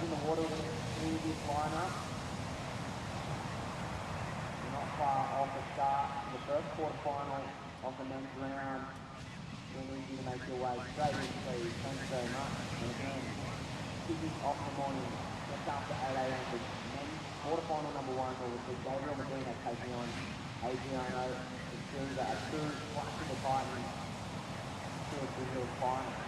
in the water in this lineup. We're not far off the start of the first quarterfinal of the men's round. We'll need you to make your way straight in, please. Thanks very much. And again, kicking off the morning just after 8 a.m. for men's quarterfinal number 1, where we'll see Gabriel Medina taking on Adriano De Souza, a true flash in the Titans to a Brazil final.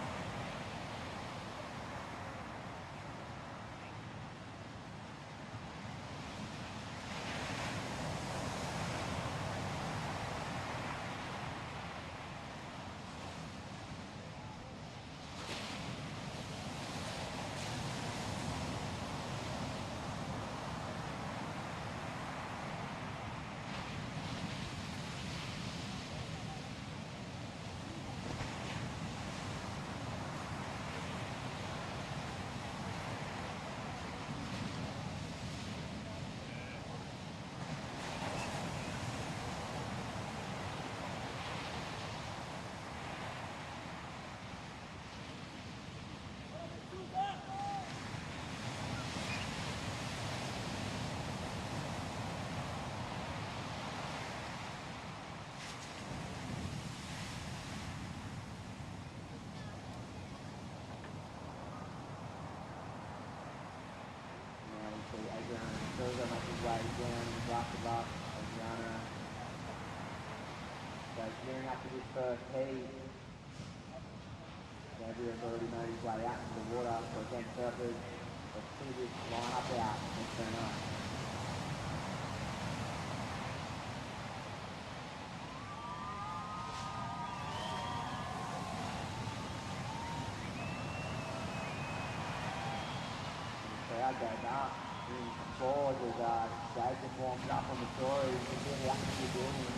Adriano De Souza makes his way down and drafted up. Adriano. So gearing up to this first heat. Gabriel's already made his way out into the water for again surfers. Let's see this line up out and turn up. Crowd goes up in applause as Dave just warms up on the shore. He's really actively building.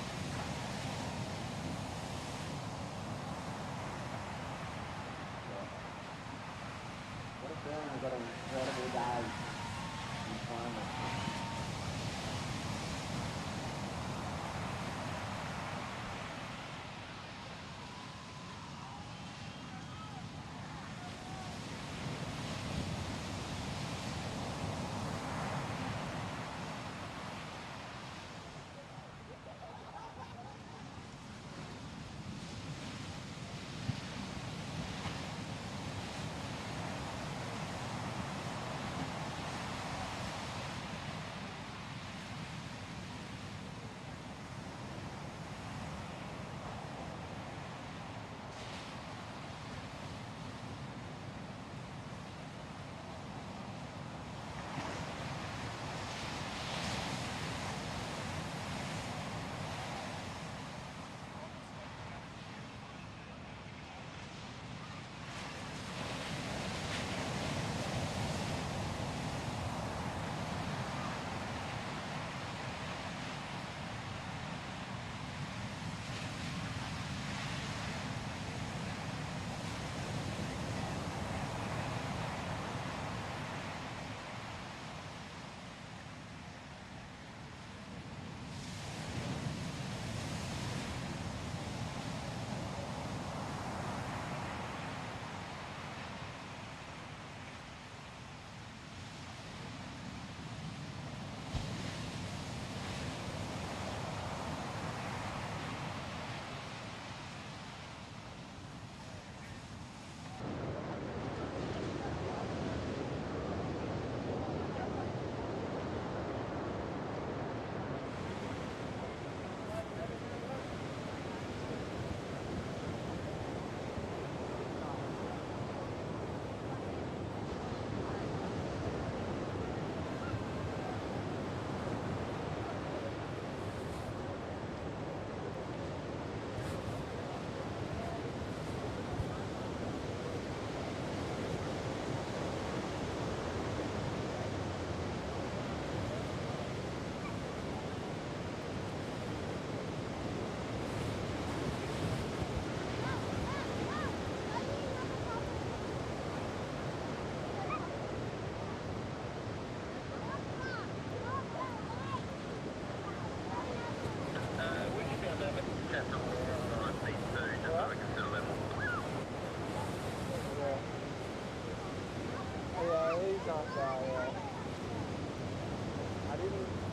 What a feeling, we've got an incredible day in front of us.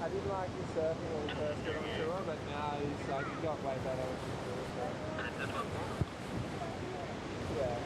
I didn't like his surfing when he first got on tour, but now he's like, he got way better with his tour, so. Yeah.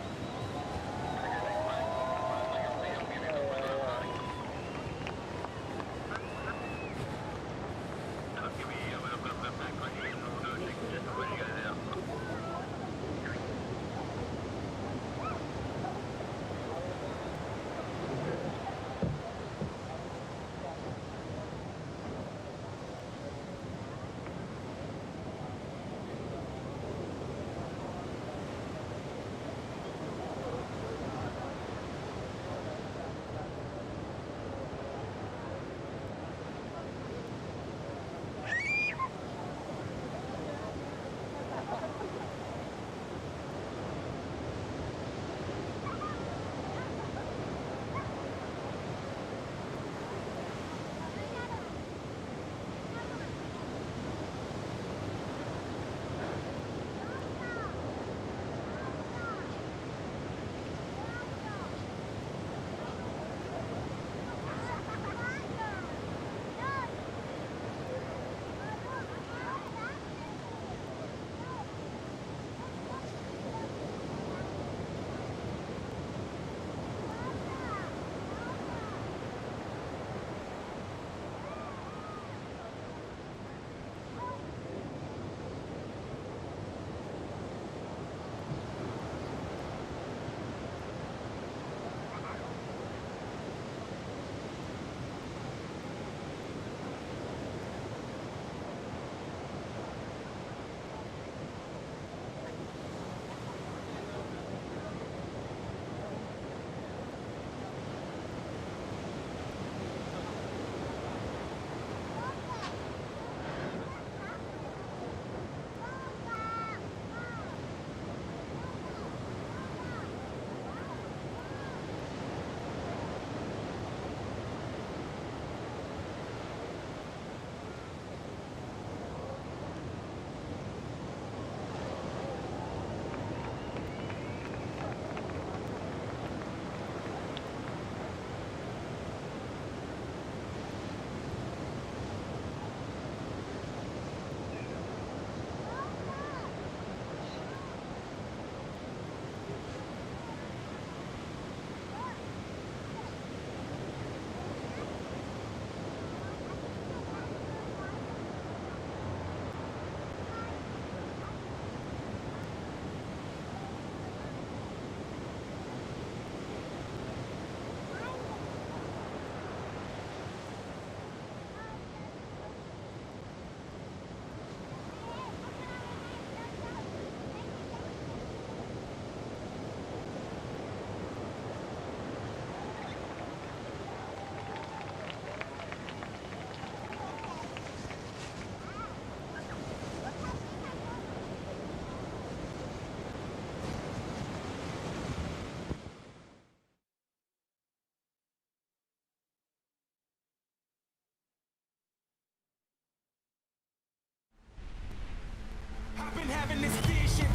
I've been having this vision.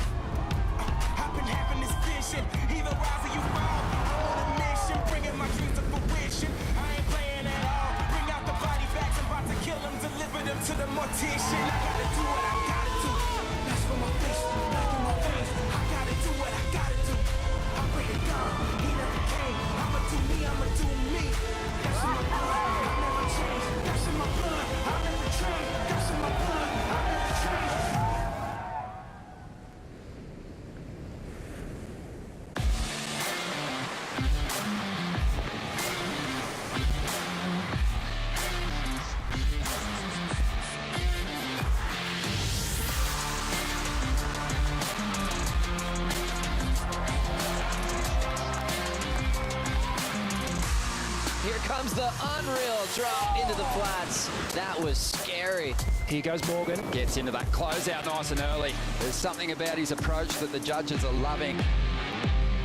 I've been having this vision. Either rise or you fall. I'm on a mission, bringing my dreams to fruition. I ain't playing at all. Bring out the body bags. I'm about to kill them, deliver them to the mortician. I gotta do what I gotta do. That's for my face, back in my face. I gotta do what I gotta do. I pray to God, He never came. I'ma do me, I'ma do me. That's in my blood, I never change. That's in my blood, I never change. That's in my blood, I never change. Here comes the unreal drop into the flats. That was scary. Here goes Morgan. Gets into that closeout nice and early. There's something about his approach that the judges are loving.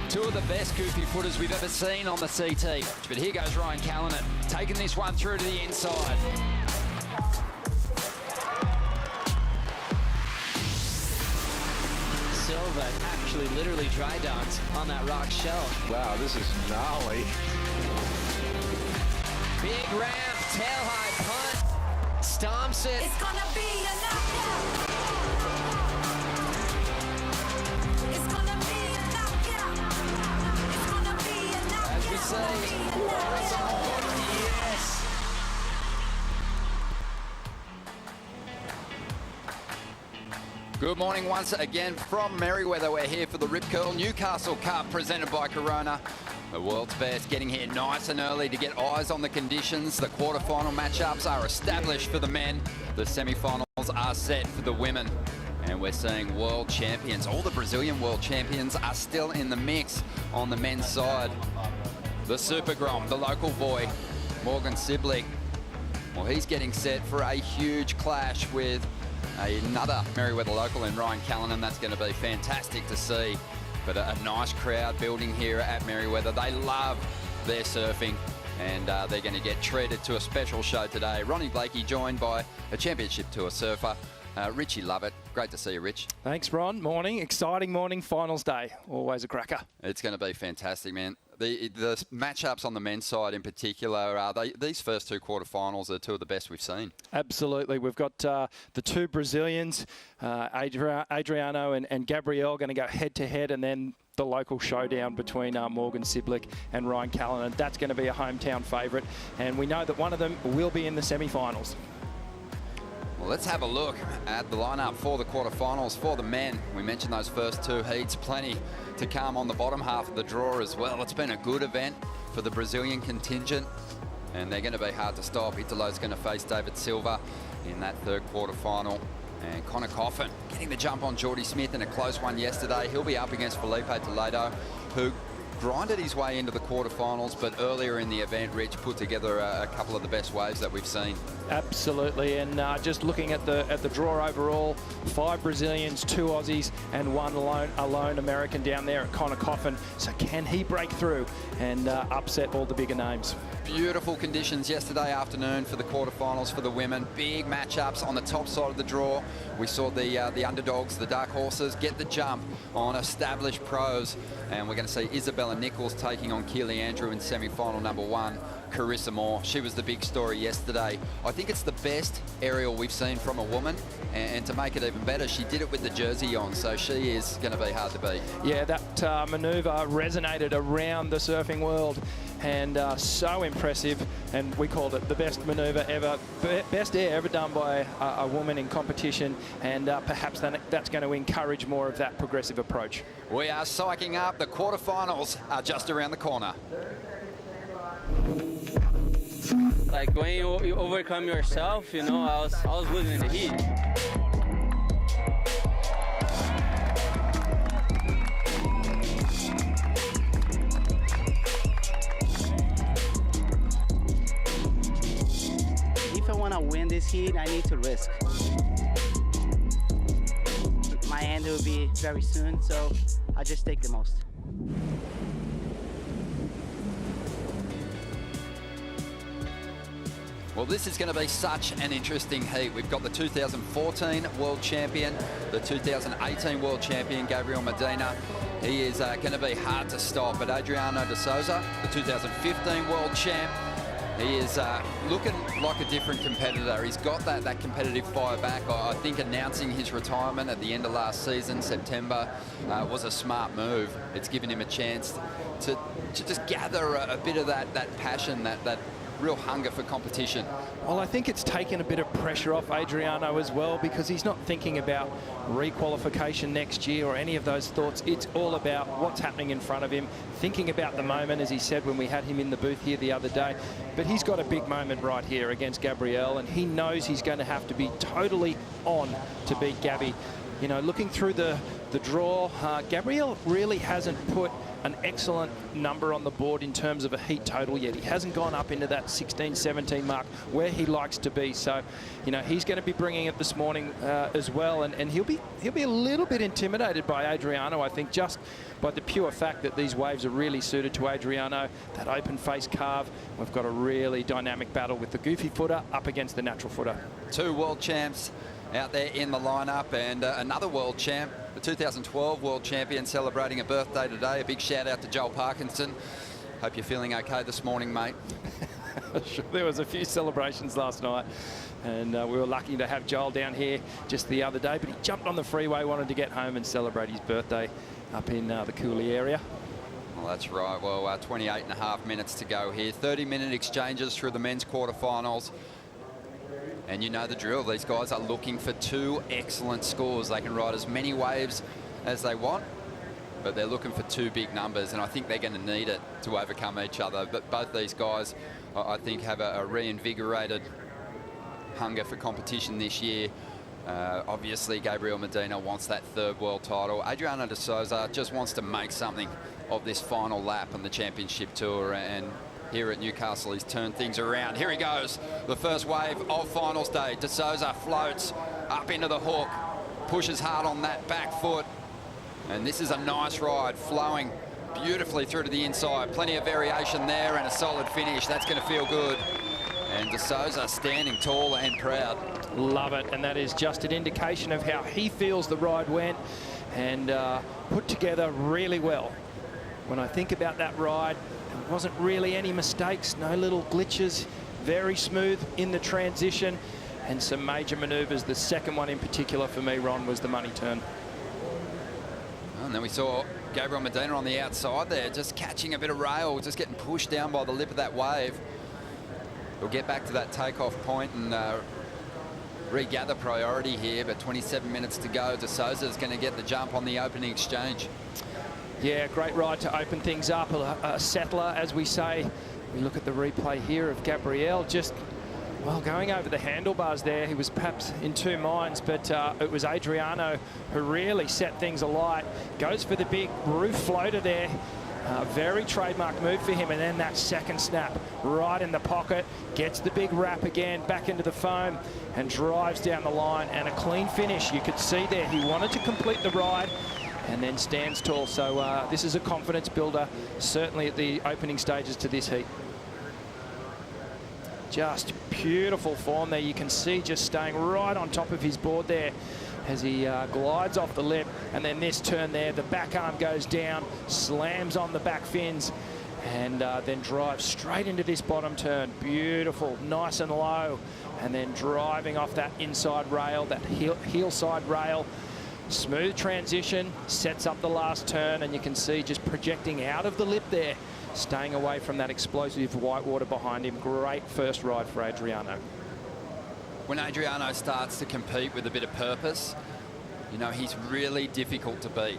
Two of the best goofy footers we've ever seen on the CT. But here goes Ryan Callanan, taking this one through to the inside. Silva actually literally dry docked on that rock shell. Wow, this is gnarly. Big ramp, tail high punt. Stomps it. It's gonna be a knockout. It's gonna be a knockout. It's gonna be a knockout. As we see, Carissa Moore, yes. Good morning once again from Merriweather. We're here for the Rip Curl Newcastle Cup presented by Corona. The world's best getting here nice and early to get eyes on the conditions. The quarterfinal matchups are established for the men. The semi-finals are set for the women. And we're seeing world champions. All the Brazilian world champions are still in the mix on the men's side. The Super Grom, the local boy, Morgan Sibley. Well, he's getting set for a huge clash with another Merriweather local in Ryan Callanan. That's going to be fantastic to see. But a nice crowd building here at Merriweather. They love their surfing, and they're going to get treated to a special show today. Ronnie Blakey joined by a Championship Tour surfer, Richie Lovett. Great to see you, Rich. Thanks, Ron. Morning. Exciting morning. Finals day. Always a cracker. It's going to be fantastic, man. The matchups on the men's side in particular, these first two quarterfinals are two of the best we've seen. Absolutely. We've got the two Brazilians, Adriano and Gabrielle, going to go head-to-head, and then the local showdown between Morgan Siblick and Ryan Callanan. That's going to be a hometown favourite, and we know that one of them will be in the semi-finals. Well, let's have a look at the lineup for the quarterfinals for the men. We mentioned those first two heats, plenty to come on the bottom half of the draw as well. It's been a good event for the Brazilian contingent, and they're going to be hard to stop. Italo's going to face David Silva in that third quarterfinal. And Conor Coffin getting the jump on Jordy Smith in a close one yesterday. He'll be up against Philippe Toledo, who grinded his way into the quarterfinals, but earlier in the event, Rich put together a couple of the best waves that we've seen. Absolutely, and just looking at the draw overall, 5 Brazilians, 2 Aussies, and one alone American down there at Conor Coffin. So can he break through and upset all the bigger names? Beautiful conditions yesterday afternoon for the quarterfinals for the women. Big matchups on the top side of the draw. We saw the underdogs, the dark horses, get the jump on established pros, and we're going to see Isabella Nichols taking on Keely Andrew in semi-final number 1. Carissa Moore, she was the big story yesterday. I think it's the best aerial we've seen from a woman, and to make it even better, she did it with the jersey on, so she is going to be hard to beat. Yeah, that manoeuvre resonated around the surfing world, and so impressive, and we called it the best manoeuvre ever, best air ever done by a woman in competition, and perhaps that's going to encourage more of that progressive approach. We are psyching up. The quarterfinals are just around the corner. Like when you overcome yourself, you know, I was losing the heat. If I want to win this heat, I need to risk. My end will be very soon, so I just take the most. Well, this is going to be such an interesting heat. We've got the 2014 world champion, the 2018 world champion, Gabriel Medina. He is going to be hard to stop. But Adriano De Souza, the 2015 world champ, he is looking like a different competitor. He's got that competitive fire back. I think announcing his retirement at the end of last season, September, was a smart move. It's given him a chance to just gather a bit of that passion, that real hunger for competition. Well, I think it's taken a bit of pressure off Adriano as well, because he's not thinking about requalification next year or any of those thoughts. It's all about what's happening in front of him, thinking about the moment, as he said when we had him in the booth here the other day. But he's got a big moment right here against Gabrielle, and he knows he's going to have to be totally on to beat Gabby. You know, looking through the draw, Gabrielle really hasn't put an excellent number on the board in terms of a heat total yet. He hasn't gone up into that 16-17 mark where he likes to be. So, you know, he's going to be bringing it this morning as well, and he'll be a little bit intimidated by Adriano, I think, just by the pure fact that these waves are really suited to Adriano. That open face carve. We've got a really dynamic battle with the goofy footer up against the natural footer. 2 world champs out there in the lineup, and another world champ, the 2012 world champion, celebrating a birthday today. A big shout out to Joel Parkinson. Hope you're feeling okay this morning, mate. There was a few celebrations last night, and we were lucky to have Joel down here just the other day, but he jumped on the freeway, wanted to get home and celebrate his birthday up in the Cooley area. Well, that's right. Well, 28.5 minutes to go here. 30-minute exchanges through the men's quarterfinals. And you know the drill. These guys are looking for 2 excellent scores. They can ride as many waves as they want, but they're looking for 2 big numbers, and I think they're going to need it to overcome each other. But both these guys, I think, have a reinvigorated hunger for competition this year. Obviously, Gabriel Medina wants that 3rd world title. Adriano De Souza just wants to make something of this final lap on the Championship Tour, and here at Newcastle, he's turned things around. Here he goes, the first wave of finals day. De Souza floats up into the hook, pushes hard on that back foot, and this is a nice ride, flowing beautifully through to the inside. Plenty of variation there and a solid finish. That's going to feel good. And De Souza standing tall and proud. Love it, and that is just an indication of how he feels the ride went, and put together really well. When I think about that ride, there wasn't really any mistakes, no little glitches, very smooth in the transition, and some major manoeuvres. The second one in particular for me, Ron, was the money turn. And then we saw Gabriel Medina on the outside there, just catching a bit of rail, just getting pushed down by the lip of that wave. We'll get back to that takeoff point and regather priority here, but 27 minutes to go. De Souza is going to get the jump on the opening exchange. Yeah, great ride to open things up, a settler, as we say. We look at the replay here of Gabrielle, just, well, going over the handlebars there. He was perhaps in 2 minds, but it was Adriano who really set things alight. Goes for the big roof floater there. Very trademark move for him, and then that second snap right in the pocket, gets the big wrap again, back into the foam, and drives down the line, and a clean finish. You could see there he wanted to complete the ride and then stands tall. So this is a confidence builder, certainly at the opening stages to this heat. Just beautiful form there. You can see just staying right on top of his board there as he glides off the lip, and then this turn there, the back arm goes down, slams on the back fins, and then drives straight into this bottom turn. Beautiful, nice and low, and then driving off that inside rail, that heel side rail. Smooth transition, sets up the last turn, and you can see just projecting out of the lip there, staying away from that explosive white water behind him. Great first ride for Adriano. When Adriano starts to compete with a bit of purpose, you know, he's really difficult to beat.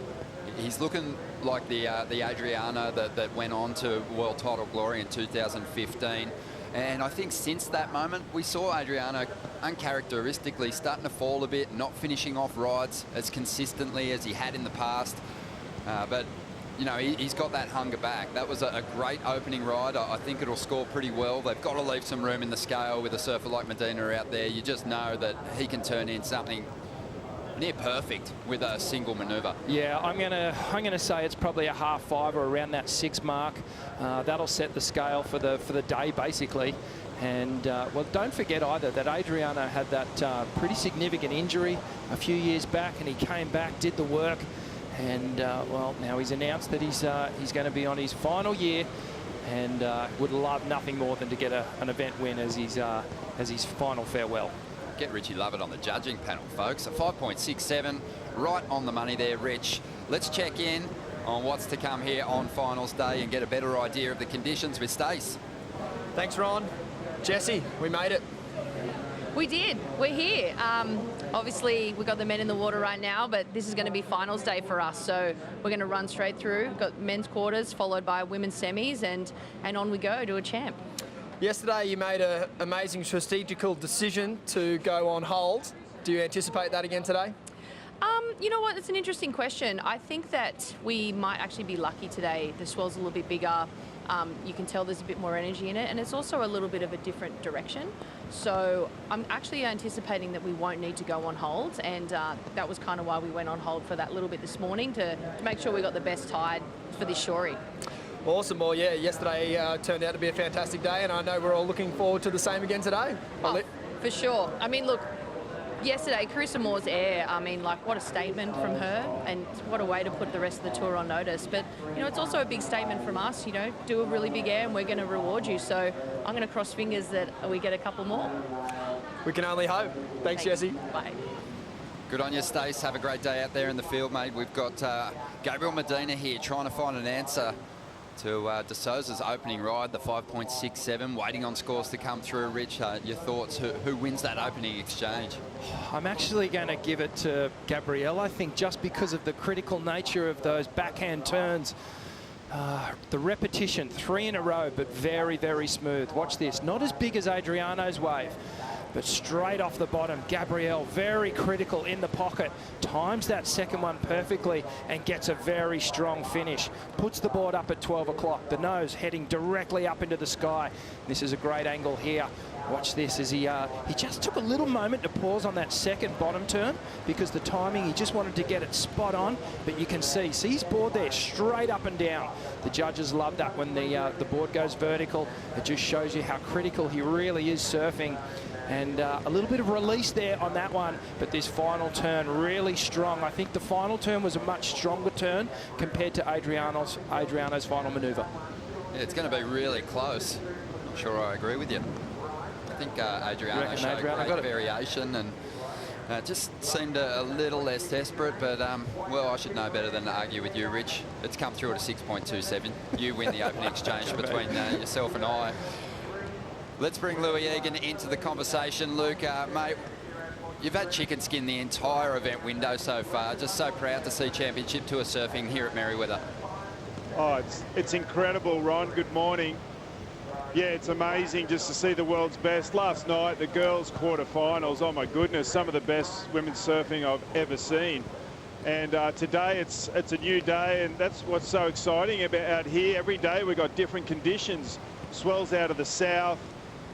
He's looking like the Adriano that went on to world title glory in 2015. And I think since that moment, we saw Adriano uncharacteristically starting to fall a bit, not finishing off rides as consistently as he had in the past. But, you know, he's got that hunger back. That was a great opening ride. I think it'll score pretty well. They've got to leave some room in the scale with a surfer like Medina out there. You just know that he can turn in something near perfect with a single manoeuvre. Yeah, I'm gonna say it's probably a 1/2 or around that 6 mark. That'll set the scale for the day basically. And well, don't forget either that Adriano had that pretty significant injury a few years back, and he came back, did the work, and well, now he's announced that he's going to be on his final year, and would love nothing more than to get an event win as his final farewell. Get Richie Lovett on the judging panel, folks. A 5.67, right on the money there, Rich. Let's check in on what's to come here on finals day and get a better idea of the conditions with Stace. Thanks, Ron. Jesse, we made it. We did. We're here. Obviously, we've got the men in the water right now, but this is going to be finals day for us. So we're going to run straight through. We've got men's quarters followed by women's semis, and on we go to a champ. Yesterday, you made an amazing strategical decision to go on hold. Do you anticipate that again today? You know what? It's an interesting question. I think that we might actually be lucky today. The swell's a little bit bigger. You can tell there's a bit more energy in it, and it's also a little bit of a different direction. So I'm actually anticipating that we won't need to go on hold, and that was kind of why we went on hold for that little bit this morning to make sure we got the best tide for this shorey. Awesome. Well, yeah, yesterday turned out to be a fantastic day, and I know we're all looking forward to the same again today. Oh, for sure. I mean, look, yesterday, Carissa Moore's air, I mean, like, what a statement from her, and what a way to put the rest of the tour on notice. But, you know, it's also a big statement from us, you know, do a really big air and we're going to reward you. So I'm going to cross fingers that we get a couple more. We can only hope. Thanks, Jessie. Bye. Good on you, Stace. Have a great day out there in the field, mate. We've got Gabriel Medina here trying to find an answer to De Souza's opening ride, the 5.67, waiting on scores to come through. Rich, your thoughts? Who wins that opening exchange? I'm actually going to give it to Gabrielle, I think, just because of the critical nature of those backhand turns. The repetition, 3 in a row, but very, very smooth. Watch this. Not as big as Adriano's wave, but straight off the bottom. Gabrielle, very critical in the pocket, times that second one perfectly and gets a very strong finish. Puts the board up at 12 o'clock, the nose heading directly up into the sky. This is a great angle here. Watch this as he just took a little moment to pause on that second bottom turn because the timing, he just wanted to get it spot on, but you can see his board there straight up and down. The judges love that when the board goes vertical. It just shows you how critical he really is surfing. And a little bit of release there on that one, but this final turn really strong. I think the final turn was a much stronger turn compared to Adriano's final manoeuvre. Yeah, it's going to be really close. I'm sure I agree with you. I think Adriano showed great variation and just seemed a little less desperate, but well, I should know better than to argue with you, Rich. It's come through at a 6.27. You win the opening exchange between yourself and I. Let's bring Louis Egan into the conversation. Luke, mate, you've had chicken skin the entire event window so far. Just so proud to see Championship Tour surfing here at Merewether. Oh, it's incredible, Ron. Good morning. Yeah, it's amazing just to see the world's best. Last night, the girls' quarterfinals, oh my goodness, some of the best women's surfing I've ever seen. And today, it's a new day, and that's what's so exciting about out here. Every day, we've got different conditions. Swells out of the south.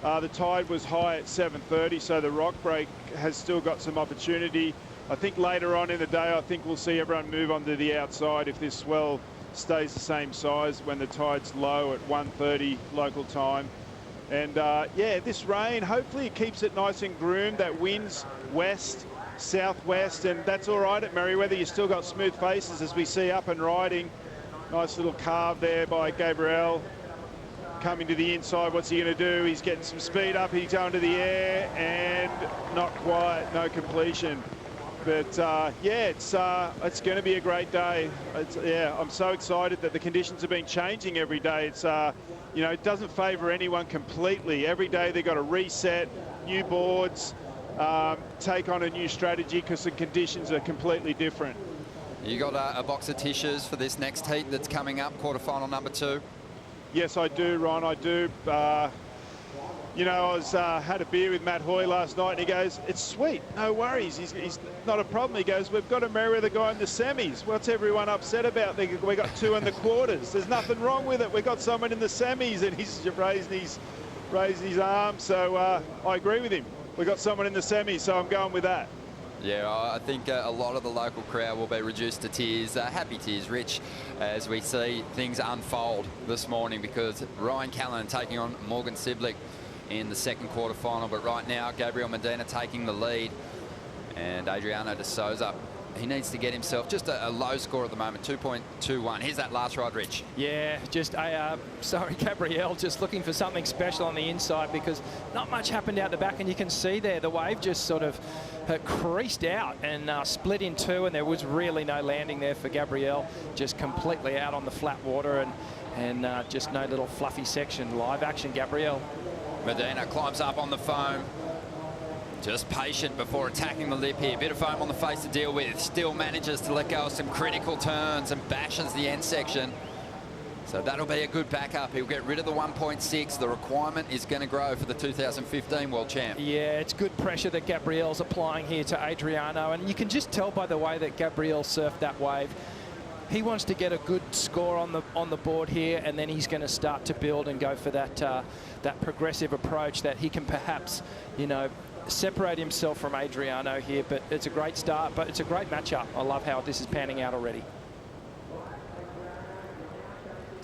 The tide was high at 7:30, so the rock break has still got some opportunity. I think later on in the day, I think we'll see everyone move onto the outside if this swell stays the same size when the tide's low at 1:30 local time. And yeah, this rain, hopefully it keeps it nice and groomed. That wind's west, southwest, and that's all right at Merewether. You still got smooth faces as we see up and riding. Nice little carve there by Gabrielle. Coming to the inside, what's he going to do? He's getting some speed up, he's going to the air, and not quite, no completion. But yeah, it's going to be a great day. Yeah, I'm so excited that the conditions have been changing every day. It's you know, it doesn't favour anyone completely. Every day they've got to reset, new boards, take on a new strategy because the conditions are completely different. You got a box of tissues for this next heat that's coming up, quarterfinal number 2? Yes, I do, Ron, I do. You know, I had a beer with Matt Hoy last night, and he goes, it's sweet, no worries. He's not a problem. He goes, we've got a Merewether guy in the semis. What's everyone upset about? We got 2 in the quarters. There's nothing wrong with it. We got someone in the semis, and he's raising his arm. So I agree with him. We got someone in the semis, so I'm going with that. Yeah, I think a lot of the local crowd will be reduced to tears, happy tears, Rich, as we see things unfold this morning, because Ryan Callanan taking on Morgan Siblick in the second quarterfinal, but right now Gabriel Medina taking the lead, and Adriano De Souza, he needs to get himself just a low score at the moment, 2.21. Here's that last ride, Rich. Yeah, just sorry, Gabrielle, just looking for something special on the inside because not much happened out the back, and you can see there the wave just sort of creased out and split in 2, and there was really no landing there for Gabrielle, just completely out on the flat water, and just no little fluffy section. Live action, Gabrielle. Medina climbs up on the foam. Just patient before attacking the lip here. Bit of foam on the face to deal with. Still manages to let go of some critical turns and bashes the end section. So that'll be a good backup. He'll get rid of the 1.6. The requirement is going to grow for the 2015 World Champ. Yeah, it's good pressure that Gabrielle's applying here to Adriano. And you can just tell by the way that Gabrielle surfed that wave. He wants to get a good score on the board here, and then he's going to start to build and go for that that progressive approach that he can perhaps, you know, separate himself from Adriano here. But it's a great start, but it's a great matchup. I love how this is panning out already.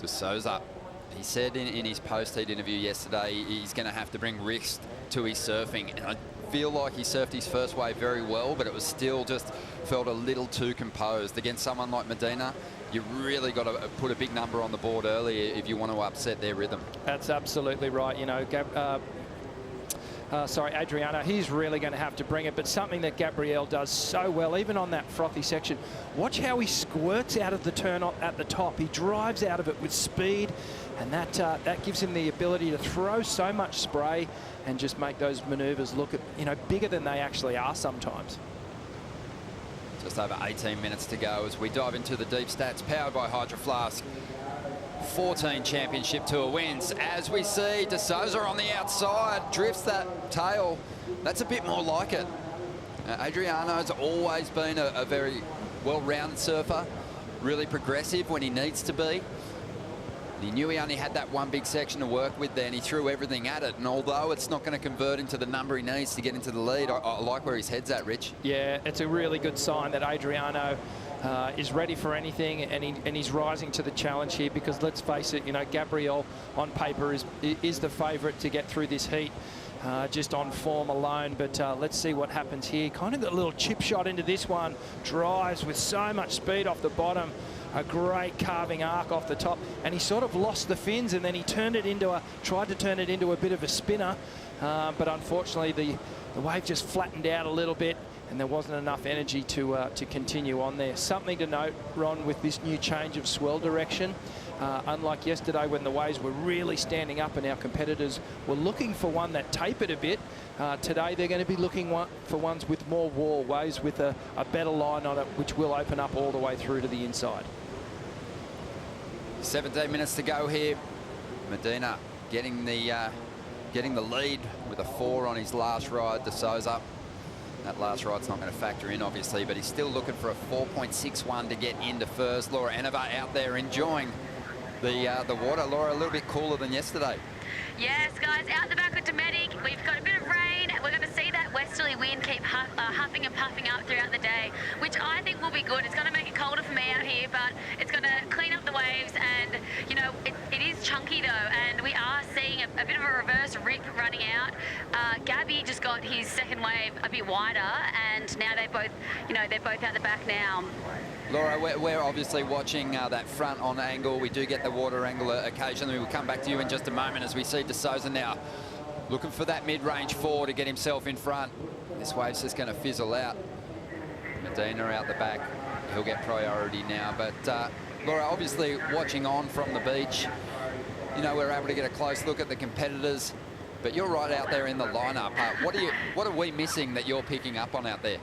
De Souza, he said in his post-heat interview yesterday he's going to have to bring risk to his surfing, and I feel like he surfed his first wave very well, but it was still just felt a little too composed. Against someone like Medina, you really got to put a big number on the board early if you want to upset their rhythm. That's absolutely right. You know, Adriano, he's really going to have to bring it, but something that Gabrielle does so well, even on that frothy section. Watch how he squirts out of the turn at the top. He drives out of it with speed, and that gives him the ability to throw so much spray and just make those maneuvers look, you know, bigger than they actually are sometimes. Just over 18 minutes to go as we dive into the deep stats, powered by Hydro Flask. 14 Championship Tour wins. As we see, De Souza on the outside, drifts that tail. That's a bit more like it. Adriano's always been a very well-rounded surfer, really progressive when he needs to be. He knew he only had that one big section to work with there, and he threw everything at it. And although it's not going to convert into the number he needs to get into the lead, I like where his head's at, Rich. Yeah, it's a really good sign that Adriano is ready for anything, and he's rising to the challenge here, because let's face it, you know, Gabrielle on paper is the favourite to get through this heat, just on form alone. But let's see what happens here. Kind of got a little chip shot into this one, drives with so much speed off the bottom. A great carving arc off the top, and he sort of lost the fins, and then he tried to turn it into a bit of a spinner, but unfortunately the wave just flattened out a little bit, and there wasn't enough energy to continue on there. Something to note, Ron, with this new change of swell direction, unlike yesterday when the waves were really standing up and our competitors were looking for one that tapered a bit, today they're going to be looking for ones with more wall, waves with a better line on it, which will open up all the way through to the inside. 17 minutes to go here. Medina getting the lead with a 4 on his last ride. De Souza, that last ride's not going to factor in, obviously, but he's still looking for a 4.61 to get into first. Laura Enova out there enjoying the water. Laura, a little bit cooler than yesterday. Yes, guys, out the back with Dometic. We've got a bit of rain. We're going to see that westerly wind keep huffing and puffing up throughout the day, which I think will be good. It's going to make it colder for me out here, but it's going to clean up the waves, and, you know, it is chunky, though, and we are seeing a bit of a reverse rip running out. Gabby just got his second wave a bit wider, and now they're both out the back now. Laura, we're obviously watching that front on angle. We do get the water angle occasionally. We'll come back to you in just a moment as we see De Souza now looking for that mid-range 4 to get himself in front. This wave's just going to fizzle out. Medina out the back. He'll get priority now. But Laura, obviously watching on from the beach, you know, we're able to get a close look at the competitors. But you're right out there in the lineup. What are we missing that you're picking up on out there?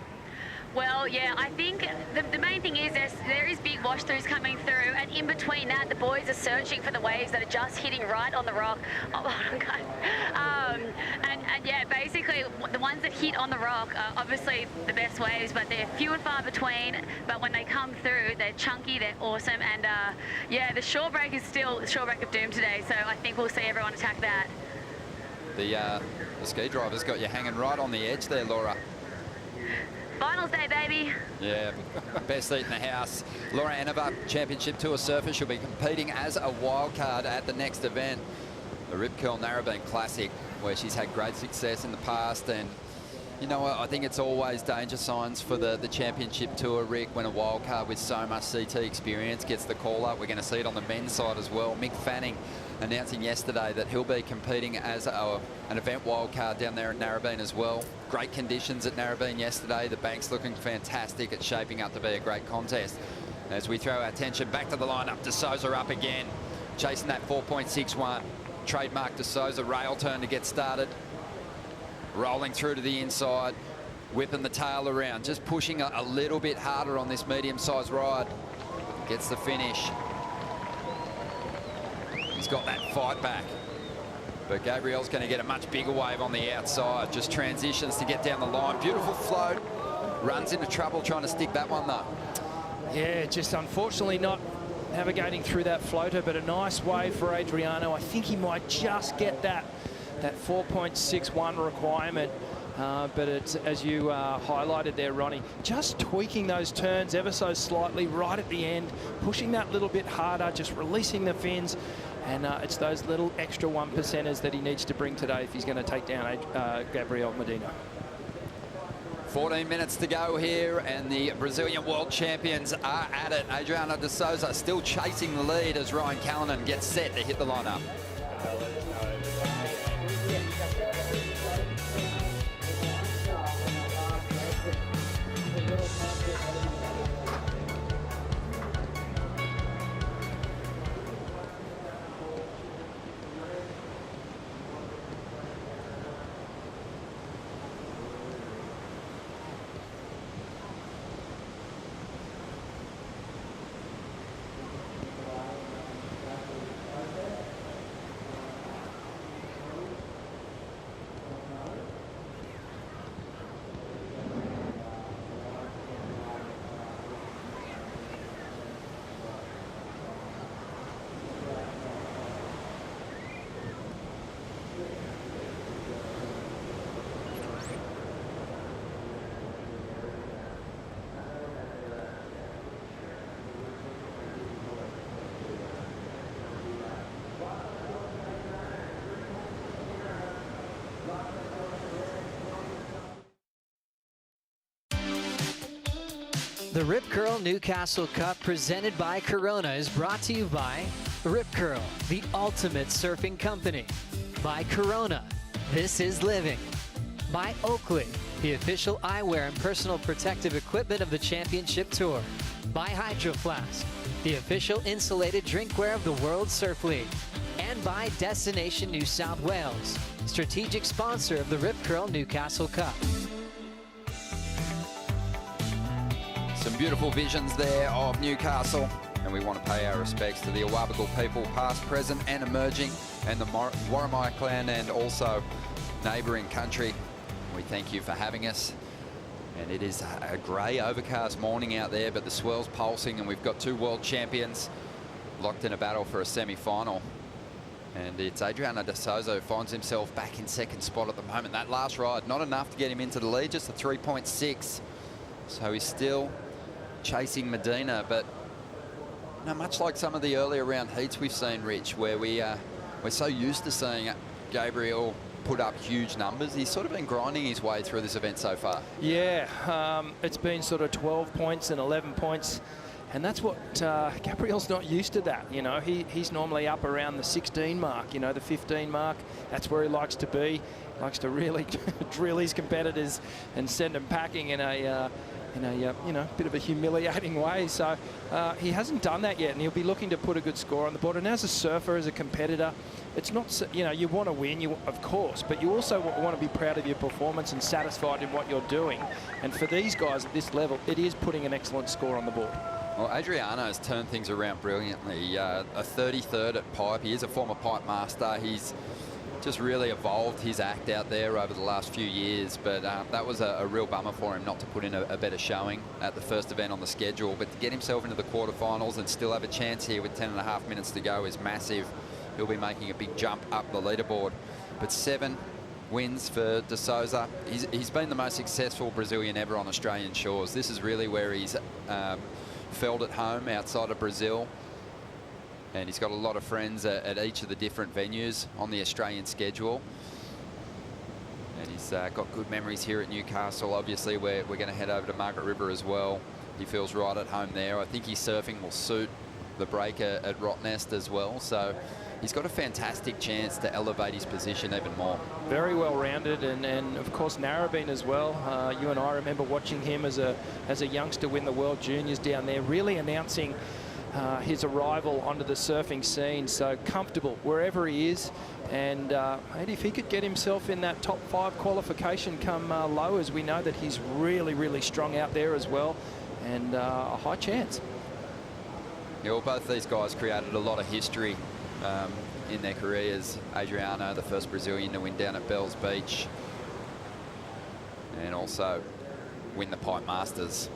Well, yeah, I think the main thing is there is big wash-throughs coming through, and in between that, the boys are searching for the waves that are just hitting right on the rock. Oh, God. And yeah, basically, the ones that hit on the rock are obviously the best waves, but they're few and far between. But when they come through, they're chunky, they're awesome, and yeah, the shore break is still the shore break of doom today, so I think we'll see everyone attack that. The ski driver's got you hanging right on the edge there, Laura. Finals day, baby. Yeah, best seat in the house. Laura Enova, Championship Tour surfer. She'll be competing as a wild card at the next event, the Rip Curl Narrabeen Classic, where she's had great success in the past. And, you know, I think it's always danger signs for the Championship Tour, Rick, when a wild card with so much CT experience gets the call up. We're going to see it on the men's side as well. Mick Fanning announcing yesterday that he'll be competing as an event wildcard down there at Narrabeen as well. Great conditions at Narrabeen yesterday. The bank's looking fantastic. It's shaping up to be a great contest. As we throw our attention back to the lineup, De Souza up again, chasing that 4.61. Trademark De Souza rail turn to get started. Rolling through to the inside, whipping the tail around, just pushing a little bit harder on this medium-sized ride. Gets the finish. He's got that fight back. But Gabrielle's going to get a much bigger wave on the outside. Just transitions to get down the line. Beautiful float. Runs into trouble trying to stick that one, though. Yeah, just unfortunately not navigating through that floater, but a nice wave for Adriano. I think he might just get that 4.61 requirement. But it's, as you highlighted there, Ronnie, just tweaking those turns ever so slightly right at the end, pushing that little bit harder, just releasing the fins. And it's those little extra 1%ers that he needs to bring today if he's going to take down Gabrielle Medina. 14 minutes to go here, and the Brazilian world champions are at it. Adriano De Souza still chasing the lead as Ryan Callanan gets set to hit the lineup. The Rip Curl Newcastle Cup presented by Corona is brought to you by Rip Curl, the ultimate surfing company. By Corona, this is living. By Oakley, the official eyewear and personal protective equipment of the Championship Tour. By Hydro Flask, the official insulated drinkware of the World Surf League. And by Destination New South Wales, strategic sponsor of the Rip Curl Newcastle Cup. Some beautiful visions there of Newcastle, and we want to pay our respects to the Awabigal people, past, present and emerging, and the Warramai clan and also neighbouring country. We thank you for having us. And it is a grey overcast morning out there, but the swell's pulsing, and we've got two world champions locked in a battle for a semi-final. And it's Adriano De Souza who finds himself back in second spot at the moment. That last ride, not enough to get him into the lead, just a 3.6. So he's still chasing Medina, but much like some of the earlier round heats we've seen, Rich, where we're so used to seeing Gabriel put up huge numbers, he's sort of been grinding his way through this event so far. Yeah, it's been sort of 12 points and 11 points, and that's what Gabriel's not used to that. You know, he's normally up around the 16 mark, you know, the 15 mark. That's where he likes to be. He likes to really drill his competitors and send them packing in a you know, bit of a humiliating way. So he hasn't done that yet, and he'll be looking to put a good score on the board. And as a surfer, as a competitor, it's not, you know, you want to win, of course, but you also want to be proud of your performance and satisfied in what you're doing. And for these guys at this level, it is putting an excellent score on the board. Well, Adriano has turned things around brilliantly. A 33rd at pipe. He is a former pipe master. He's just really evolved his act out there over the last few years, but that was a real bummer for him not to put in a better showing at the first event on the schedule. But to get himself into the quarterfinals and still have a chance here with 10.5 minutes to go is massive. He'll be making a big jump up the leaderboard. But 7 wins for De Souza. He's been the most successful Brazilian ever on Australian shores. This is really where he's felt at home outside of Brazil. And he's got a lot of friends at each of the different venues on the Australian schedule. And he's got good memories here at Newcastle. Obviously, we're going to head over to Margaret River as well. He feels right at home there. I think his surfing will suit the break at Rottnest as well. So he's got a fantastic chance to elevate his position even more. Very well rounded, and of course Narrabeen as well. You and I remember watching him as a youngster win the World Juniors down there, really announcing his arrival onto the surfing scene. So comfortable wherever he is, and maybe if he could get himself in that top 5 qualification come low, as we know that he's really strong out there as well, and a high chance. Yeah, well, both these guys created a lot of history in their careers. Adriano, the first Brazilian to win down at Bells Beach, and also win the Pipe Masters.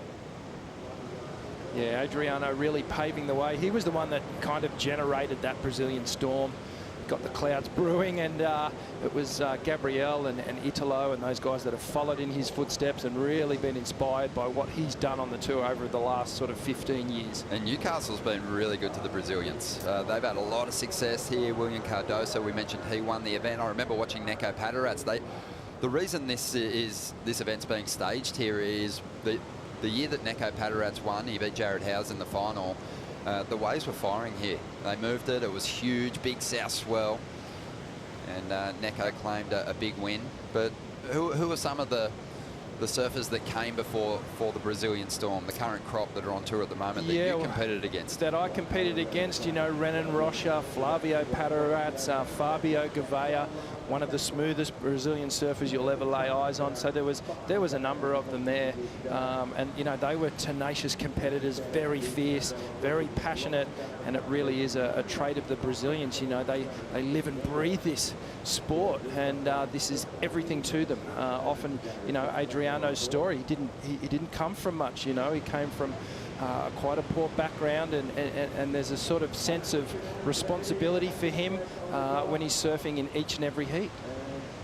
Yeah, Adriano really paving the way. He was the one that kind of generated that Brazilian storm, got the clouds brewing, and it was Gabrielle and Italo and those guys that have followed in his footsteps and really been inspired by what he's done on the tour over the last sort of 15 years. And Newcastle's been really good to the Brazilians. They've had a lot of success here. Willian Cardozo, we mentioned he won the event. I remember watching Neko Padarats. the reason this event's being staged here is the year that Neko Patarats won, he beat Jared Howes in the final. The waves were firing here. They moved it. It was huge, big south swell, and Neko claimed a big win. But who are some of the surfers that came before the Brazilian Storm, the current crop that are on tour at the moment that you competed against? That I competed against, you know, Renan Rocha, Flavio Patarats, Fabio Gouveia, one of the smoothest Brazilian surfers you'll ever lay eyes on. So there was a number of them there, and you know, they were tenacious competitors, very fierce, very passionate, and it really is a trait of the Brazilians. You know, they live and breathe this sport, and this is everything to them. Often, you know, Adriano's story, he didn't come from much. You know, he came from quite a poor background, and there's a sort of sense of responsibility for him when he's surfing in each and every heat.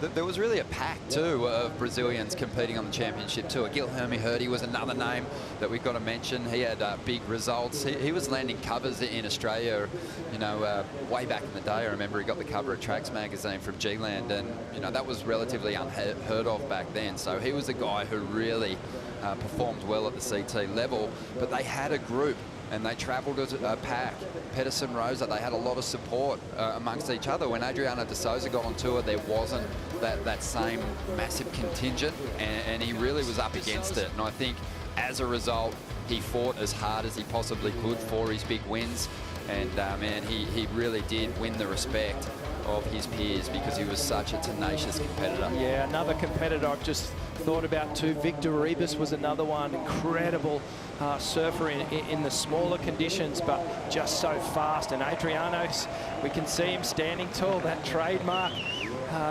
There was really a pack too of Brazilians competing on the Championship Tour. Guilherme Hurdy was another name that we've got to mention. He had big results. He was landing covers in Australia, you know, way back in the day. I remember he got the cover of Tracks magazine from G-Land, and you know, that was relatively unheard of back then. So he was a guy who really performed well at the CT level. But they had a group, and they travelled as a pack. Pedersen, Rosa, they had a lot of support amongst each other. When Adriano De Souza got on tour, there wasn't that same massive contingent, and he really was up against it. And I think as a result, he fought as hard as he possibly could for his big wins. And man, he really did win the respect of his peers because he was such a tenacious competitor. Yeah, another competitor I've just thought about too. Victor Ribas was another one. Incredible surfer in the smaller conditions, but just so fast. And Adriano's, we can see him standing tall, that trademark.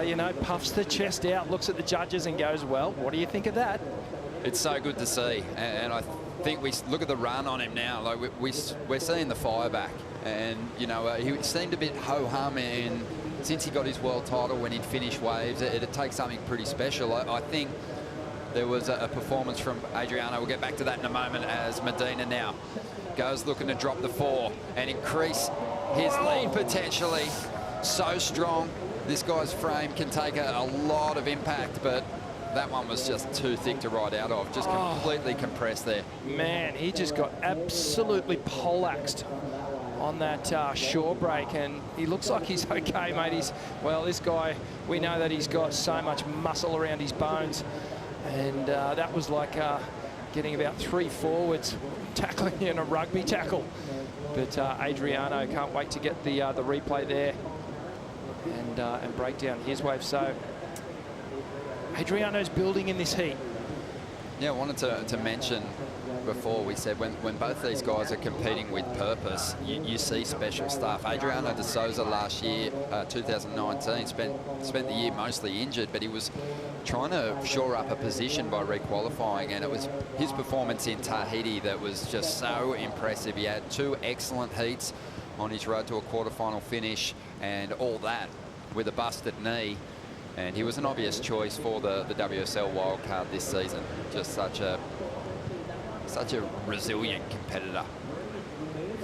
You know, puffs the chest out, looks at the judges and goes, well, what do you think of that? It's so good to see. And I think we look at the run on him now. Like we're seeing the fire back. And, you know, he seemed a bit ho-hum since he got his world title when he'd finished waves. It'd take something pretty special. I think there was a performance from Adriano. We'll get back to that in a moment, as Medina now goes looking to drop the 4 and increase his lead potentially. So strong. This guy's frame can take a lot of impact, but that one was just too thick to ride out of. Just completely compressed there. Man, he just got absolutely poleaxed on that shore break, and he looks like he's okay, mate. Well, this guy, we know that he's got so much muscle around his bones, and that was like getting about 3 forwards tackling in a rugby tackle. But Adriano can't wait to get the replay there and break down his wave. So Adriano's building in this heat. Yeah, I wanted to mention before, we said when both these guys are competing with purpose, you see special stuff. Adriano De Souza last year, 2019, spent the year mostly injured, but he was trying to shore up a position by requalifying, and it was his performance in Tahiti that was just so impressive. He had 2 excellent heats on his road to a quarterfinal finish, and all that with a busted knee. And he was an obvious choice for the WSL wildcard this season. Just such a resilient competitor.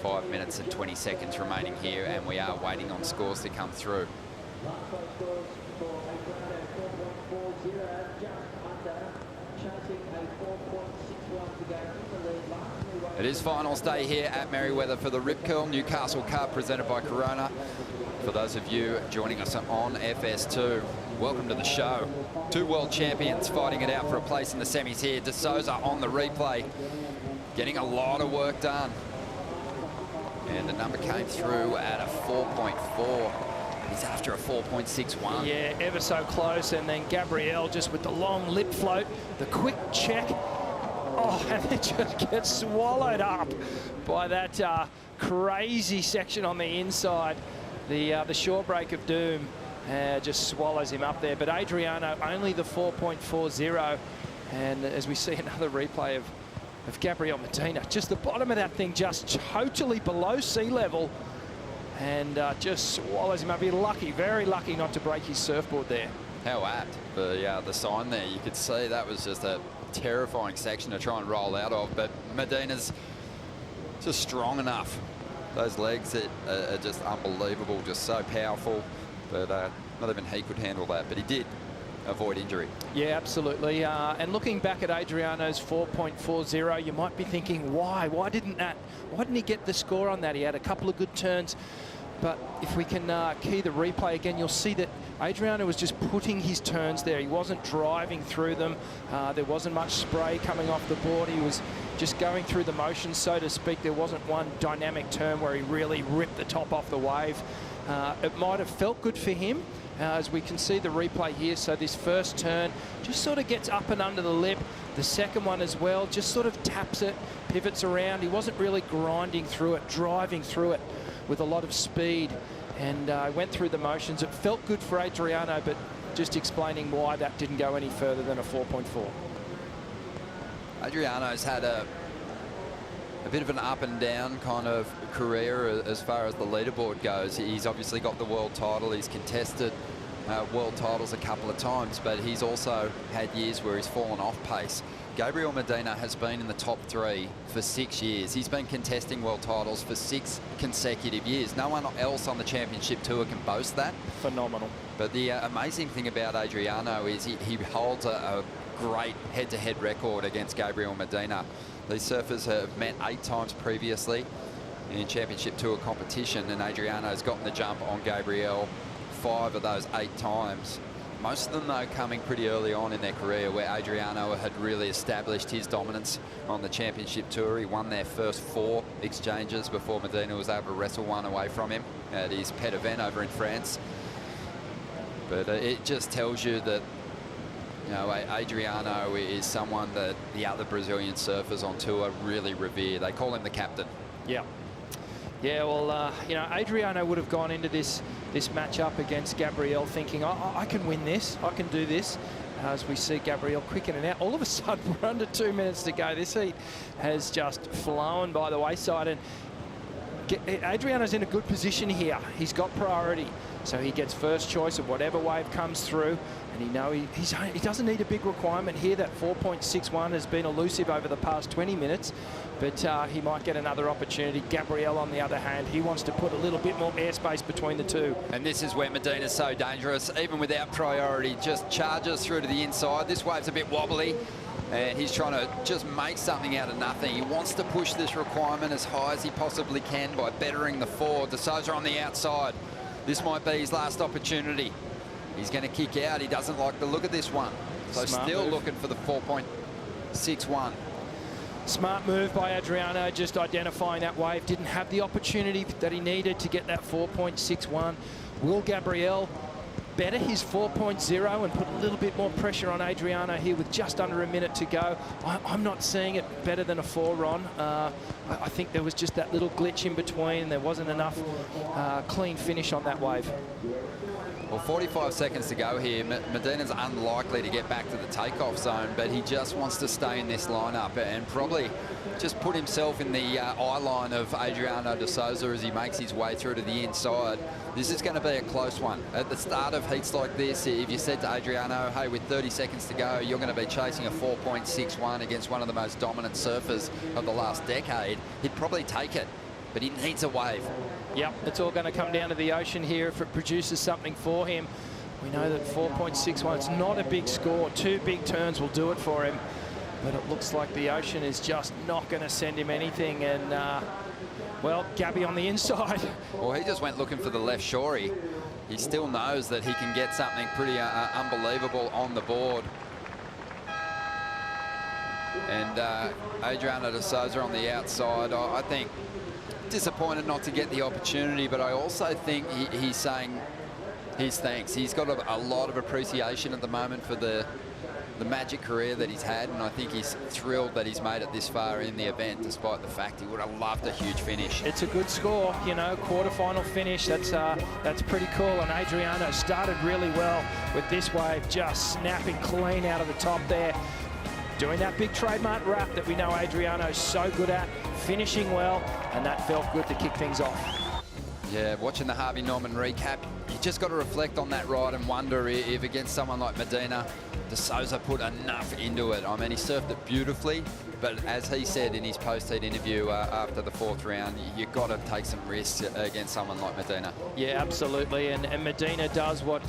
5 minutes and 20 seconds remaining here, and we are waiting on scores to come through. It is finals day here at Merriweather for the Rip Curl Newcastle Cup, presented by Corona. For those of you joining us on FS2, welcome to the show. 2 world champions fighting it out for a place in the semis here. De Souza on the replay, getting a lot of work done. And the number came through at a 4.4. He's after a 4.61. Yeah, ever so close. And then Gabrielle just with the long lip float, the quick check. Oh, and it just gets swallowed up by that crazy section on the inside. The short break of doom just swallows him up there. But Adriano only the 4.40. And as we see another replay of Gabriel Medina, just the bottom of that thing just totally below sea level, and just swallows him up. He's lucky, very lucky not to break his surfboard there. How apt. The sign there, you could see that was just a terrifying section to try and roll out of, but Medina's just strong enough. Those legs are just unbelievable, just so powerful, but not even he could handle that, but he did. avoid injury. Yeah, absolutely. And looking back at Adriano's 4.40, you might be thinking, why? Why didn't he get the score on that? He had a couple of good turns. But if we can key the replay again, you'll see that Adriano was just putting his turns there. He wasn't driving through them. There wasn't much spray coming off the board. He was just going through the motions, so to speak. There wasn't one dynamic turn where he really ripped the top off the wave. It might have felt good for him, as we can see the replay here. So this first turn just sort of gets up and under the lip. The second one as well, just sort of taps it, pivots around. He wasn't really grinding through it, driving through it with a lot of speed, and went through the motions. It felt good for Adriano, but just explaining why that didn't go any further than a 4.4. Adriano's had a bit of an up and down kind of career as far as the leaderboard goes. He's obviously got the world title. He's contested world titles a couple of times, but he's also had years where he's fallen off pace. Gabriel Medina has been in the top 3 for 6 years. He's been contesting world titles for 6 consecutive years. No one else on the championship tour can boast that. Phenomenal. But the amazing thing about Adriano is he holds a great head-to-head record against Gabriel Medina. These surfers have met 8 times previously in championship tour competition, and Adriano's gotten the jump on Gabriel 5 of those 8 times. Most of them, though, coming pretty early on in their career, where Adriano had really established his dominance on the championship tour. He won their first 4 exchanges before Medina was able to wrestle one away from him at his pet event over in France. But it just tells you that, you know, Adriano is someone that the other Brazilian surfers on tour really revere. They call him the captain. Yeah. Yeah, well, you know, Adriano would have gone into this matchup against Gabrielle thinking, I can win this, I can do this. As we see Gabrielle quicken it out. All of a sudden, we're under 2 minutes to go. This heat has just flown by the wayside, and Adriano's in a good position here. He's got priority, so he gets first choice of whatever wave comes through, and he doesn't need a big requirement here. That 4.61 has been elusive over the past 20 minutes, but he might get another opportunity. Gabrielle, on the other hand, he wants to put a little bit more airspace between the two. And this is where Medina's so dangerous. Even without priority, just charges through to the inside. This wave's a bit wobbly, and he's trying to just make something out of nothing. He wants to push this requirement as high as he possibly can by bettering the 4. De Souza on the outside. This might be his last opportunity. He's going to kick out. He doesn't like the look of this one. So Smart still move. looking for the 4.61. Smart move by Adriano, just identifying that wave. Didn't have the opportunity that he needed to get that 4.61. Will Gabrielle better his 4.0 and put a little bit more pressure on Adriano here with just under a minute to go? I'm not seeing it better than a 4, Ron. I think there was just that little glitch in between. There wasn't enough clean finish on that wave. Well, 45 seconds to go here. Medina's unlikely to get back to the takeoff zone, but he just wants to stay in this lineup and probably just put himself in the eye line of Adriano De Souza as he makes his way through to the inside. This is going to be a close one. At the start of heats like this, if you said to Adriano, hey, with 30 seconds to go, you're going to be chasing a 4.61 against one of the most dominant surfers of the last decade, he'd probably take it, but he needs a wave. Yep, it's all going to come down to the ocean here if it produces something for him. We know that 4.61, it's not a big score. 2 big turns will do it for him. But it looks like the ocean is just not going to send him anything. And, well, Gabby on the inside. Well, he just went looking for the left shore. He still knows that he can get something pretty unbelievable on the board. And Adriano De Souza on the outside, I think, disappointed not to get the opportunity, but I also think he's saying his thanks. He's got a lot of appreciation at the moment for the magic career that he's had, and I think he's thrilled that he's made it this far in the event, despite the fact he would have loved a huge finish. It's a good score, you know, quarterfinal finish. That's pretty cool. And Adriano started really well with this wave, just snapping clean out of the top there, doing that big trademark wrap that we know Adriano's so good at, finishing well, and that felt good to kick things off. Yeah, watching the Harvey Norman recap, you just got to reflect on that ride and wonder if against someone like Medina, De Souza put enough into it. I mean, he surfed it beautifully, but as he said in his post-heat interview after the 4th round, you've got to take some risks against someone like Medina. Yeah, absolutely. And Medina does what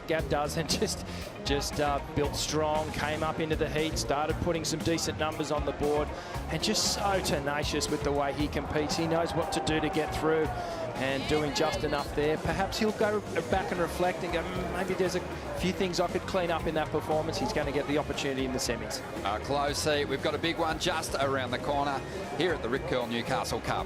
Gab does, and just built strong, came up into the heat, started putting some decent numbers on the board, and just so tenacious with the way he competes. He knows what to do to get through, and doing just enough there. Perhaps he'll go back and reflect and go, maybe there's a few things I could clean up in that performance. He's going to get the opportunity in the semis. Close heat. We've got a big one just around the corner here at the Rip Curl Newcastle Cup.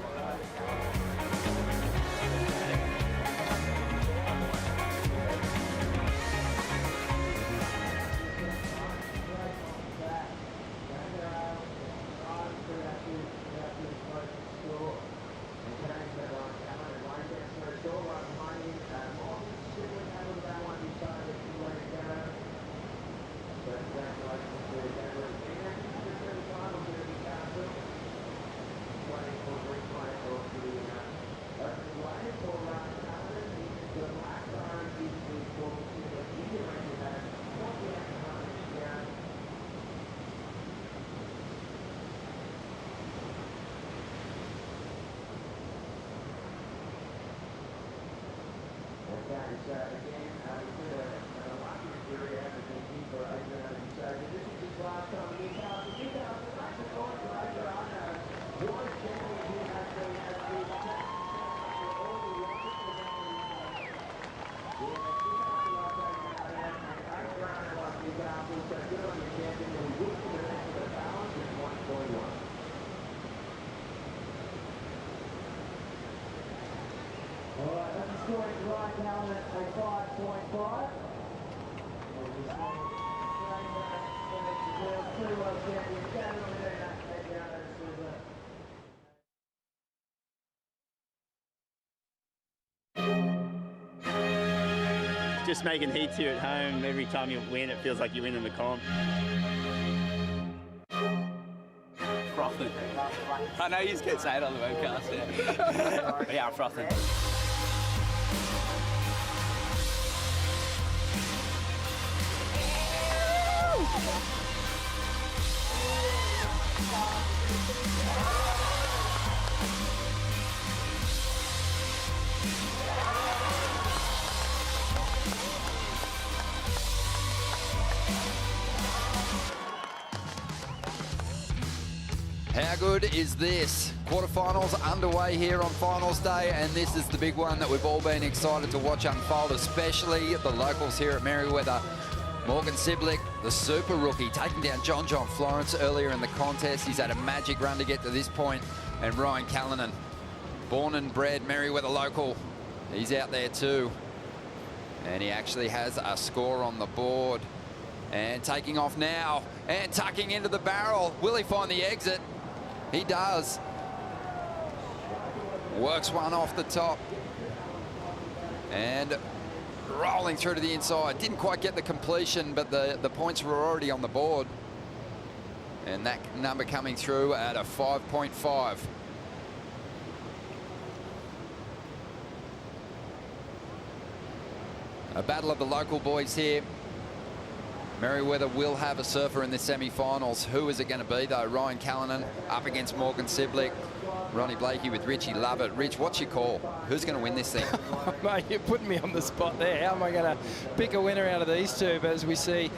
Just making heats here at home. Every time you win, it feels like you win in the comp. Frothing. I know you just can't say it on the webcast, yeah. But yeah, I'm frothing. How good is this? Quarterfinals underway here on finals day, and this is the big one that we've all been excited to watch unfold, especially the locals here at Merewether. Morgan Siblick, the super rookie, taking down John Florence earlier in the contest. He's had a magic run to get to this point. And Ryan Callanan, born and bred Merewether local, he's out there too. And he actually has a score on the board. And taking off now, and tucking into the barrel. Will he find the exit? He does. Works one off the top. And rolling through to the inside. Didn't quite get the completion, but the points were already on the board. And that number coming through at a 5.5. A battle of the local boys here. Merewether will have a surfer in the semi-finals. Who is it going to be, though? Ryan Callanan up against Morgan Siblick. Ronnie Blakey with Richie Lovett. Rich, what's your call? Who's going to win this thing? Mate, you're putting me on the spot there. How am I going to pick a winner out of these two? But as we see,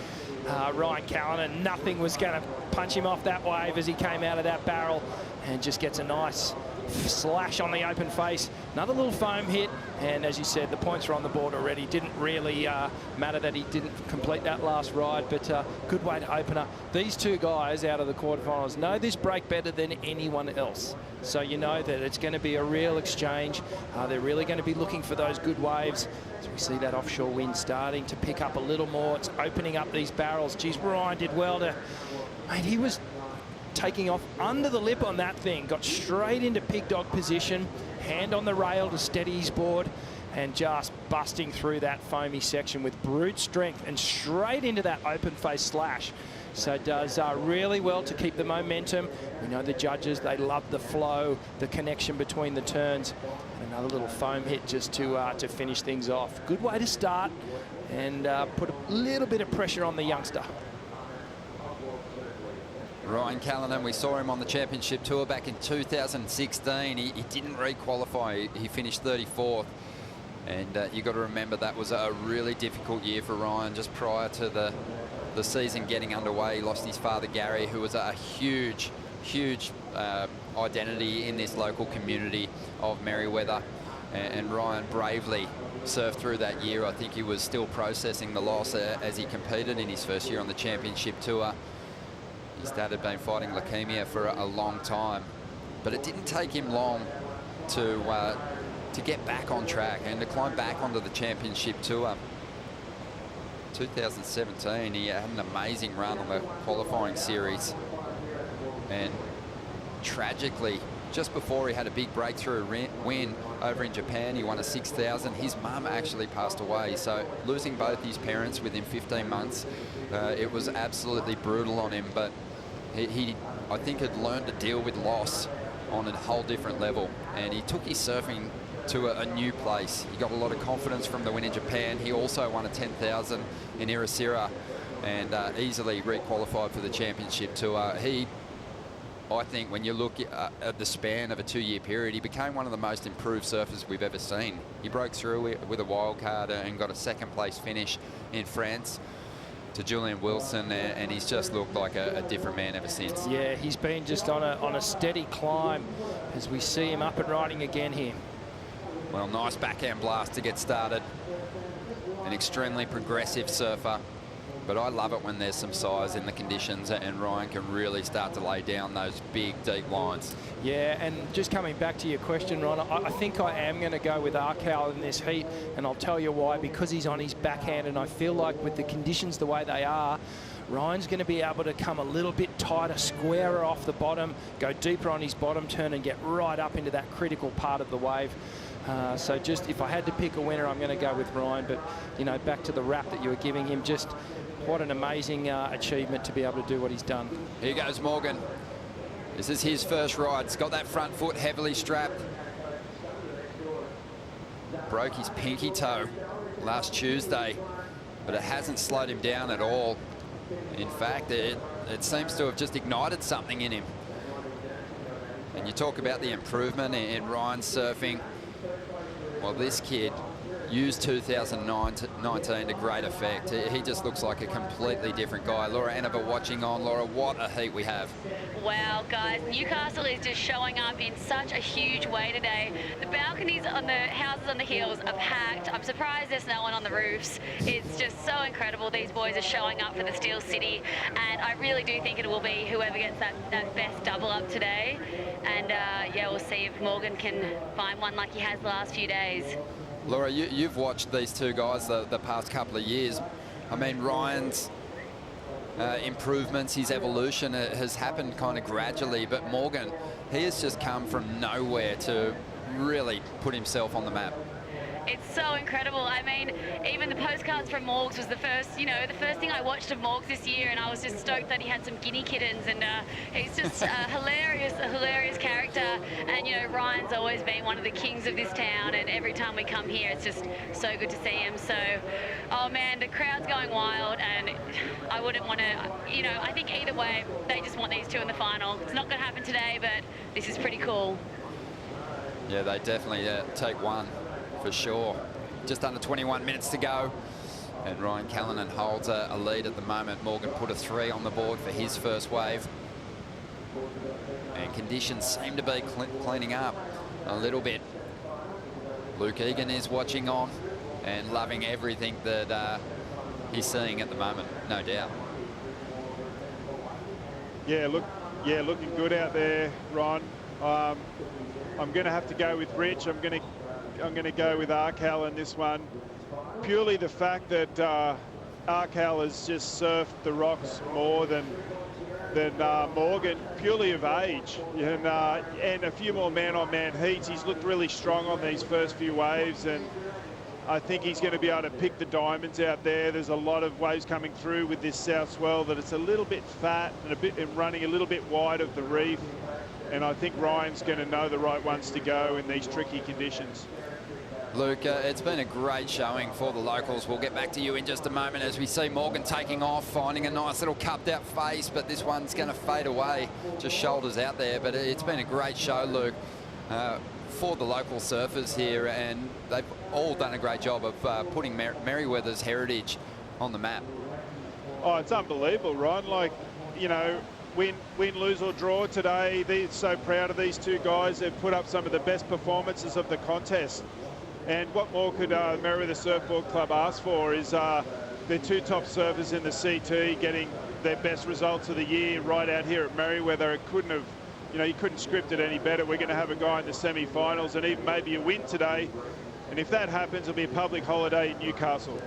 Ryan Callanan, nothing was going to punch him off that wave as he came out of that barrel, and just gets a nice slash on the open face. Another little foam hit, and as you said, the points are on the board already. Didn't really matter that he didn't complete that last ride, but good way to open up. These two guys out of the quarterfinals know this break better than anyone else, so you know that it's going to be a real exchange. They're really going to be looking for those good waves. As we see that offshore wind starting to pick up a little more, it's opening up these barrels. Geez, Ryan did well to, mate, he was taking off under the lip on that thing, got straight into pig dog position, hand on the rail to steady his board, and just busting through that foamy section with brute strength and straight into that open face slash. So does really well to keep the momentum. We know the judges, they love the flow, the connection between the turns. And Another little foam hit just to finish things off. Good way to start and put a little bit of pressure on the youngster. Ryan Callanan, we saw him on the Championship Tour back in 2016. He didn't re-qualify. He finished 34th. And you got to remember that was a really difficult year for Ryan just prior to the season getting underway. He lost his father, Gary, who was a huge identity in this local community of Merriweather. And Ryan bravely surfed through that year. I think he was still processing the loss as he competed in his first year on the Championship Tour. His dad had been fighting leukemia for a long time, but it didn't take him long to get back on track and to climb back onto the Championship Tour. 2017, he had an amazing run on the qualifying series, and tragically, just before he had a big breakthrough win over in Japan, he won a 6,000. His mum actually passed away, so losing both his parents within 15 months, it was absolutely brutal on him, but he I think, had learned to deal with loss on a whole different level, and he took his surfing to a new place. He got a lot of confidence from the win in Japan. He also won a 10,000 in Irisira and easily re-qualified for the Championship Tour. I think when you look at the span of a 2-year period, he became one of the most improved surfers we've ever seen. He broke through with a wild card and got a 2nd place finish in France to Julian Wilson, and he's just looked like a different man ever since. Yeah, he's been just on a steady climb as we see him up and riding again here. Well, nice backhand blast to get started. An extremely progressive surfer, but I love it when there's some size in the conditions and Ryan can really start to lay down those big, deep lines. Yeah, and just coming back to your question, Ron, I think I am going to go with Arkal in this heat, and I'll tell you why. Because he's on his backhand, and I feel like with the conditions the way they are, Ryan's going to be able to come a little bit tighter, squarer off the bottom, go deeper on his bottom turn and get right up into that critical part of the wave. So just if I had to pick a winner, I'm going to go with Ryan. But, you know, back to the rap that you were giving him, just what an amazing achievement to be able to do what he's done. Here goes Morgan. This is his first ride. He's got that front foot heavily strapped. Broke his pinky toe last Tuesday, but it hasn't slowed him down at all. In fact, it seems to have just ignited something in him. And you talk about the improvement in Ryan's surfing. Well, this kid used 2019 to great effect. He just looks like a completely different guy. Laura Annova watching on. Laura, what a heat we have. Wow, guys, Newcastle is just showing up in such a huge way today. The balconies on the houses on the hills are packed. I'm surprised there's no one on the roofs. It's just so incredible. These boys are showing up for the Steel City, and I really do think it will be whoever gets that best double up today. And yeah, we'll see if Morgan can find one like he has the last few days. Laura, you've watched these two guys the past couple of years. I mean, Ryan's improvements, his evolution has happened kind of gradually, but Morgan, he has just come from nowhere to really put himself on the map. It's so incredible. I mean, even the postcards from Morgs was the first, you know, the first thing I watched of Morgs this year, and I was just stoked that he had some guinea kittens, and he's just a hilarious character. And, you know, Ryan's always been one of the kings of this town, and every time we come here, it's just so good to see him. So, oh man, the crowd's going wild, and I wouldn't want to, you know, I think either way, they just want these two in the final. It's not going to happen today, but this is pretty cool. Yeah, they definitely take one. For sure. Just under 21 minutes to go, and Ryan Callanan holds a lead at the moment. Morgan put a 3 on the board for his first wave, and conditions seem to be cleaning up a little bit. Luke Egan is watching on and loving everything that he's seeing at the moment, no doubt. Yeah, looking good out there, Ron. I'm going to have to go with Rich. I'm going to go with Arkal in this one. Purely the fact that Arkal has just surfed the rocks more than Morgan, purely of age, and a few more man-on-man heats. He's looked really strong on these first few waves, and I think he's going to be able to pick the diamonds out there. There's a lot of waves coming through with this south swell that it's a little bit fat and running a little bit wide of the reef. and I think Ryan's going to know the right ones to go in these tricky conditions. Luke, it's been a great showing for the locals. We'll get back to you in just a moment as we see Morgan taking off, finding a nice little cupped out face, but this one's going to fade away, just shoulders out there. But it's been a great show, Luke, for the local surfers here, and they've all done a great job of putting Merryweather's heritage on the map. Oh, it's unbelievable, Ron. Like, you know, win, lose or draw today. They're so proud of these two guys. They've put up some of the best performances of the contest. And what more could Merryweather Surfboard Club ask for is their two top surfers in the CT getting their best results of the year right out here at Merryweather. It couldn't have, you know, you couldn't script it any better. We're going to have a guy in the semi-finals and even maybe a win today. And if that happens, it'll be a public holiday in Newcastle.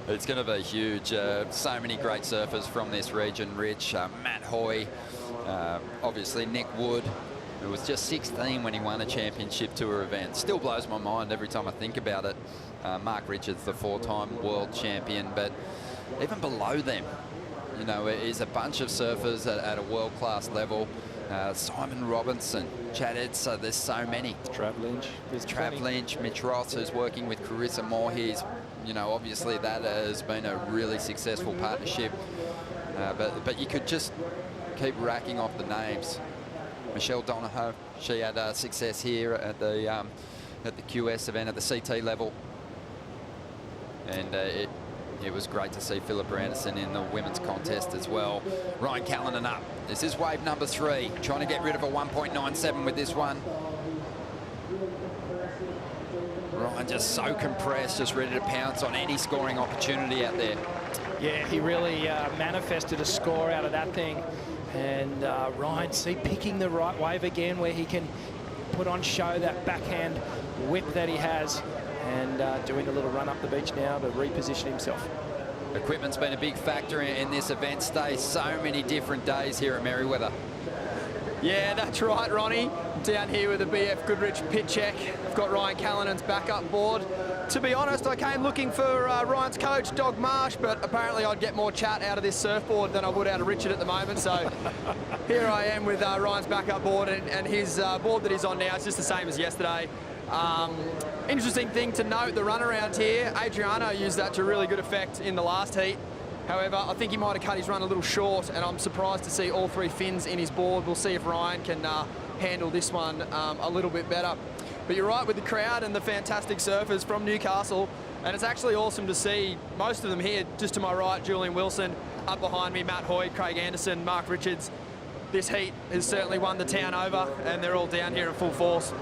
It's going to be huge. So many great surfers from this region, Rich. Matt Hoy, obviously Nick Wood, who was just 16 when he won a championship tour event. Still blows my mind every time I think about it. Mark Richards, the 4-time world champion, but even below them, you know, is a bunch of surfers at a world-class level. Simon Robinson, Chad Edser, there's so many. Trav Lynch. There's Trav Lynch, Mitch Ross, who's working with Carissa Moore. He's, you know, obviously that has been a really successful partnership. But you could just keep racking off the names. Michelle Donahoe, she had success here at the QS event at the CT level, and it was great to see Philip Anderson in the women's contest as well. Ryan Callanan up. This is wave number 3, trying to get rid of a 1.97 with this one. Ryan just so compressed, just ready to pounce on any scoring opportunity out there. Yeah, he really manifested a score out of that thing. And Ryan, picking the right wave again, where he can put on show that backhand whip that he has, and doing a little run up the beach now to reposition himself. Equipment's been a big factor in this event. Stay so many different days here at Merryweather. Yeah, that's right, Ronnie. Down here with the BF Goodrich pit check. I've got Ryan Callanan's backup board. To be honest, I came looking for Ryan's coach, Dog Marsh, but apparently I'd get more chat out of this surfboard than I would out of Richard at the moment. So here I am with Ryan's backup board, and his board that he's on now is just the same as yesterday. Interesting thing to note, the runaround here, Adriano used that to really good effect in the last heat. However, I think he might have cut his run a little short, and I'm surprised to see all 3 fins in his board. We'll see if Ryan can handle this one a little bit better. But you're right with the crowd and the fantastic surfers from Newcastle, and it's actually awesome to see most of them here. Just to my right, Julian Wilson, up behind me, Matt Hoy, Craig Anderson, Mark Richards. This heat has certainly won the town over, and they're all down here in full force.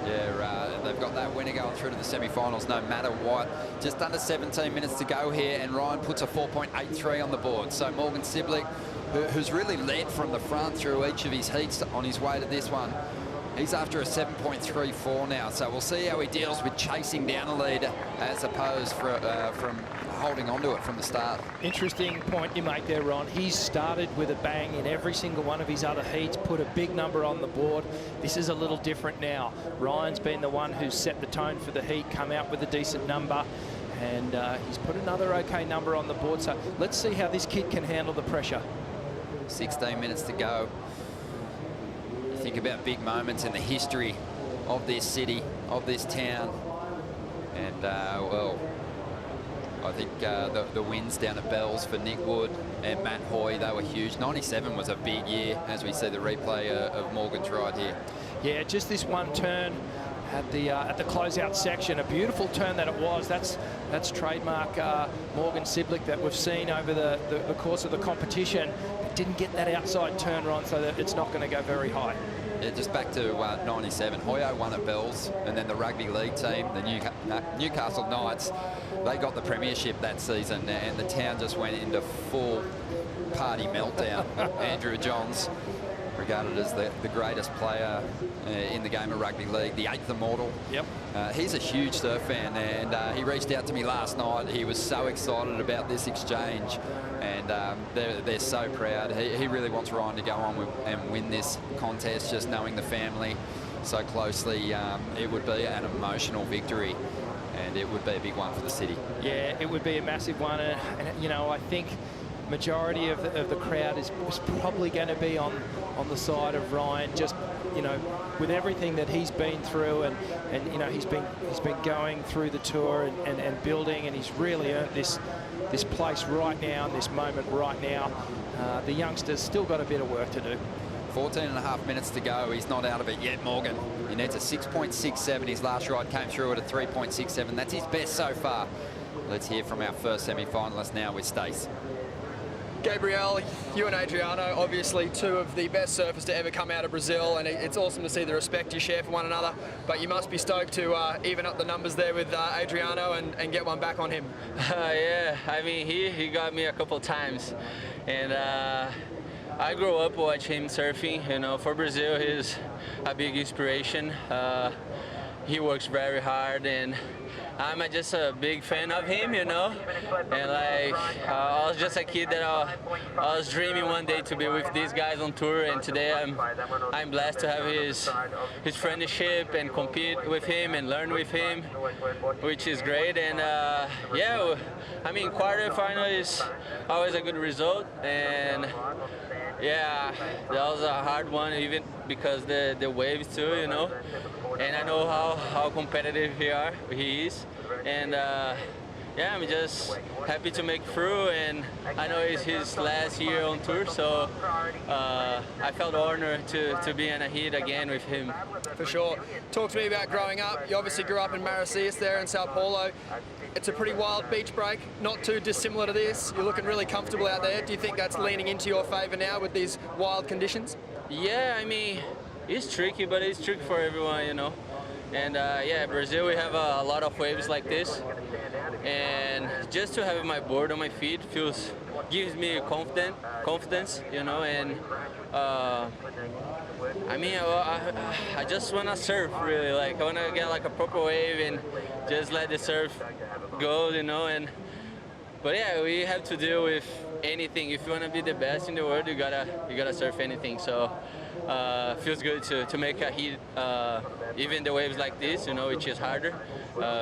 Yeah, they've got that winner going through to the semi-finals no matter what. Just under 17 minutes to go here, and Ryan puts a 4.83 on the board. So Morgan Siblick, who's really led from the front through each of his heats on his way to this one, he's after a 7.34 now. So we'll see how he deals with chasing down a lead as opposed from holding onto it from the start. Interesting point you make there, Ron. He's started with a bang in every single one of his other heats, put a big number on the board. This is a little different now. Ryan's been the one who's set the tone for the heat, come out with a decent number, and he's put another okay number on the board. So let's see how this kid can handle the pressure. 16 minutes to go. You think about big moments in the history of this city, of this town, and well, I think the wins down at Bells for Nick Wood and Matt Hoy, they were huge. 97 was a big year, as we see the replay of Morgan's ride here. Yeah, just this one turn at the closeout section, a beautiful turn that it was. That's trademark Morgan Siblick that we've seen over the course of the competition. But didn't get that outside turn, Ron, so that it's not going to go very high. Yeah, just back to 97. Hoyo won at Bells, and then the rugby league team, the Newcastle Knights, they got the premiership that season, and the town just went into full party meltdown. Andrew Johns, regarded as the greatest player in the game of rugby league, the 8th immortal. Yep. He's a huge surf fan, and he reached out to me last night. He was so excited about this exchange, and they're so proud. He really wants Ryan to go on and win this contest, just knowing the family so closely. It would be an emotional victory, and it would be a big one for the city. Yeah, it would be a massive one, and you know, I think majority of the crowd is probably going to be on the side of Ryan, just, you know, with everything that he's been through, and you know, he's been going through the tour and building, and he's really earned this place right now, this moment right now. The youngster's still got a bit of work to do. 14.5 minutes to go. He's not out of it yet, Morgan. He needs a 6.67. His last ride came through at a 3.67. That's his best so far. Let's hear from our first semi-finalist now with Stace. Gabrielle, you and Adriano, obviously two of the best surfers to ever come out of Brazil, and it's awesome to see the respect you share for one another, but you must be stoked to even up the numbers there with Adriano and get one back on him. Yeah, I mean, he got me a couple times, and I grew up watching him surfing. You know, for Brazil, he's a big inspiration. He works very hard, and I'm just a big fan of him, you know. And like, I was just a kid that I was dreaming one day to be with these guys on tour, and today I'm blessed to have his friendship and compete with him and learn with him, which is great. And yeah, I mean, quarterfinal is always a good result, and yeah, that was a hard one, even because the waves too, you know. And I know how competitive he is, and yeah, I'm just happy to make through, and I know it's his last year on tour, so I felt honored to be in a heat again with him. For sure. Talk to me about growing up. You obviously grew up in Maresias there in Sao Paulo. It's a pretty wild beach break, not too dissimilar to this. You're looking really comfortable out there. Do you think that's leaning into your favour now with these wild conditions? Yeah, I mean, it's tricky, but it's tricky for everyone, you know. And yeah, Brazil, we have a lot of waves like this, and just to have my board on my feet gives me confidence, you know. And I mean, I just want to surf, really. Like, I want to get like a proper wave and just let the surf go, you know. And but yeah, we have to deal with anything. If you want to be the best in the world, you gotta surf anything. So feels good to make a heat, even the waves like this, you know, which is harder.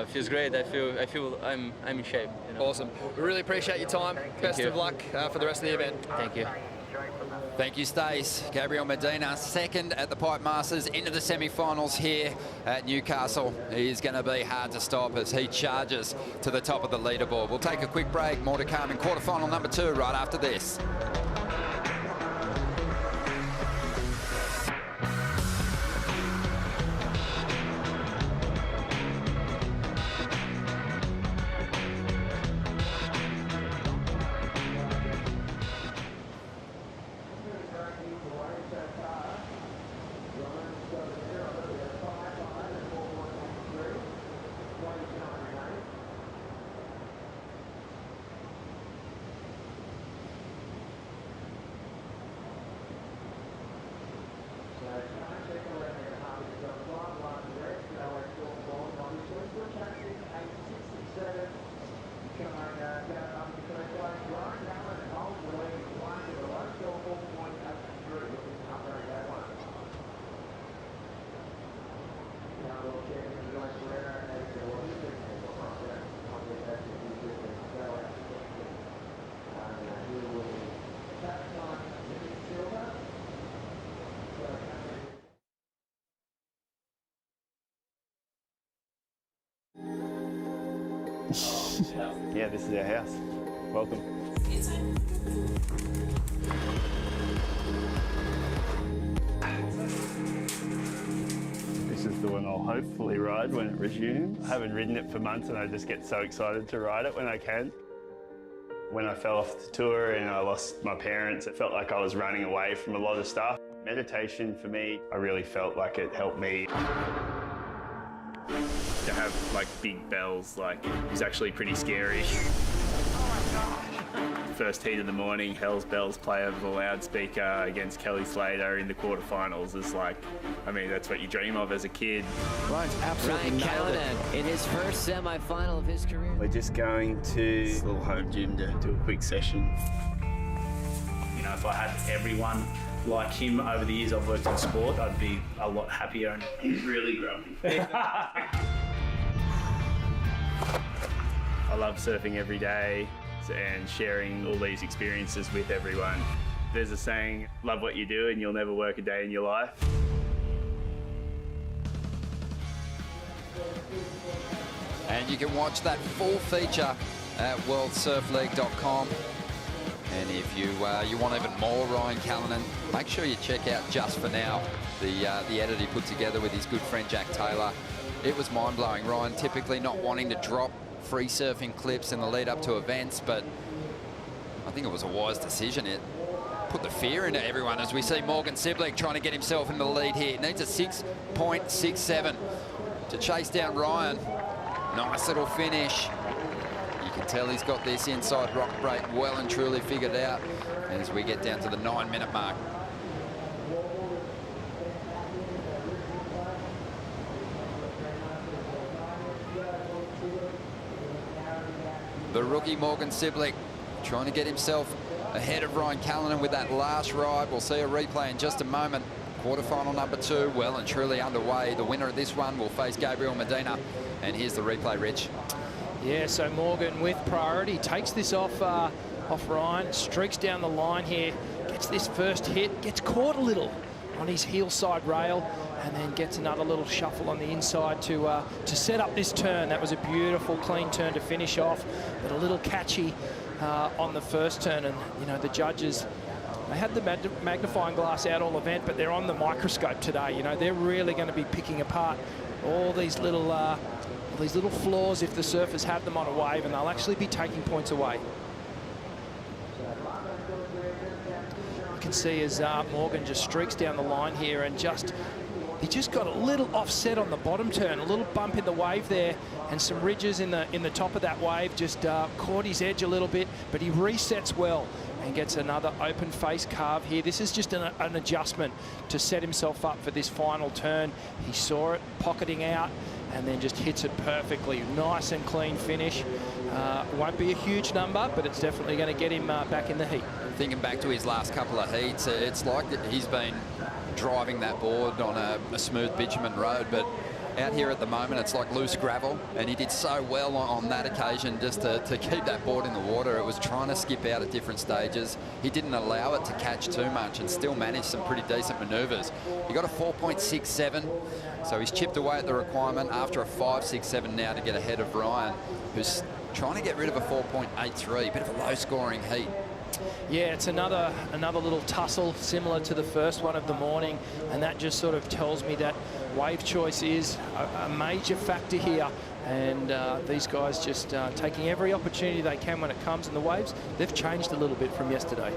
Feels great. I feel I'm in shape. You know? Awesome. We really appreciate your time. Best of luck for the rest of the event. Thank you. Thank you, Stace. Gabriel Medina, second at the Pipe Masters, into the semi-finals here at Newcastle. He's going to be hard to stop as he charges to the top of the leaderboard. We'll take a quick break. More to come in quarterfinal number 2 right after this. Yeah, this is our house. Welcome. This is the one I'll hopefully ride when it resumes. I haven't ridden it for months, and I just get so excited to ride it when I can. When I fell off the tour and I lost my parents, it felt like I was running away from a lot of stuff. Meditation for me, I really felt like it helped me. To have like big bells, like, it was actually pretty scary. First heat of the morning, Hell's Bells play over the loudspeaker against Kelly Slater in the quarterfinals is like, I mean, that's what you dream of as a kid. Ryan's absolutely nailed it in his first semi-final of his career. We're just going to this little home gym to do a quick session. You know, if I had everyone like him over the years I've worked in sport, I'd be a lot happier. And he's really grumpy. I love surfing every day. and sharing all these experiences with everyone. There's a saying, love what you do and you'll never work a day in your life. And you can watch that full feature at worldsurfleague.com. And if you want even more Ryan Callanan, make sure you check out Just For Now, the edit he put together with his good friend Jack Taylor. It was mind-blowing. Ryan typically not wanting to drop free surfing clips in the lead up to events, but I think it was a wise decision. It put the fear into everyone as we see Morgan Sibling trying to get himself into the lead here. Needs a 6.67 to chase down Ryan. Nice little finish. You can tell he's got this inside rock break well and truly figured out as we get down to the 9-minute mark. The rookie Morgan Sibling trying to get himself ahead of Ryan Callanan with that last ride. We'll see a replay in just a moment. Quarterfinal number 2 well and truly underway. The winner of this one will face Gabriel Medina. And here's the replay, Rich. Yeah, so Morgan with priority takes this off Ryan, streaks down the line here, gets this first hit, gets caught a little on his heel side rail, and then gets another little shuffle on the inside to set up this turn. That was a beautiful, clean turn to finish off, but a little catchy on the first turn. And, you know, the judges, they had the magnifying glass out all event, but they're on the microscope today. You know, they're really going to be picking apart all these little flaws if the surfers have them on a wave, and they'll actually be taking points away. You can see as Morgan just streaks down the line here, and he just got a little offset on the bottom turn, a little bump in the wave there, and some ridges in the top of that wave just caught his edge a little bit, but he resets well and gets another open face carve here. This is just an adjustment to set himself up for this final turn. He saw it pocketing out and then just hits it perfectly. Nice and clean finish. Won't be a huge number, but it's definitely going to get him back in the heat. Thinking back to his last couple of heats, it's like he's been driving that board on a smooth bitumen road, but out here at the moment it's like loose gravel, and he did so well on that occasion just to keep that board in the water. It was trying to skip out at different stages. He didn't allow it to catch too much and still managed some pretty decent maneuvers. He got a 4.67, so he's chipped away at the requirement after a 5.67 now to get ahead of Ryan, who's trying to get rid of a 4.83, bit of a low scoring heat. Yeah, it's another little tussle similar to the first one of the morning, and that just sort of tells me that wave choice is a major factor here, and these guys just taking every opportunity they can when it comes, and the waves, they've changed a little bit from yesterday.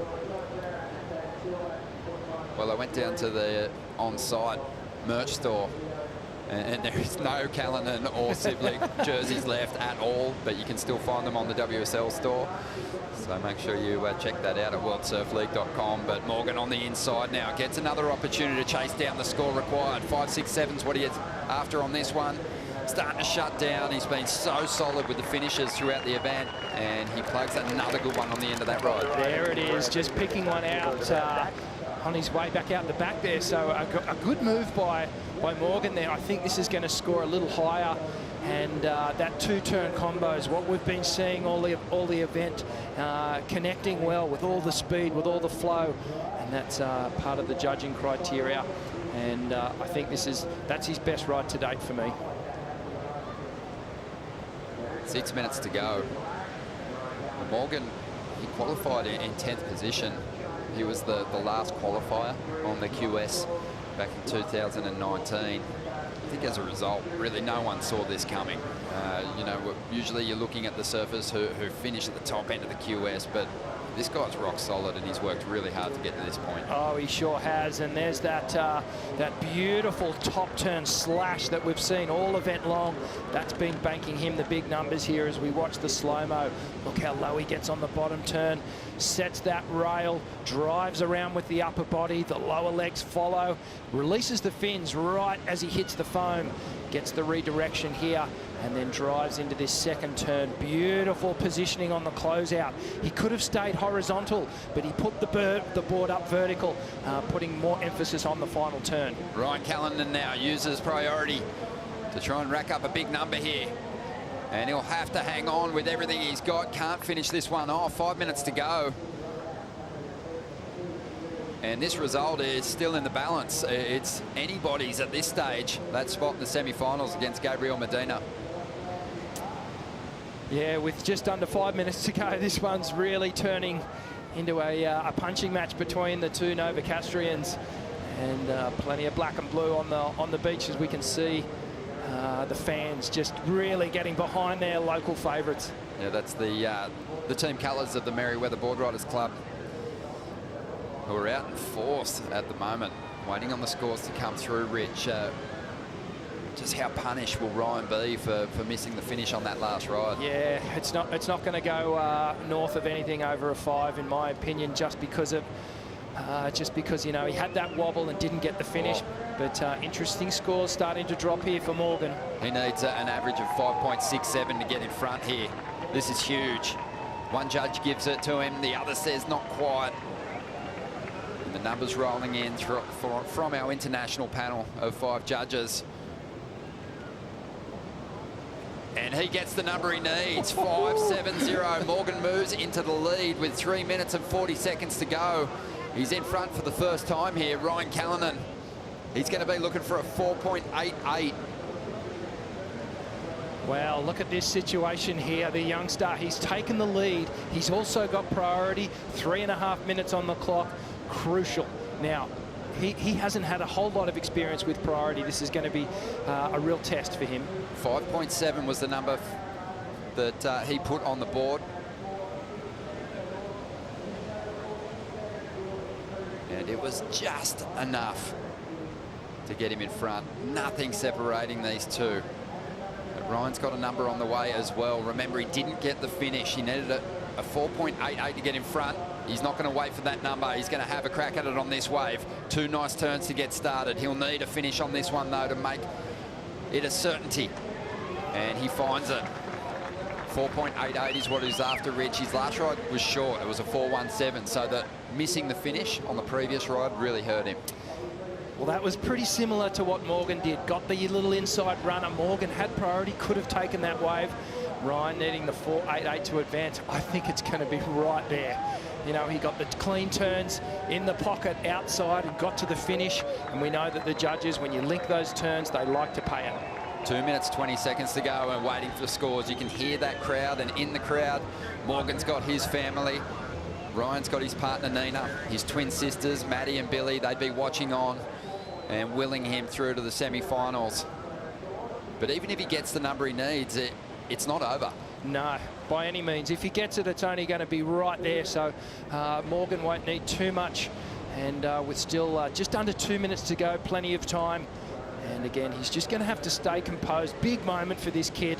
Well, I went down to the on-site merch store, and there is no Callanan or Sibling jerseys left at all, but you can still find them on the WSL store. So make sure you check that out at worldsurfleague.com. But Morgan on the inside now gets another opportunity to chase down the score required. 5.67 is what he is after on this one. Starting to shut down. He's been so solid with the finishes throughout the event, and he plugs another good one on the end of that ride. There it is, just picking one out on his way back out the back there. So a good move by Morgan there. I think this is going to score a little higher, and that two-turn combo is what we've been seeing all the event, connecting well with all the speed, with all the flow, and that's part of the judging criteria. And I think that's his best ride to date for me. 6 minutes to go. Morgan, he qualified in 10th position. He was the last qualifier on the QS back in 2019. I think as a result, really no one saw this coming. You know, usually you're looking at the surfers who finish at the top end of the QS, but this guy's rock solid, and he's worked really hard to get to this point. Oh, he sure has. And there's that beautiful top turn slash that we've seen all event long. That's been banking him the big numbers here as we watch the slow-mo. Look how low he gets on the bottom turn, sets that rail, drives around with the upper body, the lower legs follow, releases the fins right as he hits the foam, gets the redirection here, and then drives into this second turn. Beautiful positioning on the closeout. He could have stayed horizontal, but he put the board up vertical, putting more emphasis on the final turn. Ryan Callanan now uses priority to try and rack up a big number here. And he'll have to hang on with everything he's got. Can't finish this one off. 5 minutes to go. And this result is still in the balance. It's anybody's at this stage. That spot in the semi-finals against Gabrielle Medina. Yeah, with just under 5 minutes to go, this one's really turning into a punching match between the two Novocastrians, and plenty of black and blue on the beach, as we can see. The fans just really getting behind their local favourites. Yeah, that's the team colours of the Merryweather Board Riders Club, who are out in force at the moment, waiting on the scores to come through. Rich, just how punished will Ryan be for missing the finish on that last ride? Yeah, it's not going to go north of anything over a 5, in my opinion, just because you know, he had that wobble and didn't get the finish. But interesting scores starting to drop here for Morgan. He needs an average of 5.67 to get in front here. This is huge. One judge gives it to him, the other says not quite. And the numbers rolling in from our international panel of 5 judges. And he gets the number he needs, 5.70. Morgan moves into the lead with 3 minutes and 40 seconds to go. He's in front for the first time here. Ryan Callanan, he's going to be looking for a 4.88. Well, look at this situation here. The youngster, he's taken the lead. He's also got priority. 3.5 minutes on the clock. Crucial. Now, he hasn't had a whole lot of experience with priority. This is going to be a real test for him. 5.7 was the number that he put on the board. And it was just enough to get him in front. Nothing separating these two. But Ryan's got a number on the way as well. Remember, he didn't get the finish. He needed a 4.88 to get in front. He's not going to wait for that number. He's going to have a crack at it on this wave. 2 nice turns to get started. He'll need a finish on this one, though, to make it a certainty. And he finds it. 4.88 is what he's after, Rich. His last ride was short. It was a 4.17, so that missing the finish on the previous ride really hurt him. Well, that was pretty similar to what Morgan did. Got the little inside runner. Morgan had priority, could have taken that wave. Ryan needing the 4.88 to advance. I think it's going to be right there. You know, he got the clean turns in the pocket outside and got to the finish. And we know that the judges, when you link those turns, they like to pay it. 2 minutes, 20 seconds to go and waiting for scores. You can hear that crowd, and in the crowd, Morgan's got his family. Ryan's got his partner, Nina, his twin sisters, Maddie and Billy. They'd be watching on and willing him through to the semi-finals. But even if he gets the number he needs, it's not over. No, by any means. If he gets it, it's only going to be right there. So Morgan won't need too much. And with still just under 2 minutes to go, plenty of time. And again, he's just going to have to stay composed. Big moment for this kid.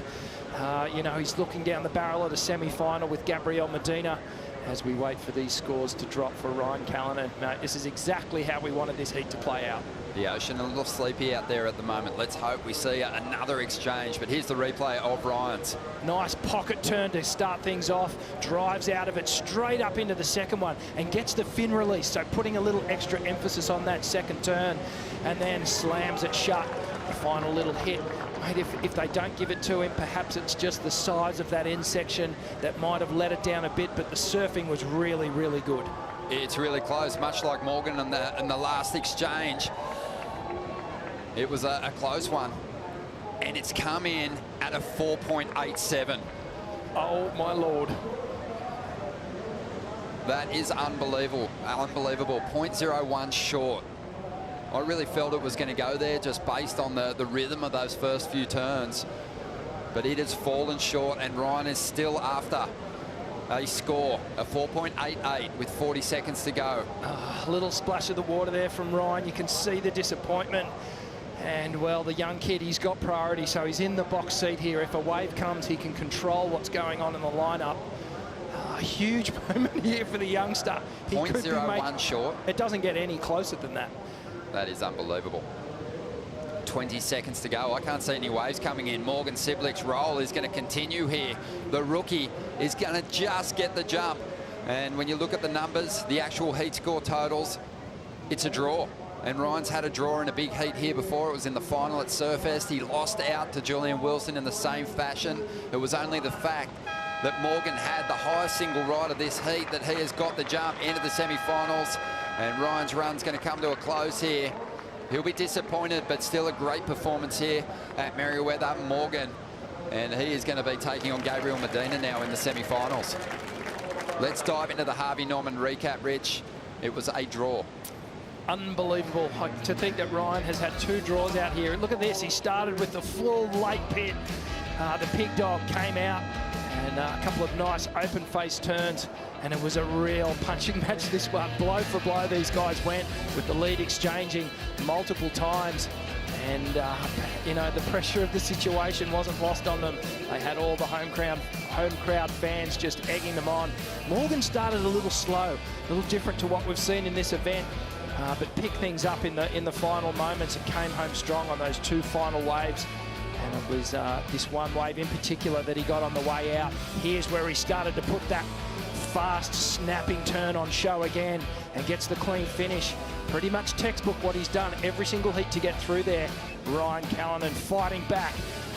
You know, he's looking down the barrel of the semi-final with Gabrielle Medina as we wait for these scores to drop for Ryan Callanan. Mate, this is exactly how we wanted this heat to play out. The ocean a little sleepy out there at the moment. Let's hope we see another exchange. But here's the replay of Ryan's. Nice pocket turn to start things off. Drives out of it straight up into the second one and gets the fin release. So putting a little extra emphasis on that second turn, and then slams it shut. The final little hit. Mate, if they don't give it to him, perhaps it's just the size of that end section that might have let it down a bit, but the surfing was really, really good. It's really close, much like Morgan in the last exchange. It was a close one, and it's come in at a 4.87. Oh, my Lord. That is unbelievable, unbelievable. 0.01 short. I really felt it was going to go there just based on the rhythm of those first few turns. But it has fallen short, and Ryan is still after a score, a 4.88 with 40 seconds to go. A little splash of the water there from Ryan. You can see the disappointment. And, well, the young kid, he's got priority, so he's in the box seat here. If a wave comes, he can control what's going on in the lineup. A huge moment here for the youngster. 0.01 short. It doesn't get any closer than that. That is unbelievable. 20 seconds to go. I can't see any waves coming in. Morgan Siblick's roll is going to continue here. The rookie is going to just get the jump. And when you look at the numbers, the actual heat score totals, it's a draw. And Ryan's had a draw in a big heat here before. It was in the final at Surfest. He lost out to Julian Wilson in the same fashion. It was only the fact that Morgan had the highest single ride of this heat that he has got the jump into the semi-finals. And Ryan's run's going to come to a close here. He'll be disappointed, but still a great performance here at Merriweather. Morgan, and he is going to be taking on Gabriel Medina now in the semi-finals. Let's dive into the Harvey Norman recap, Rich. It was a draw. Unbelievable to think that Ryan has had 2 draws out here. And look at this, he started with the full late pit. The pig dog came out and a couple of nice open face turns, and it was a real punching match this one. Blow for blow these guys went, with the lead exchanging multiple times. And you know, the pressure of the situation wasn't lost on them. They had all the home crowd fans just egging them on. Morgan started a little slow, a little different to what we've seen in this event. But picked things up in the final moments and came home strong on those 2 final waves. And it was this one wave in particular that he got on the way out. Here's where he started to put that fast, snapping turn on show again and gets the clean finish. Pretty much textbook what he's done every single heat to get through there. Ryan Callanan fighting back,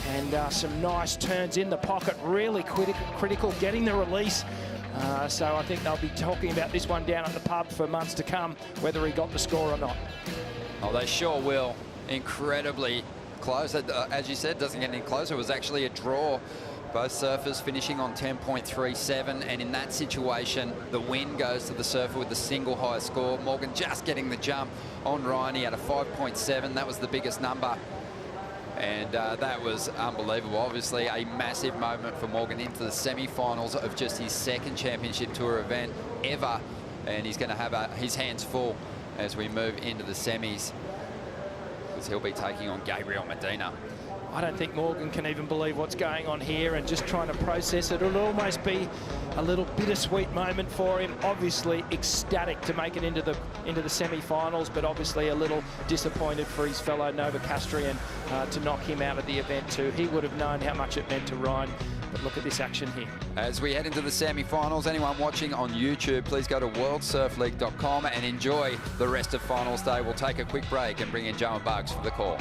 and some nice turns in the pocket, really critical, getting the release. So I think they'll be talking about this one down at the pub for months to come, whether he got the score or not. Oh, they sure will. Incredibly close. As you said, doesn't get any closer. It was actually a draw. Both surfers finishing on 10.37, and in that situation, the win goes to the surfer with the single highest score. Morgan just getting the jump on Ryan. He had a 5.7. That was the biggest number. And that was unbelievable. Obviously, a massive moment for Morgan into the semi-finals of just his 2nd Championship Tour event ever. And he's going to have his hands full as we move into the semis, because he'll be taking on Gabriel Medina. I don't think Morgan can even believe what's going on here and just trying to process it. It'll almost be a little bittersweet moment for him. Obviously ecstatic to make it into the semi-finals, but obviously a little disappointed for his fellow Novocastrian to knock him out of the event too. He would have known how much it meant to Ryan. But look at this action here. As we head into the semi-finals, anyone watching on YouTube, please go to worldsurfleague.com and enjoy the rest of finals day. We'll take a quick break and bring in Joe and Bugs for the call.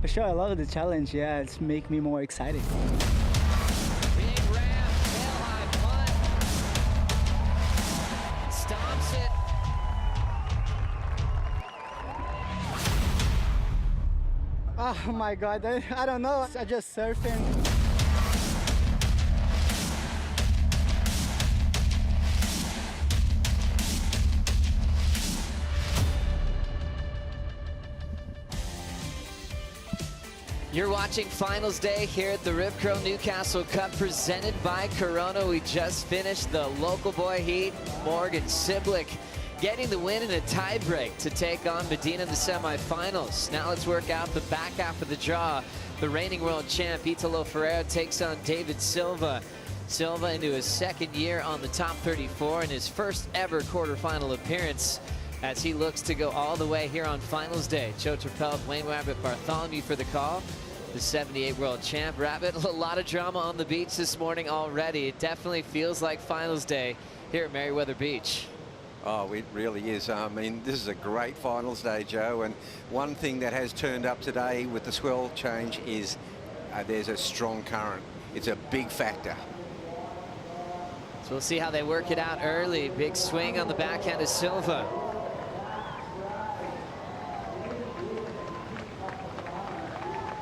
For sure, I love the challenge. Yeah, it's make me more excited. Big ramp, tailhigh punt. Stomps it. Oh my God, I don't know. I just surfing. You're watching Finals Day here at the Rip Curl Newcastle Cup, presented by Corona. We just finished the local boy heat. Morgan Siblick getting the win in a tiebreak to take on Medina in the semifinals. Now let's work out the back half of the draw. The reigning world champ Italo Ferreira takes on David Silva. Silva into his second year on the top 34 and his first ever quarterfinal appearance as he looks to go all the way here on finals day. Joe Turpelt, Wayne Rabbit Bartholomew for the call. The 78 world champ. Rabbit, a lot of drama on the beach this morning already. It definitely feels like finals day here at Meriwether Beach. Oh, it really is. I mean, this is a great finals day, Joe. And one thing that has turned up today with the swell change is there's a strong current. It's a big factor. So we'll see how they work it out early. Big swing on the backhand of Silva.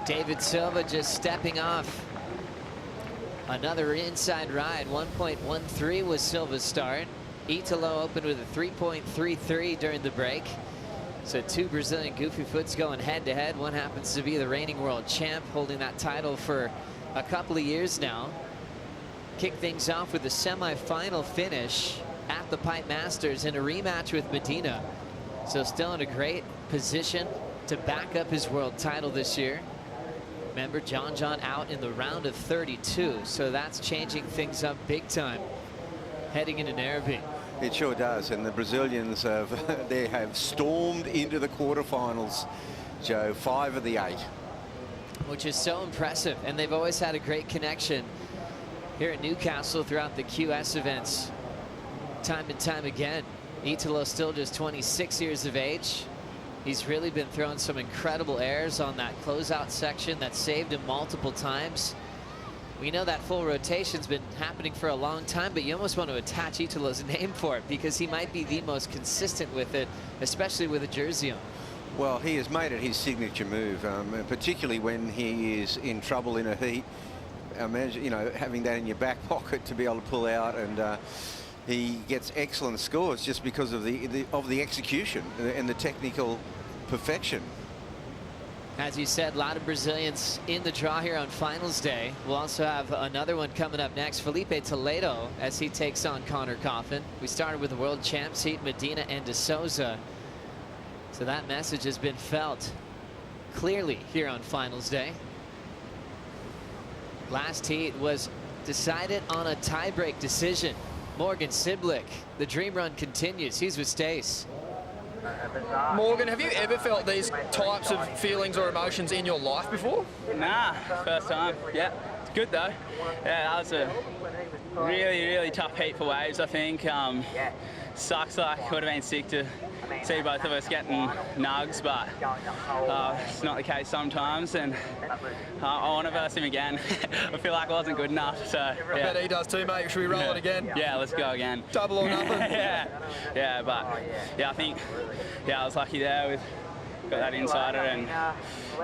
David Silva just stepping off. Another inside ride. 1.13 was Silva's start. Italo opened with a 3.33 during the break. So two Brazilian goofy foots going head to head. One happens to be the reigning world champ, holding that title for a couple of years now. Kick things off with a semi-final finish at the Pipe Masters in a rematch with Medina. So still in a great position to back up his world title this year. Remember, John out in the round of 32, so that's changing things up big time heading into Nairobi. It sure does, and the Brazilians have stormed into the quarterfinals, Joe, 5 of the 8. Which is so impressive, and they've always had a great connection here in Newcastle throughout the QS events time and time again. Italo still just 26 years of age. He's really been throwing some incredible airs on that closeout section that saved him multiple times. We know that full rotation's been happening for a long time, but you almost want to attach Italo's name for it because he might be the most consistent with it, especially with a jersey on. Well, he has made it his signature move, particularly when he is in trouble in a heat. Imagine, you know, having that in your back pocket to be able to pull out, and he gets excellent scores just because of the execution and the technical perfection. As you said, a lot of Brazilians in the draw here on finals day. We'll also have another one coming up next, Philippe Toledo, as he takes on Conor Coffin. We started with the world champs heat, Medina and De Souza. So that message has been felt clearly here on finals day. Last heat was decided on a tiebreak decision. Morgan Siblick, the dream run continues. He's with Stace. Morgan, have you ever felt these types of feelings or emotions in your life before? Nah, first time. Yeah, it's good though. Yeah, that was a really tough heat for Waves, I think. Sucks, like, would have been sick to see both of us getting nugs, but it's not the case sometimes, and I want to verse him again. I feel like I wasn't good enough, so yeah. I bet he does too, mate. Should we roll it again? Yeah, let's go again. Double or nothing? yeah, but yeah, I think, I was lucky there with got that insider, and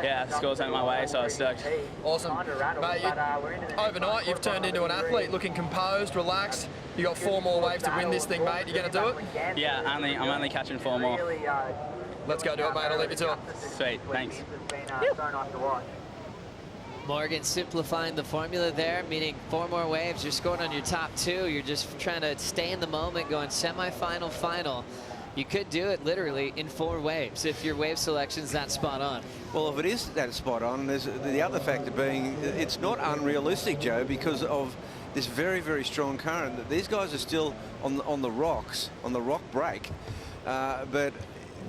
yeah, the scores went my way, so I was stoked. Awesome. Mate, overnight you've turned into an athlete, looking composed, relaxed. You got 4 more waves to win this thing, mate. You gonna do it? Yeah, I'm only catching 4 more. Let's go do it, mate. I'll leave you to it. Sweet, thanks. Morgan simplifying the formula there, meaning 4 more waves. You're scoring on your top 2. You're just trying to stay in the moment, going semi-final, final. You could do it literally in 4 waves if your wave selection's that spot on. Well, if it is that spot on, there's the other factor being it's not unrealistic, Joe, because of this very strong current. These guys are still on the rocks, on the rock break. But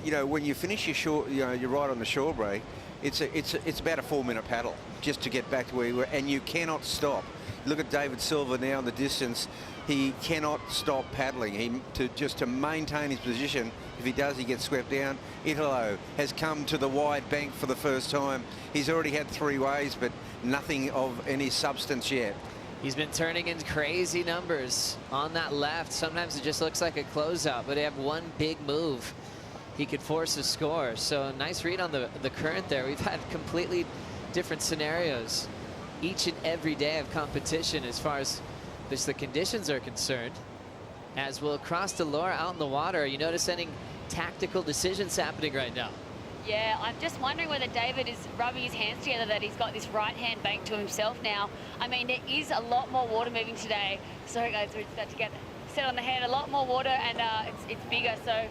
you know, when you finish your shore, you know, you're right on the shore break. It's about a 4-minute paddle just to get back to where you were, and you cannot stop. Look at David Silva now in the distance. He cannot stop paddling. Just to maintain his position. If he does, he gets swept down. Italo has come to the wide bank for the first time. He's already had 3 waves, but nothing of any substance yet. He's been turning in crazy numbers on that left. Sometimes it just looks like a closeout, but they have one big move. He could force a score. So nice read on the current there. We've had completely different scenarios each and every day of competition as far as the conditions are concerned. As we'll cross to Laura out in the water. Are you notice any tactical decisions happening right now? Yeah, I'm just wondering whether David is rubbing his hands together that he's got this right hand bank to himself now. I mean, there is a lot more water moving today. Sorry guys, we're about to get set on the head. A lot more water, and it's bigger. So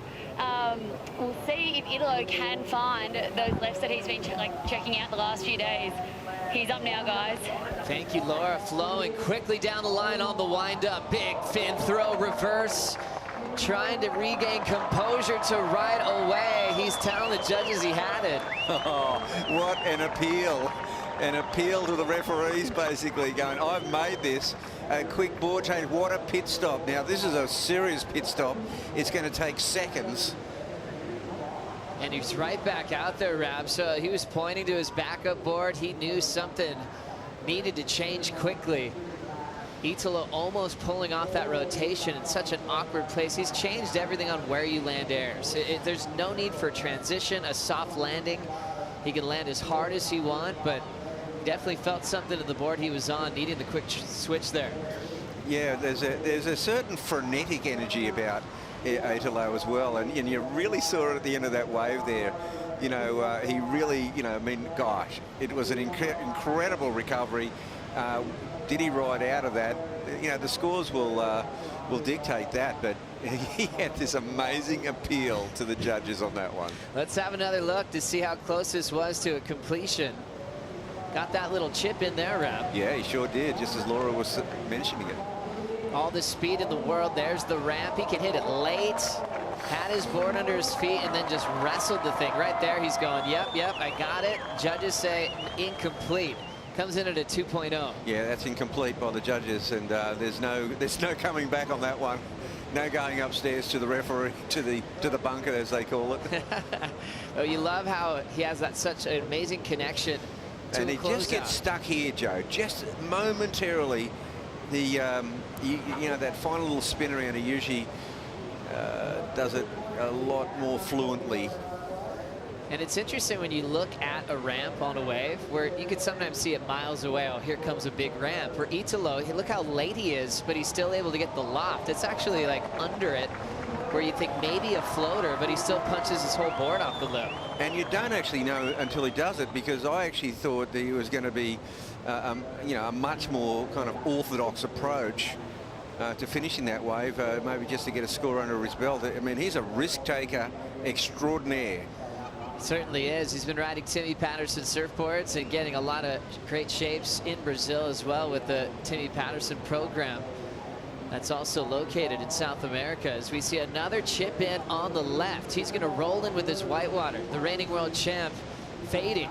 we'll see if Italo can find those lefts that he's been checking out the last few days. He's up now, guys. Thank you, Laura. Flowing quickly down the line on the wind-up. Big fin throw, reverse. Trying to regain composure to right away. He's telling the judges he had it. Oh, what an appeal. An appeal to the referees, basically, going, I've made this. A quick board change. What a pit stop. Now, this is a serious pit stop. It's going to take seconds. And he's right back out there, Rab. So he was pointing to his backup board. He knew something needed to change quickly. Italo almost pulling off that rotation in such an awkward place. He's changed everything on where you land airs. There's no need for transition, a soft landing. He can land as hard as he wants, but definitely felt something in the board he was on, needing the quick switch there. Yeah, there's a certain frenetic energy about Italo as well, and you really saw it at the end of that wave there. You know, he really, you know, I mean, gosh, it was an incredible recovery. Did he ride out of that? You know, the scores will dictate that, but he had this amazing appeal to the judges on that one. Let's have another look to see how close this was to a completion. Got that little chip in there, Rab. Yeah, he sure did, just as Laura was mentioning it. All the speed in the world. There's the ramp. He can hit it late. Had his board under his feet and then just wrestled the thing. Right there, he's going, yep, I got it. Judges say incomplete. Comes in at a 2.0. Yeah, that's incomplete by the judges, and there's no coming back on that one. No going upstairs to the referee, to the bunker, as they call it. Oh, you love how he has such an amazing connection. And he just gets stuck here, Joe, just momentarily. The you know, that final little spin around, he usually does it a lot more fluently. And it's interesting when you look at a ramp on a wave where you could sometimes see it miles away. Oh, here comes a big ramp. For Italo, look how late he is, but he's still able to get the loft. It's actually like under it, where you think maybe a floater, but he still punches his whole board off the lip. And you don't actually know until he does it, because I actually thought that he was going to be, you know, a much more kind of orthodox approach to finishing that wave, maybe just to get a score under his belt. I mean, he's a risk taker extraordinaire. Certainly is. He's been riding Timmy Patterson surfboards and getting a lot of great shapes in Brazil as well with the Timmy Patterson program. That's also located in South America, as we see another chip in on the left. He's going to roll in with his whitewater. The reigning world champ fading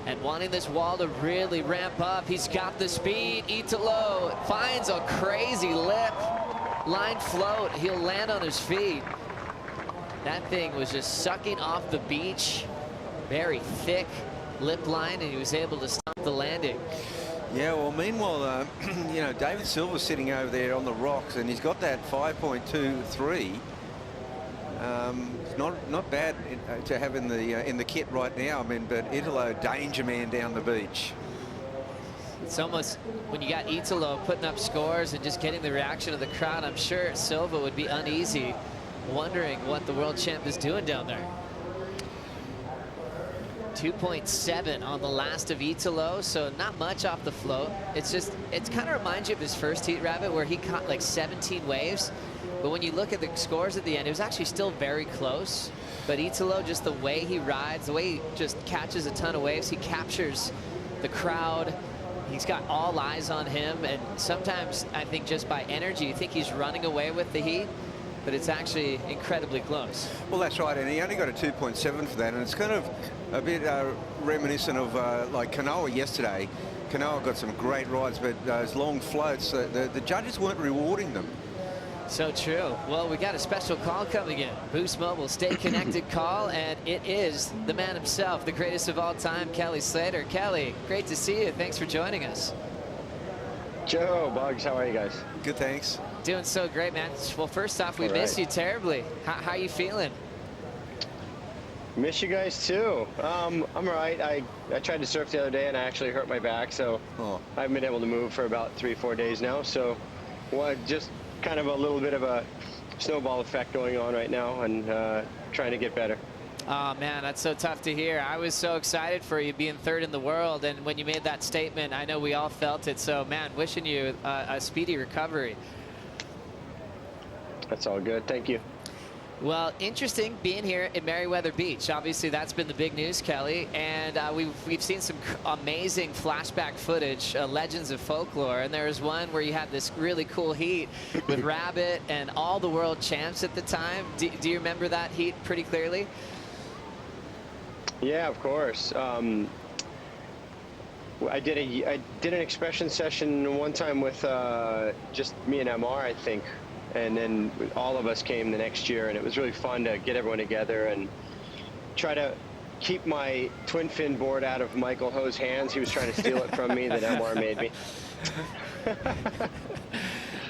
and wanting this wall to really ramp up. He's got the speed. Italo finds a crazy lip. Line float. He'll land on his feet. That thing was just sucking off the beach. Very thick lip line, and he was able to stop the landing. Yeah, well, meanwhile, you know, David Silver's sitting over there on the rocks, and he's got that 5.23. It's not bad to have in the kit right now. I mean, but Italo, danger man down the beach. It's almost, when you got Italo putting up scores and just getting the reaction of the crowd, I'm sure Silva would be uneasy, wondering what the world champ is doing down there. 2.7 on the last of Italo, so not much off the float. It's just, it kind of reminds you of his first heat, Rabbit, where he caught like 17 waves. But when you look at the scores at the end, it was actually still very close. But Italo, just the way he rides, the way he just catches a ton of waves, he captures the crowd. He's got all eyes on him, and sometimes I think just by energy, you think he's running away with the heat, but it's actually incredibly close. Well, that's right, and he only got a 2.7 for that, and it's kind of a bit reminiscent of like Conor yesterday. Conor got some great rides, but those long floats, the judges weren't rewarding them. So true. Well, we got a special call coming in. Boost Mobile Stay Connected call, and it is the man himself, the greatest of all time, Kelly Slater. Kelly, great to see you. Thanks for joining us. Joe, Bugs, how are you guys? Good, thanks. Doing so great, man. Well, first off, we miss you terribly. How are you feeling? Miss you guys too. I'm all right. I tried to surf the other day and I actually hurt my back, so I haven't been able to move for about 3-4 days now. So just kind of a little bit of a snowball effect going on right now, and trying to get better. Oh man, that's so tough to hear. I was so excited for you being third in the world, and when you made that statement, I know we all felt it. So man, wishing you a speedy recovery. That's all good. Thank you. Well, interesting being here at Meriwether Beach. Obviously, that's been the big news, Kelly. And we've seen some amazing flashback footage, legends of folklore. And there was one where you had this really cool heat with Rabbit and all the world champs at the time. Do you remember that heat pretty clearly? Yeah, of course. I did an expression session one time with just me and MR, I think. And then all of us came the next year, and it was really fun to get everyone together and try to keep my twin fin board out of Michael Ho's hands. He was trying to steal it from me that MR made me.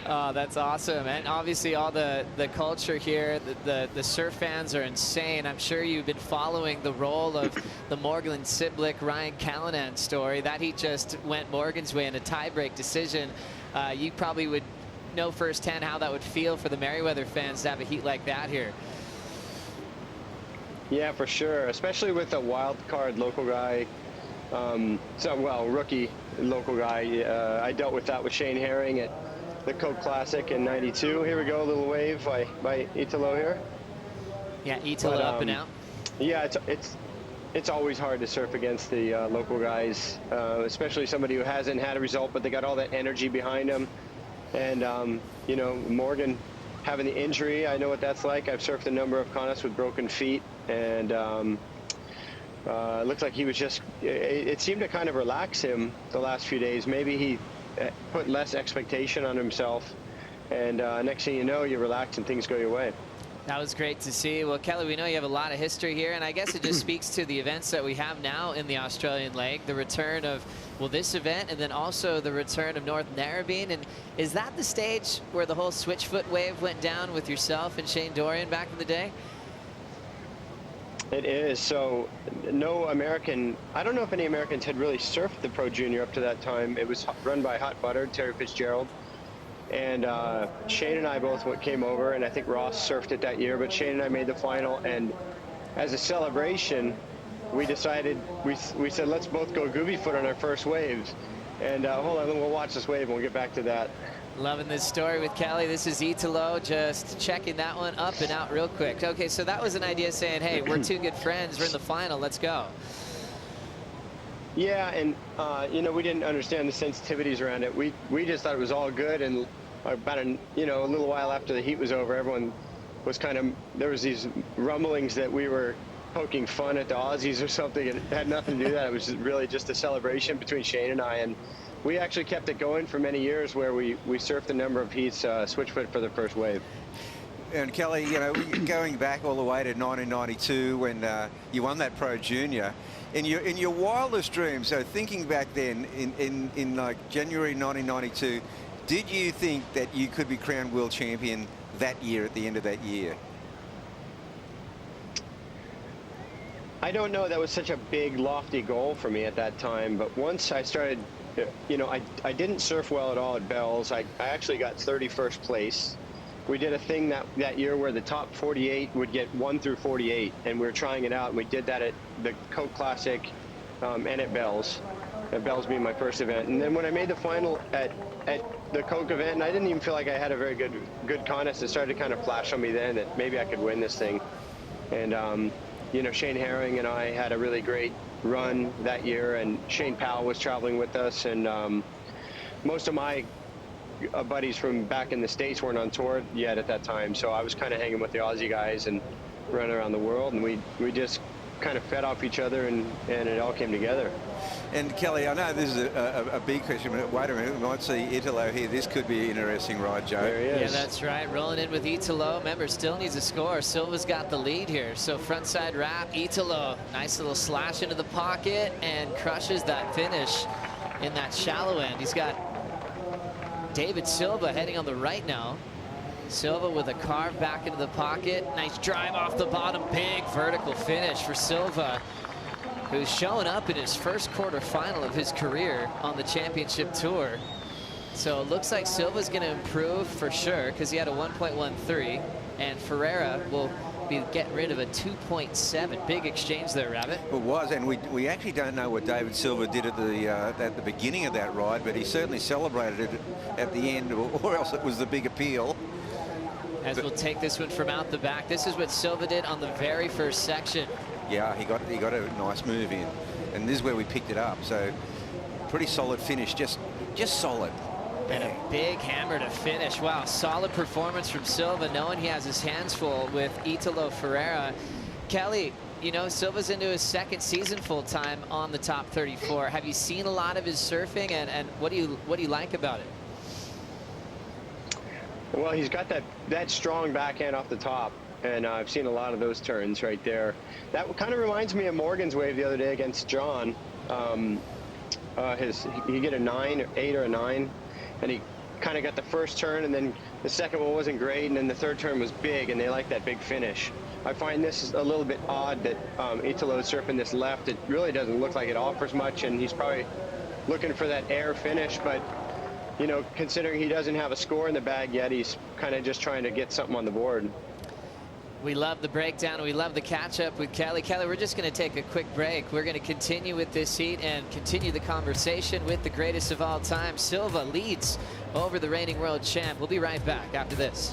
Oh, that's awesome. And obviously all the culture here, the surf fans are insane. I'm sure you've been following the role of the Morgan Siblick, Ryan Callanan story. That he just went Morgan's way in a tiebreak decision. You probably would know firsthand how that would feel for the Meriwether fans to have a heat like that here. Yeah, for sure, especially with a wild card local guy. Rookie local guy. I dealt with that with Shane Herring at the Coke Classic in '92. Here we go, a little wave by Italo here. Yeah, Italo up and out. Yeah, it's always hard to surf against the local guys, especially somebody who hasn't had a result, but they got all that energy behind them. And, you know, Morgan having the injury, I know what that's like. I've surfed a number of contests with broken feet, and it looked like he was just, it seemed to kind of relax him the last few days. Maybe he put less expectation on himself, and next thing you know, you relax and things go your way. That was great to see. Well, Kelly, we know you have a lot of history here, and I guess it just speaks to the events that we have now in the Australian leg, the return of, well, this event, and then also the return of North Narrabeen. And is that the stage where the whole Switchfoot wave went down with yourself and Shane Dorian back in the day? It is. So no American, I don't know if any Americans had really surfed the Pro Junior up to that time. It was run by Hot Butter, Terry Fitzgerald. And Shane and I both came over, and I think Ross surfed it that year, but Shane and I made the final. And as a celebration, we decided, we said, let's both go goofy foot on our first waves. And hold on, we'll watch this wave and we'll get back to that. Loving this story with Kelly. This is Italo just checking that one up and out real quick. Okay, so that was an idea saying, hey, we're two good friends, we're in the final, let's go. Yeah, and you know, we didn't understand the sensitivities around it. We just thought it was all good, and about a little while after the heat was over, everyone was kind of, there was these rumblings that we were poking fun at the Aussies or something. It had nothing to do with that. It was really just a celebration between Shane and I, and we actually kept it going for many years, where we surfed a number of heats switchfoot for the first wave. And Kelly, you know, going back all the way to 1992 when you won that Pro Junior, in your wildest dreams, so thinking back then in like January 1992, did you think that you could be crowned world champion that year, at the end of that year? I don't know. That was such a big, lofty goal for me at that time. But once I started, you know, I didn't surf well at all at Bell's. I actually got 31st place. We did a thing that year where the top 48 would get 1 through 48, and we were trying it out. And we did that at the Coke Classic and at Bell's. At Bell's being my first event. And then when I made the final at the Coke event, and I didn't even feel like I had a very good contest, it started to kind of flash on me then that maybe I could win this thing. And you know, Shane Herring and I had a really great run that year, and Shane Powell was traveling with us, and most of my buddies from back in the States weren't on tour yet at that time, so I was kind of hanging with the Aussie guys and running around the world, and we just kind of fed off each other, and it all came together. And Kelly, I know this is a big question, but wait a minute, we might see Italo here. This could be an interesting ride, Joe. There he is. Yeah, that's right. Rolling in with Italo. Remember, still needs a score. Silva's got the lead here. So frontside wrap, Italo. Nice little slash into the pocket and crushes that finish in that shallow end. He's got David Silva heading on the right now. Silva with a carve back into the pocket. Nice drive off the bottom. Big vertical finish for Silva, who's showing up in his first quarterfinal of his career on the championship tour. So it looks like Silva's going to improve for sure, because he had a 1.13, and Ferreira will be getting rid of a 2.7. Big exchange there, Rabbit. It was, and we actually don't know what David Silva did at the beginning of that ride, but he certainly celebrated it at the end, or else it was the big appeal. as we'll take this one from out the back. This is what Silva did on the very first section. Yeah, he got a nice move in, and this is where we picked it up. So pretty solid finish, just solid. And a big hammer to finish. Wow, solid performance from Silva, knowing he has his hands full with Italo Ferreira. Kelly, you know, Silva's into his second season full-time on the top 34. Have you seen a lot of his surfing, and what do you like about it? Well, he's got that strong backhand off the top, and I've seen a lot of those turns right there. That kind of reminds me of Morgan's wave the other day against John. He get a 9, 8 or a 9, and he kind of got the first turn, and then the second one wasn't great, and then the third turn was big, and they like that big finish. I find this is a little bit odd that Italo is surfing this left. It really doesn't look like it offers much, and he's probably looking for that air finish, but you know, considering he doesn't have a score in the bag yet, he's kind of just trying to get something on the board. We love the breakdown. We love the catch-up with Kelly. Kelly, we're just going to take a quick break. We're going to continue with this heat and continue the conversation with the greatest of all time. Silva leads over the reigning world champ. We'll be right back after this.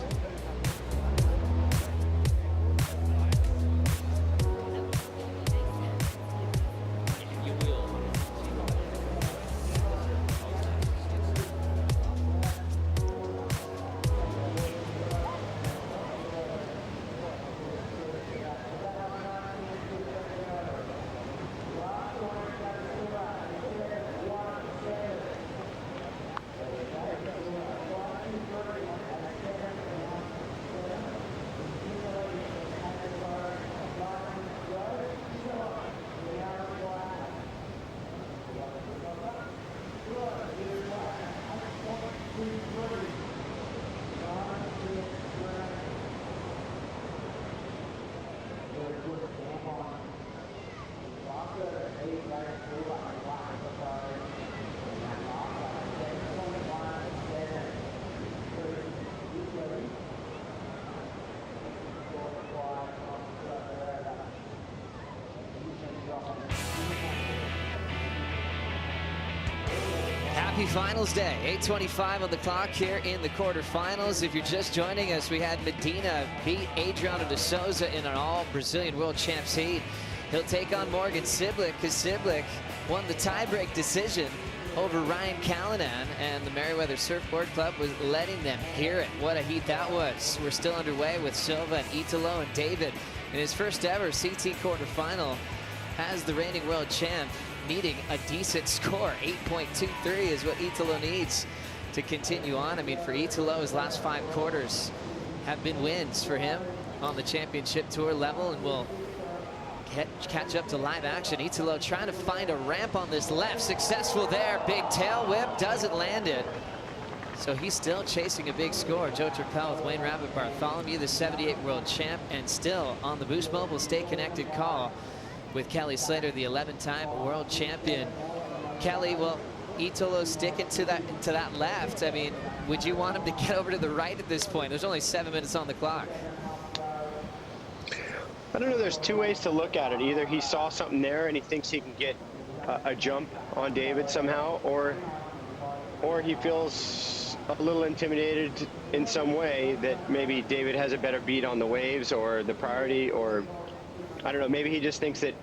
Happy Finals Day. 8:25 on the clock here in the quarterfinals. If you're just joining us, we had Medina beat Adriano De Souza in an all-Brazilian world champs heat. He'll take on Morgan Siblick, because Siblick won the tiebreak decision over Ryan Callanan, and the Merriweather Surfboard Club was letting them hear it. What a heat that was. We're still underway with Silva and Italo, and David in his first ever CT quarterfinal has the reigning world champ needing a decent score. 8.23 is what Italo needs to continue on. I mean, for Italo, his last 5 quarters have been wins for him on the championship tour level, and we'll catch up to live action. Italo trying to find a ramp on this left. Successful there. Big tail whip. Doesn't land it. So he's still chasing a big score. Joe Turpel with Wayne Rabbit Bartholomew, the 78 world champ, and still on the Boost Mobile Stay Connected call with Kelly Slater, the 11-time world champion. Kelly, well, Italo sticking to that left. I mean, would you want him to get over to the right at this point? There's only 7 minutes on the clock. I don't know, there's 2 ways to look at it. Either he saw something there and he thinks he can get a jump on David somehow, or he feels a little intimidated in some way that maybe David has a better beat on the waves or the priority, or I don't know, maybe he just thinks that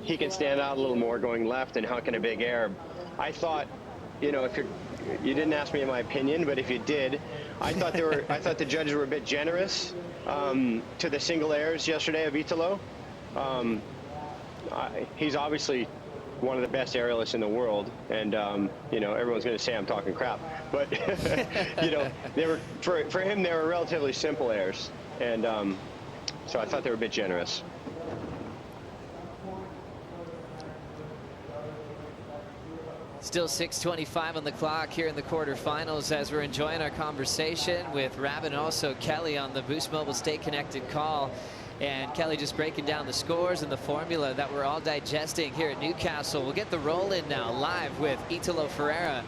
he can stand out a little more going left and hucking a big air. I thought, you know, you didn't ask me my opinion, but if you did, I thought the judges were a bit generous to the single airs yesterday of Italo. He's obviously one of the best aerialists in the world, and you know, everyone's going to say I'm talking crap, but you know, they were for him they were relatively simple airs, and so I thought they were a bit generous. Still 6:25 on the clock here in the quarterfinals as we're enjoying our conversation with Rabbit and also Kelly on the Boost Mobile Stay Connected call. And Kelly just breaking down the scores and the formula that we're all digesting here at Newcastle. We'll get the roll in now live with Italo Ferreira.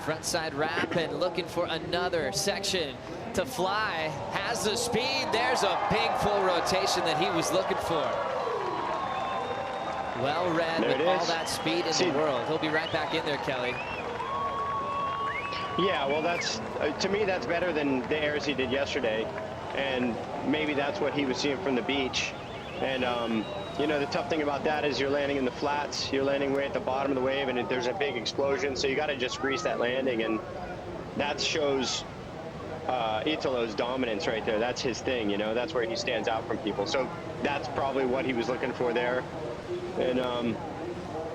Frontside wrap and looking for another section to fly. Has the speed. There's a big full rotation that he was looking for. Well read with all that speed in the world. He'll be right back in there, Kelly. Yeah, well, that's to me that's better than the airs he did yesterday. and maybe that's what he was seeing from the beach. And you know, the tough thing about that is you're landing in the flats, you're landing way at the bottom of the wave, and there's a big explosion, so you got to just grease that landing, and that shows Italo's dominance right there. That's his thing, you know, that's where he stands out from people. So that's probably what he was looking for there, and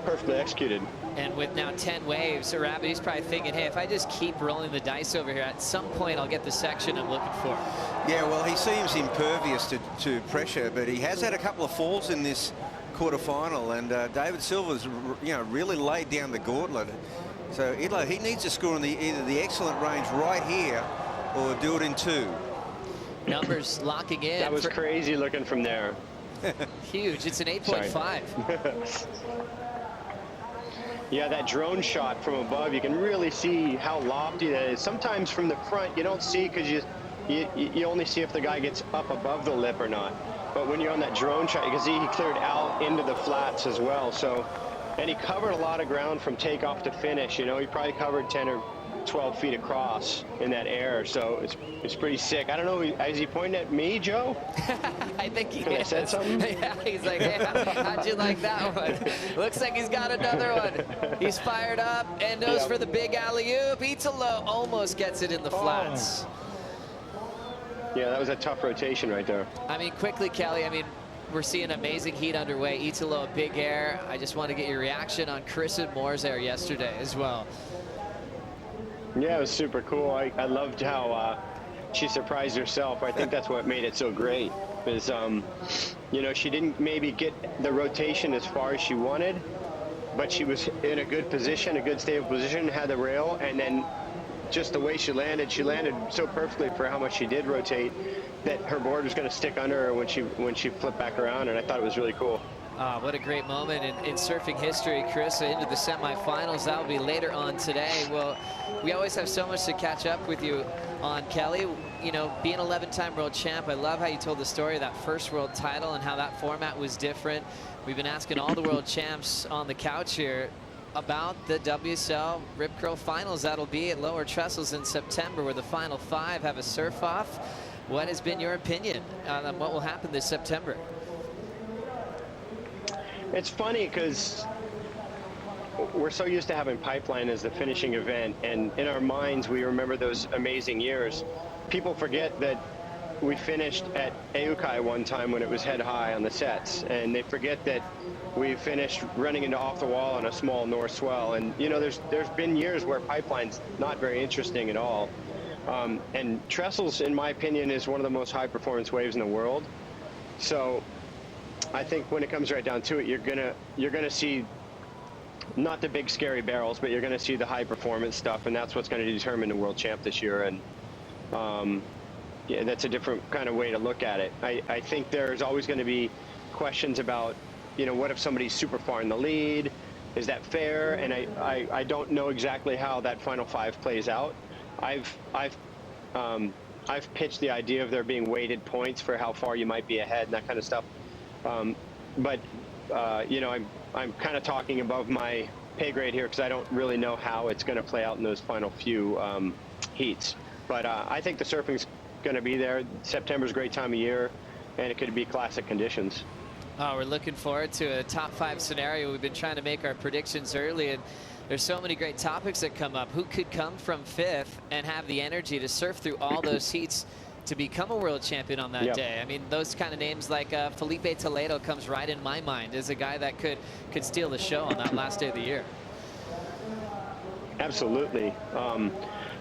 perfectly executed. And with now 10 waves, Rabbit, he's probably thinking, hey, if I just keep rolling the dice over here, at some point I'll get the section I'm looking for. Yeah, well, he seems impervious to pressure, but he has had a couple of falls in this quarterfinal, and David Silva's, you know, really laid down the gauntlet. So Italo, he needs to score in either the excellent range right here or do it in 2. Numbers locking in. That was crazy looking from there. Huge. It's an 8.5. Yeah, that drone shot from above, you can really see how lofty that is. Sometimes from the front, you don't see because you only see if the guy gets up above the lip or not. But when you're on that drone shot, you can see he cleared out into the flats as well. So, and he covered a lot of ground from takeoff to finish. You know, he probably covered 10 or 12 feet across in that air. So it's pretty sick. I don't know, is he pointing at me, Joe? I think he I said something? Yeah, he's like, hey, how'd you like that one? Looks like he's got another one. He's fired up and goes for the big alley-oop. Italo almost gets it in the flats. Yeah, that was a tough rotation right there. I mean, quickly, Kelly, I mean, we're seeing amazing heat underway. Italo, a big air. I just want to get your reaction on Carissa Moore's air yesterday as well. Yeah, it was super cool. I loved how she surprised herself. I think that's what made it so great. Is you know, she didn't maybe get the rotation as far as she wanted, but she was in a good position, a good stable position, had the rail, and then just the way she landed so perfectly for how much she did rotate that her board was going to stick under her when she flipped back around, and I thought it was really cool. What a great moment in surfing history. Carissa into the semifinals. That will be later on today. Well, we always have so much to catch up with you on, Kelly. You know, being 11-time world champ, I love how you told the story of that first world title and how that format was different. We've been asking all the world champs on the couch here about the WSL Rip Curl Finals. That'll be at Lower Trestles in September, where the final 5 have a surf-off. What has been your opinion on what will happen this September? It's funny because we're so used to having Pipeline as the finishing event, and in our minds we remember those amazing years. People forget that we finished at Aukai one time when it was head high on the sets, and they forget that we finished running into off the wall on a small north swell. And you know, there's been years where Pipeline's not very interesting at all. And Trestles, in my opinion, is one of the most high performance waves in the world. So I think when it comes right down to it, you're gonna see not the big scary barrels, but you're gonna see the high performance stuff, and that's what's going to determine the world champ this year. And yeah, that's a different kind of way to look at it. I think there's always going to be questions about, you know, what if somebody's super far in the lead? Is that fair? And I don't know exactly how that final 5 plays out. I've pitched the idea of there being weighted points for how far you might be ahead and that kind of stuff. But you know, I'm kind of talking above my pay grade here because I don't really know how it's going to play out in those final few heats. But I think the surfing's going to be there. September's a great time of year, and it could be classic conditions. Oh, we're looking forward to a top 5 scenario. We've been trying to make our predictions early, and there's so many great topics that come up. Who could come from 5th and have the energy to surf through all those heats to become a world champion on that day? I mean, those kind of names like Philippe Toledo comes right in my mind as a guy that could steal the show on that last day of the year. Absolutely.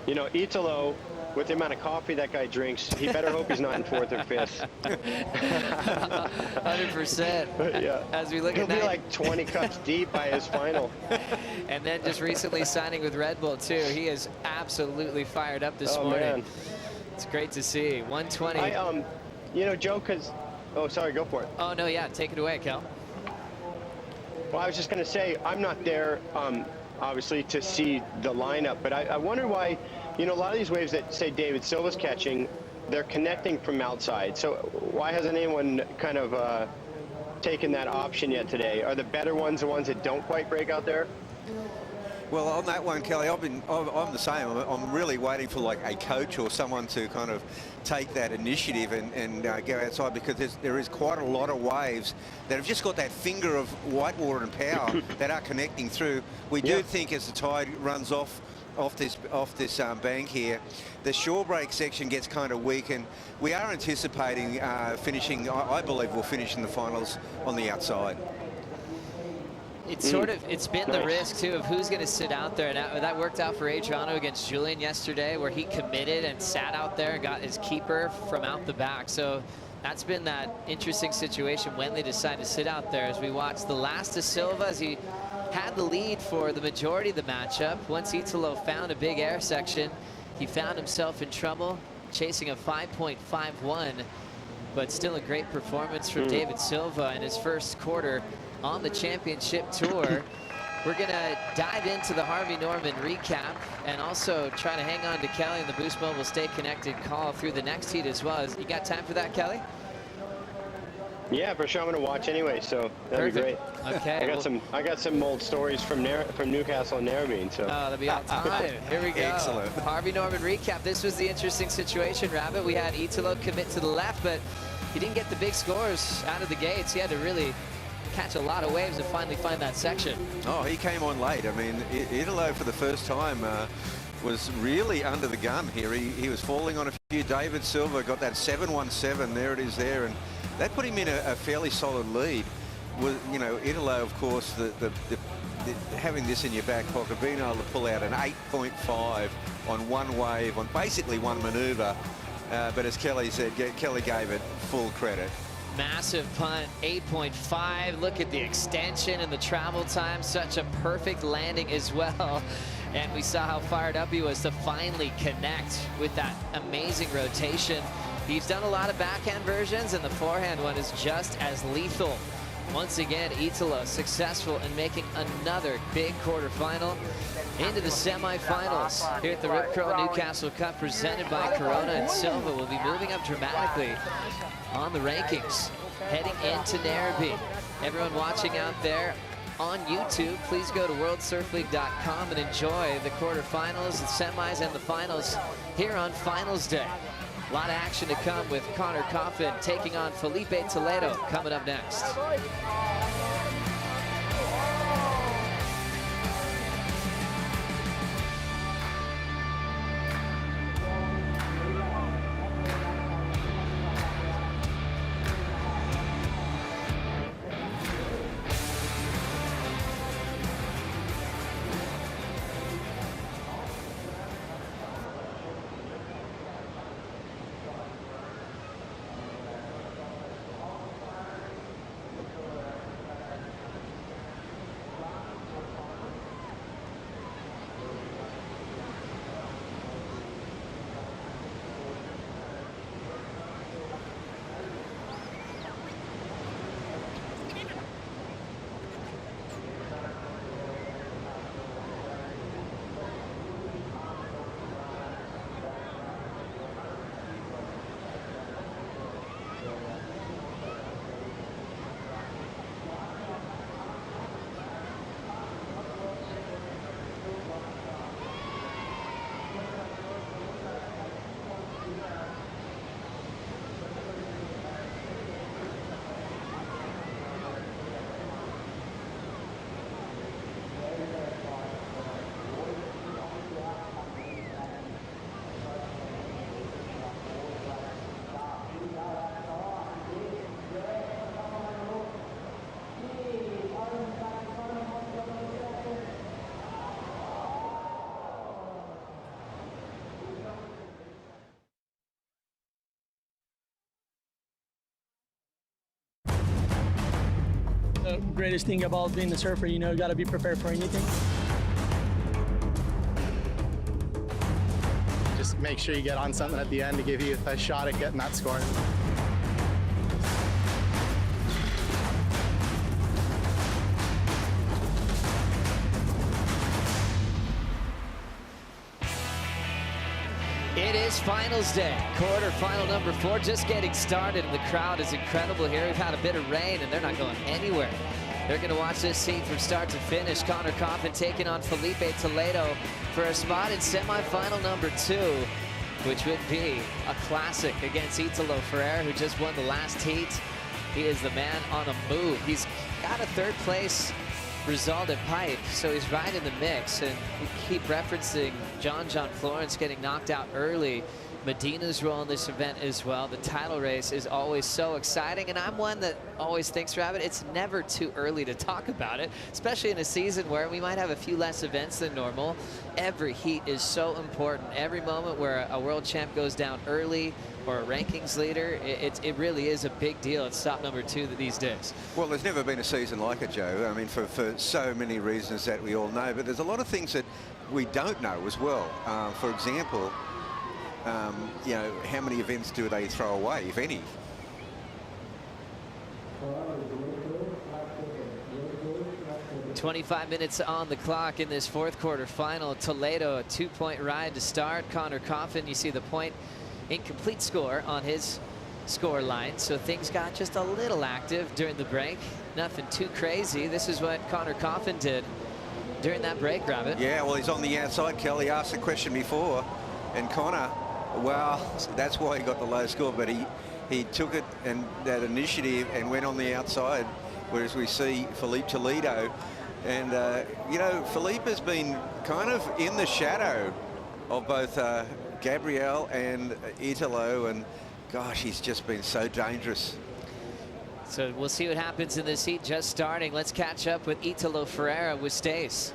You know, Italo, with the amount of coffee that guy drinks, he better hope he's not in 4th or 5th. 100%. Yeah. As we look He'll at be like 20 cups deep by his final. And then just recently signing with Red Bull too. He is absolutely fired up this morning. Man. It's great to see. 120. You know, Joe, because, oh, sorry, go for it. Oh, no, yeah, take it away, Cal. Well, I was just going to say, I'm not there, obviously, to see the lineup, but I wonder why, you know, a lot of these waves that, say, David Silva's catching, they're connecting from outside. So why hasn't anyone kind of taken that option yet today? Are the better ones the ones that don't quite break out there? Well, on that one, Kelly, I'm the same. I'm really waiting for like a coach or someone to kind of take that initiative and go outside, because there is quite a lot of waves that have just got that finger of whitewater and power that are connecting through. We do think as the tide runs off this bank here, the shore break section gets kind of weak, and we are anticipating finishing. I believe we'll finish in the finals on the outside. It's it's been the risk too of who's going to sit out there, and that worked out for Adriano against Julian yesterday, where he committed and sat out there and got his keeper from out the back. So that's been that interesting situation when they decide to sit out there, as we watch the last De Souza as he had the lead for the majority of the matchup. Once Italo found a big air section, he found himself in trouble, chasing a 5.51, but still a great performance from David Silva in his first quarter on the championship tour. We're going to dive into the Harvey Norman recap and also try to hang on to Kelly and the Boost Mobile Stay Connected call through the next heat as well. You got time for that, Kelly? Yeah, for sure. I'm going to watch anyway, so that'd be great. Okay. I got some old stories from Newcastle and Narrabeen, so. Oh, that'll be on time. Here we go. Excellent. Harvey Norman recap. This was the interesting situation, Rabbit. We had Italo commit to the left, but he didn't get the big scores out of the gates. He had to really catch a lot of waves to finally find that section. Oh, he came on late. I mean, Italo for the first time was really under the gun here. He was falling on a few. David Silva got that 7-1-7. There it is there, and that put him in a fairly solid lead. You know, Italo, of course, having this in your back pocket, being able to pull out an 8.5 on one wave, on basically one maneuver. But as Kelly said, Kelly gave it full credit. Massive punt, 8.5. Look at the extension and the travel time. Such a perfect landing as well. And we saw how fired up he was to finally connect with that amazing rotation. He's done a lot of backhand versions, and the forehand one is just as lethal. Once again, Italo successful in making another big quarterfinal into the semifinals here at the Rip Curl Newcastle Cup, presented by Corona, and Silva will be moving up dramatically on the rankings, heading into Narrabeen. Everyone watching out there on YouTube, please go to worldsurfleague.com and enjoy the quarterfinals, the semis, and the finals here on Finals Day. A lot of action to come with Conor Coffin taking on Felipe Toledo coming up next. The greatest thing about being a surfer, you know, you got to be prepared for anything. Just make sure you get on something at the end to give you a shot at getting that score. It is finals day, quarterfinal number 4, just getting started, and the crowd is incredible here. We've had a bit of rain, and they're not going anywhere. They're going to watch this heat from start to finish. Conor Coffin taking on Philippe Toledo for a spot in semifinal number 2, which would be a classic against Italo Ferreira, who just won the last heat. He is the man on a move. He's got a 3rd place result at pipe, so he's right in the mix. And we keep referencing John Florence getting knocked out early. Medina's role in this event as well. The title race is always so exciting, and I'm one that always thinks, Rabbit, it's never too early to talk about it, especially in a season where we might have a few less events than normal. Every heat is so important. Every moment where a world champ goes down early or a rankings leader, it really is a big deal. It's stop number 2 these days. Well, there's never been a season like it, Joe. I mean, for so many reasons that we all know, but there's a lot of things that we don't know as well. For example, you know, how many events do they throw away, if any? "25 minutes on the clock in this 4th quarter final. Toledo, a 2-point ride to start. Conor Coffin, you see the point incomplete score on his score line, so things got just a little active during the break. Nothing too crazy. This is what Conor Coffin did during that break, Rabbit. Yeah, well, he's on the outside. Kelly asked the question before, and Conor, well, that's why he got the low score, but he took it and that initiative and went on the outside, whereas we see Philippe Toledo. And, you know, Felipe has been kind of in the shadow of both Gabrielle and Italo, and gosh, he's just been so dangerous. So we'll see what happens in this heat just starting. Let's catch up with Italo Ferreira with Stace.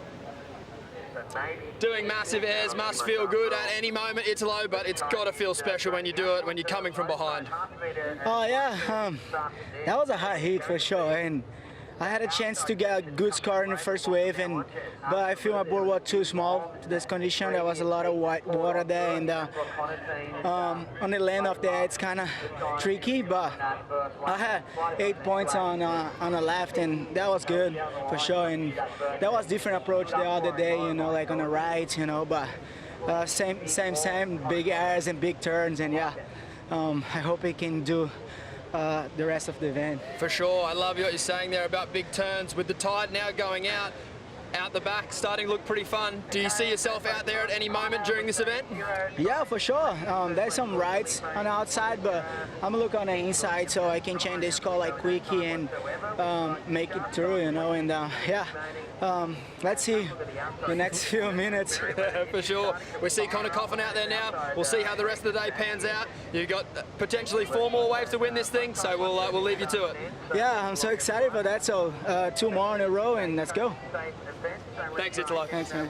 Doing massive airs must feel good at any moment, Italo, but it's got to feel special when you do it, when you're coming from behind. Oh yeah, that was a hot heat for sure, and I had a chance to get a good score in the first wave, but I feel my board was too small to this condition. There was a lot of white water there, and on the land of there, it's kind of tricky, but I had 8 points on the left, and that was good for sure. And that was different approach the other day, you know, like on the right, you know, but same, big airs and big turns, and yeah, I hope he can do the rest of the event. For sure. I love what you're saying there about big turns. With the tide now going out the back, starting to look pretty fun. Do you see yourself out there at any moment during this event? Yeah, for sure. There's some rides on the outside, but I'm gonna look on the inside so I can change the score like quickie and make it through, you know, and yeah. Let's see the next few minutes. For sure. We see Conor Coffin out there now. We'll see how the rest of the day pans out. You've got potentially 4 more waves to win this thing, so we'll leave you to it. Yeah, I'm so excited for that. So 2 more in a row, and let's go. Thanks, Italo. Thanks, man.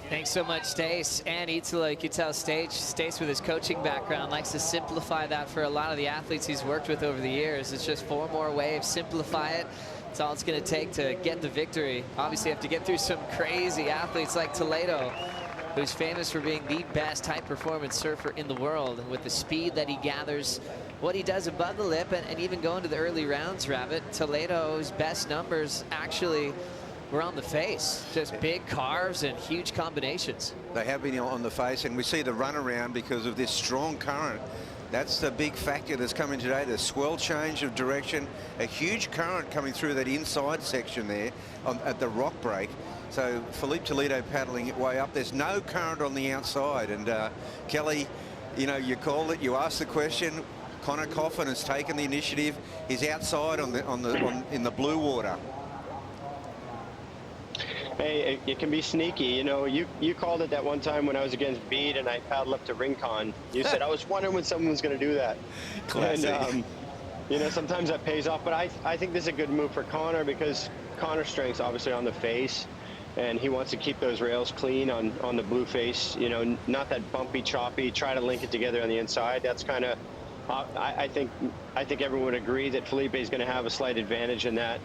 Thanks so much, Stace. And Italo, you can tell Stace with his coaching background likes to simplify that for a lot of the athletes he's worked with over the years. It's just 4 more waves, simplify it. That's all it's going to take to get the victory. Obviously, you have to get through some crazy athletes like Toledo, who's famous for being the best high-performance surfer in the world. And with the speed that he gathers, what he does above the lip, and even going to the early rounds, Rabbit, Toledo's best numbers actually were on the face. Just big carves and huge combinations. They have been on the face, and we see the run around because of this strong current. That's the big factor that's coming today, the swell change of direction, a huge current coming through that inside section there at the rock break. So Philippe Toledo paddling it way up. There's no current on the outside. And Kelly, you know, you called it, you asked the question. Conor Coffin has taken the initiative. He's outside in the blue water. Hey, it can be sneaky. You know, you called it that one time when I was against Bede and I paddled up to Rincon. You said, I was wondering when someone was going to do that. Classic. And, you know, sometimes that pays off. But I think this is a good move for Conor because Conor's strength's obviously on the face. And he wants to keep those rails clean on the blue face. You know, not that bumpy, choppy, try to link it together on the inside. That's kind of, I think everyone would agree that Felipe is going to have a slight advantage in that.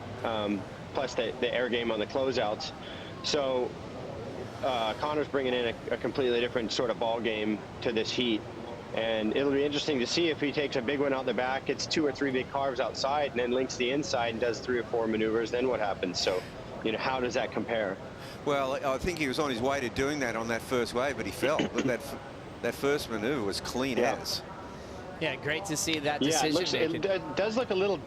Plus the air game on the closeouts. So Conor's bringing in a completely different sort of ball game to this heat. And it'll be interesting to see if he takes a big one out the back, gets 2 or 3 big carves outside, and then links the inside and does 3 or 4 maneuvers, then what happens? So, you know, how does that compare? Well, I think he was on his way to doing that on that first wave, but he fell. that first maneuver was clean as. Yeah, great to see that decision making. It does look a little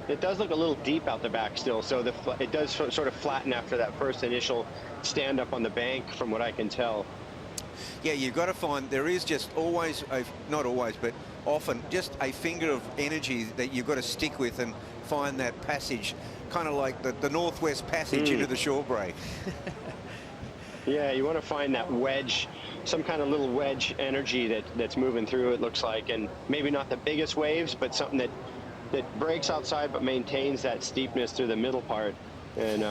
it does look a little deep out the back still, so it does sort of flatten after that first initial stand up on the bank, from what I can tell. Yeah, you've got to find, there is just always, not always, but often just a finger of energy that you've got to stick with and find that passage, kind of like the Northwest Passage into the short break. Yeah, you want to find that wedge, some kind of little wedge energy that's moving through, it looks like, and maybe not the biggest waves, but something that breaks outside but maintains that steepness through the middle part. And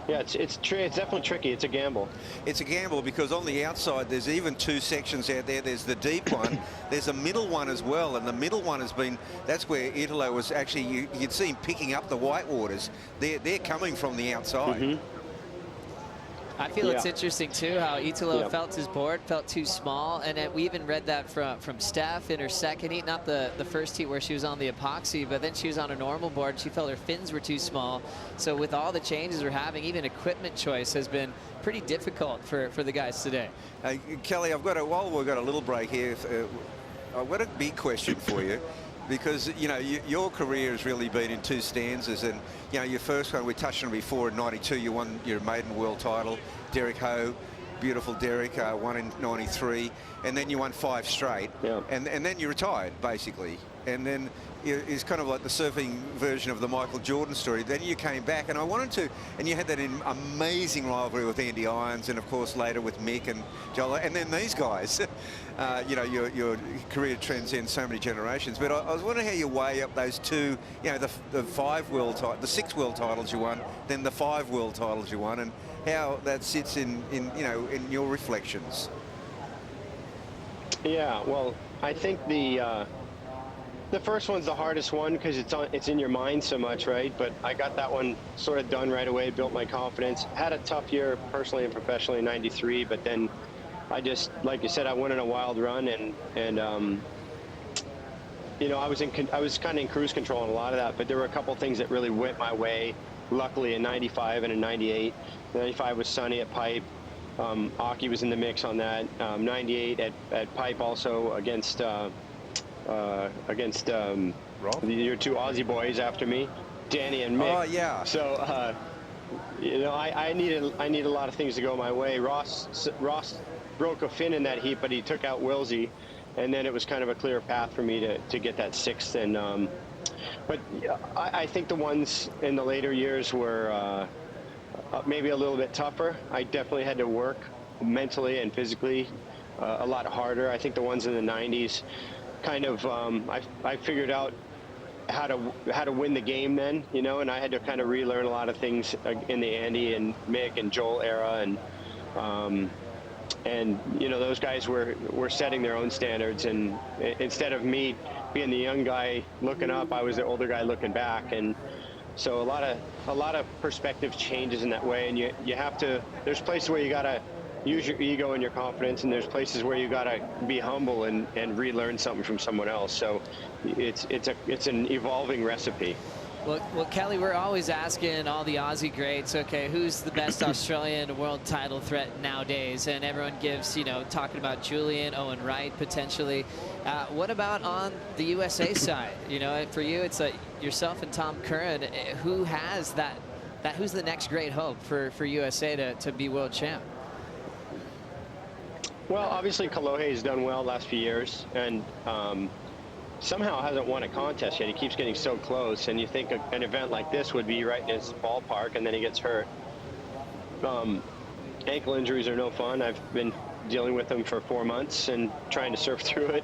yeah, it's definitely tricky. It's a gamble. It's a gamble because on the outside there's even two sections out there. There's the deep one, there's a middle one as well, and the middle one has been, that's where Italo was actually, you could see him picking up the white waters. They're coming from the outside. I feel it's interesting too how Italo felt his board felt too small, and we even read that from Steph in her second heat, not the first heat where she was on the epoxy, but then she was on a normal board. She felt her fins were too small. So with all the changes we're having, even equipment choice has been pretty difficult for the guys today. Kelly, while we've got a little break here, I've got a big question for you. Because, you know, your career has really been in two stanzas, and, you know, your first one, we touched on before, in 92, you won your maiden world title. Derek Ho, beautiful Derek, won in 93, and then you won 5 straight, and then you retired, basically. And then it's kind of like the surfing version of the Michael Jordan story. Then you came back, and I wanted to, and you had that amazing rivalry with Andy Irons, and of course later with Mick and Joel, and then these guys. You know, your career transcends so many generations. But I was wondering how you weigh up those two, you know, the 6 world titles you won, then the 5 world titles you won, and how that sits in you know, in your reflections. Yeah, well, I think the first one's the hardest one because it's in your mind so much, right? But I got that one sort of done right away, built my confidence. Had a tough year personally and professionally in 93, but then I just, like you said, I went on a wild run, and you know, I was kind of in cruise control on a lot of that, but there were a couple things that really went my way. Luckily in 95 and in 98. 95 was sunny at Pipe. Aki was in the mix on that. 98 at Pipe also against your 2 Aussie boys after me, Danny and Mick. Oh yeah. So you know, I need a lot of things to go my way. Ross broke a fin in that heat, but he took out Wilsey, and then it was kind of a clear path for me to get that 6th. And but I think the ones in the later years were maybe a little bit tougher. I definitely had to work mentally and physically a lot harder. I think the ones in the 90s kind of I figured out how to win the game then, you know, and I had to kind of relearn a lot of things in the Andy and Mick and Joel era, and you know, those guys were setting their own standards, and instead of me being the young guy looking up, I was the older guy looking back. And so a lot of perspective changes in that way, and you have to, there's places where you gotta use your ego and your confidence, and there's places where you gotta be humble and relearn something from someone else. So it's an evolving recipe. Well, Kelly, we're always asking all the Aussie greats, okay, who's the best Australian world title threat nowadays? And everyone gives, you know, talking about Julian, Owen Wright potentially. What about on the USA side? You know, for you, it's yourself and Tom Curran. Who has that? Who's the next great hope for USA to be world champ? Well, obviously Kalohe has done well the last few years, and somehow hasn't won a contest yet. He keeps getting so close, and you think an event like this would be right in his ballpark, and then he gets hurt. Ankle injuries are no fun. I've been dealing with them for 4 months and trying to surf through it,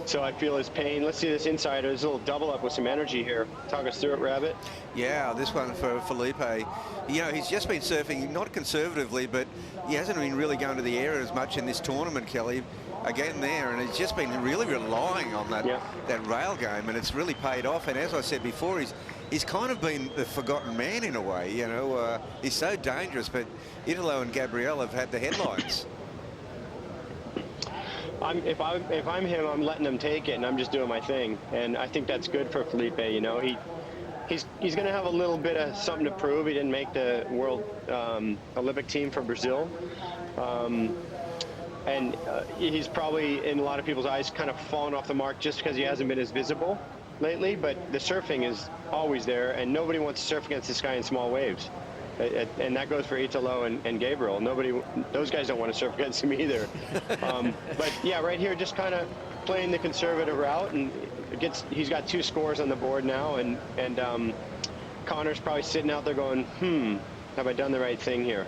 so I feel his pain. Let's see this insider. There's a little double up with some energy here. Talk us through it, Rabbit. Yeah, this one for Felipe. You know, he's just been surfing, not conservatively, but he hasn't been really going to the area as much in this tournament, Kelly. Again there, and he's just been really relying on that rail game, and it's really paid off. And as I said before, he's kind of been the forgotten man in a way. You know, he's so dangerous, but Italo and Gabrielle have had the headlines. If I'm him, I'm letting him take it, and I'm just doing my thing. And I think that's good for Felipe. You know, he's going to have a little bit of something to prove. He didn't make the World Olympic team for Brazil. And he's probably, in a lot of people's eyes, kind of fallen off the mark just because he hasn't been as visible. lately, but the surfing is always there, and nobody wants to surf against this guy in small waves. And that goes for Italo and Gabriel. Those guys don't want to surf against him either. But yeah, right here, just kind of playing the conservative route, and he's got 2 scores on the board now, and Conor's probably sitting out there going, have I done the right thing here?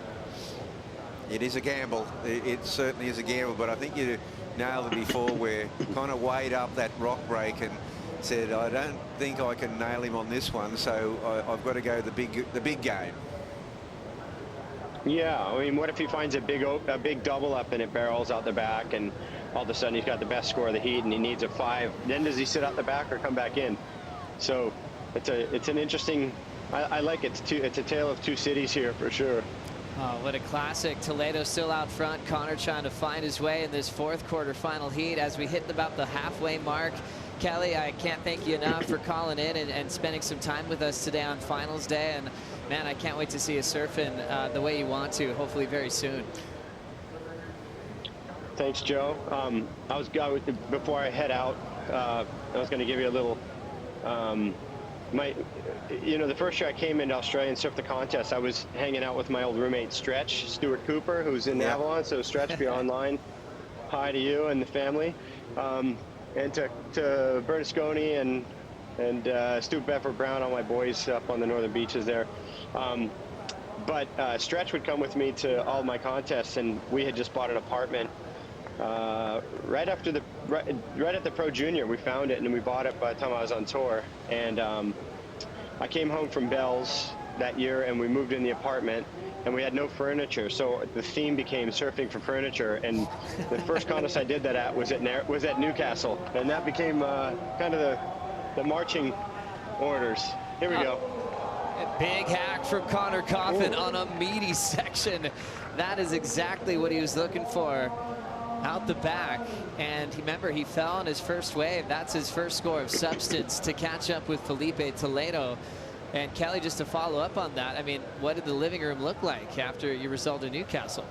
It is a gamble. It certainly is a gamble, but I think you nailed it before, where Conor weighed up that rock break and said, I don't think I can nail him on this one, so I've got to go the big game. Yeah, I mean, what if he finds a big double up and it barrels out the back, and all of a sudden he's got the best score of the heat and he needs a 5? Then does he sit out the back or come back in? So it's an interesting. I like it. It's a tale of 2 cities here for sure. Oh, what a classic. Toledo still out front. Conor trying to find his way in this 4th quarterfinal heat as we hit about the halfway mark. Kelly, I can't thank you enough for calling in and spending some time with us today on finals day. And man, I can't wait to see you surfing the way you want to, hopefully very soon. Thanks, Joe. Before I head out, I was going to give you a little. The first year I came into Australia and surfed the contest, I was hanging out with my old roommate Stuart Cooper, who's in Avalon. So Stretch, be online. Hi to you and the family, and to Bernasconi and Stu Bedford Brown, all my boys up on the northern beaches there. But Stretch would come with me to all my contests, and we had just bought an apartment right at the Pro Junior. We found it and we bought it by the time I was on tour. And I came home from Bell's that year, and we moved in the apartment, and we had no furniture, so the theme became surfing for furniture. And the first contest I did that at was at Newcastle, and that became kind of the marching orders. Here we go. A big hack from Conor Coffin on a meaty section. That is exactly what he was looking for out the back. And remember, he fell on his first wave. That's his first score of substance to catch up with Philippe Toledo. And Kelly, just to follow up on that, I mean, what did the living room look like after your result in Newcastle?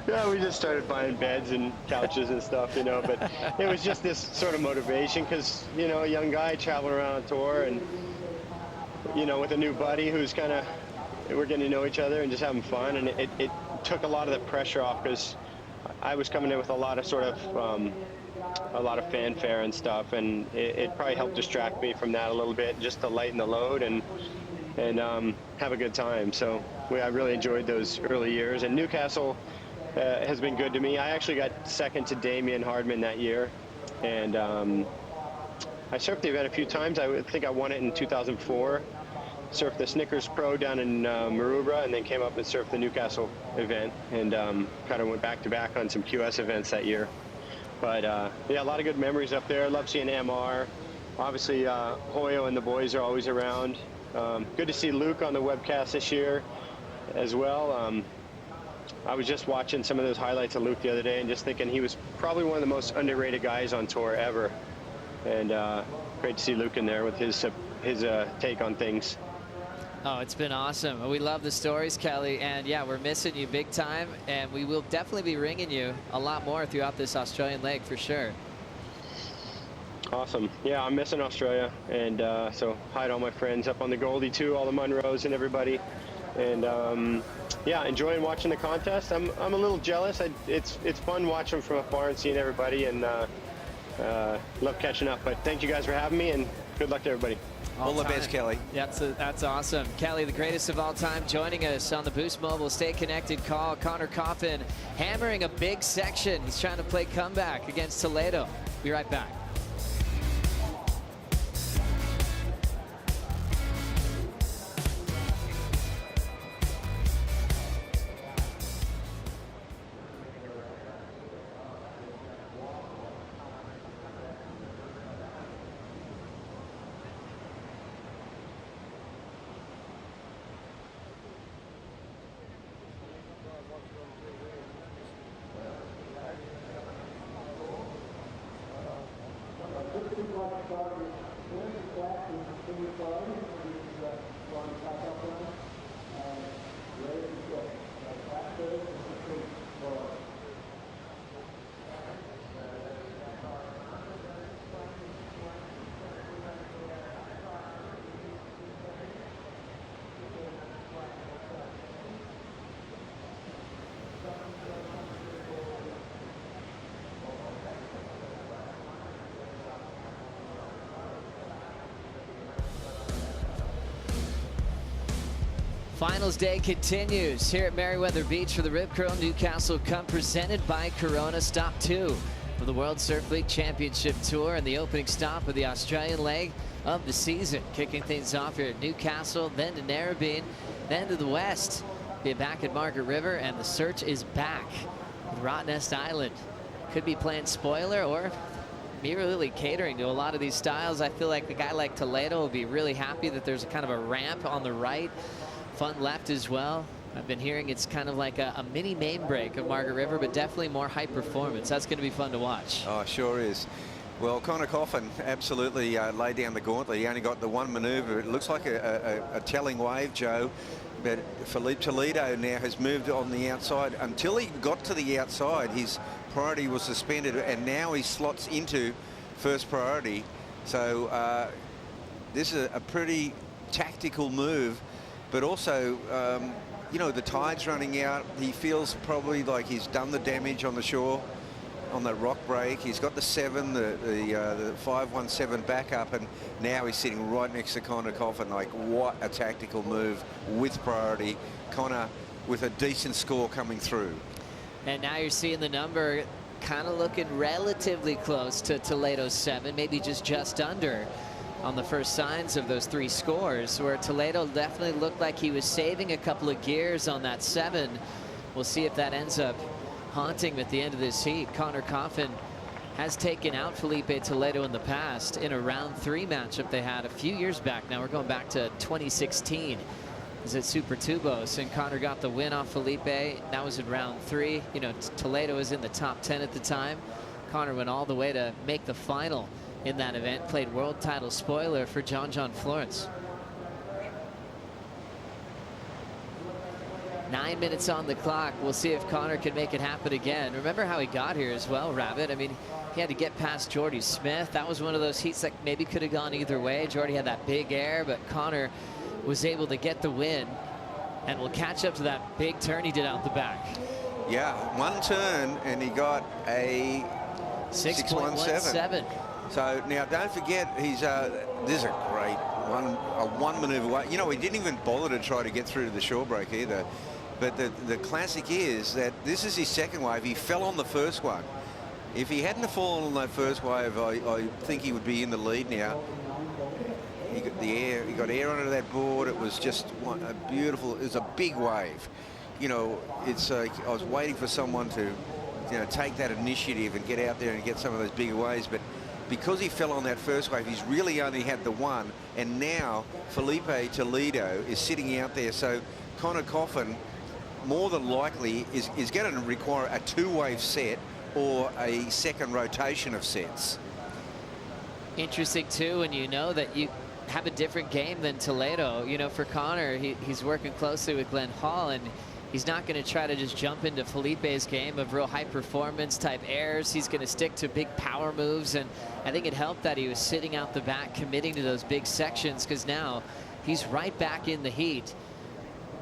Yeah, we just started buying beds and couches and stuff, but it was just this sort of motivation, because, a young guy traveling around on tour and, with a new buddy who's we're getting to know each other and just having fun. And it took a lot of the pressure off, because I was coming in with a lot of fanfare and stuff, and it probably helped distract me from that a little bit, just to lighten the load and have a good time. So I really enjoyed those early years, and Newcastle has been good to me. I actually got second to Damien Hardman that year, and I surfed the event a few times. I think I won it in 2004. Surfed the Snickers Pro down in Maroubra, and then came up and surfed the Newcastle event, and kind of went back to back on some QS events that year. But yeah, a lot of good memories up there. Love seeing MR. Obviously, Hoyo and the boys are always around. Good to see Luke on the webcast this year as well. I was just watching some of those highlights of Luke the other day and just thinking he was probably one of the most underrated guys on tour ever. And great to see Luke in there with his take on things. Oh, it's been awesome. We love the stories, Kelly, and yeah, we're missing you big time, and we will definitely be ringing you a lot more throughout this Australian leg for sure. Awesome. Yeah, I'm missing Australia, and so hi to all my friends up on the Goldie too, all the Munros and everybody, and yeah, enjoying watching the contest. I'm a little jealous. It's fun watching from afar and seeing everybody, and love catching up. But thank you guys for having me, and good luck to everybody. All the best, Kelly. That's awesome. Kelly, the greatest of all time, joining us on the Boost Mobile Stay Connected call. Conor Coffin hammering a big section. He's trying to play comeback against Toledo. Be right back. Finals day continues here at Meriwether Beach for the Rip Curl Newcastle Cup, presented by Corona. Stop 2 of the World Surf League Championship Tour and the opening stop of the Australian leg of the season. Kicking things off here at Newcastle, then to Narrabeen, then to the west. Be back at Margaret River, and the search is back with Rottnest Island. Could be playing spoiler or merely catering to a lot of these styles. I feel like a guy like Toledo will be really happy that there's a kind of a ramp on the right. Fun left as well. I've been hearing it's kind of like a mini main break of Margaret River, but definitely more high performance. That's going to be fun to watch. Oh, sure is. Well, Conor Coffin absolutely laid down the gauntlet. He only got the one manoeuvre. It looks like a telling wave, Joe. But Philippe Toledo now has moved on the outside. Until he got to the outside, his priority was suspended, and now he slots into first priority. So this is a pretty tactical move. But also, you know, the tide's running out. He feels probably like he's done the damage on the shore, on that rock break. He's got the 7, the 517 backup, and now he's sitting right next to Conor Coffin. Like, what a tactical move with priority. Conor with a decent score coming through. And now you're seeing the number kind of looking relatively close to Toledo's 7, maybe just under on the first signs of those 3 scores, where Toledo definitely looked like he was saving a couple of gears on that 7. We'll see if that ends up haunting him at the end of this heat. Conor Coffin has taken out Felipe Toledo in the past in a round 3 matchup they had a few years back. Now we're going back to 2016. Is it Super Tubos, and Conor got the win off Felipe. That was in round 3. You know, Toledo was in the top 10 at the time. Conor went all the way to make the final in that event, played world title spoiler for John Florence. 9 minutes on the clock. We'll see if Conor can make it happen again. Remember how he got here as well, Rabbit. I mean, he had to get past Jordy Smith. That was one of those heats that maybe could have gone either way. Jordy had that big air, but Conor was able to get the win, and will catch up to that big turn he did out the back. Yeah, one turn, and he got a 6.17. So now don't forget, he's this is a great one maneuver away. You know, he didn't even bother to try to get through to the shore break either. But the classic is that this is his second wave. He fell on the first one. If he hadn't have fallen on that first wave, I think he would be in the lead now. He got the air. He got air onto that board. It was just a beautiful. It was a big wave. You know, it's I was waiting for someone to, you know, take that initiative and get out there and get some of those bigger waves, but because he fell on that first wave, he's really only had the one, and now Felipe Toledo is sitting out there. So Conor Coffin, more than likely, is going to require a 2-wave set or a second rotation of sets. Interesting too, when you know that you have a different game than Toledo. You know, for Conor, he's working closely with Glenn Hall, and he's not going to try to just jump into Felipe's game of real high performance type airs. He's going to stick to big power moves, and I think it helped that he was sitting out the back, committing to those big sections, because now he's right back in the heat.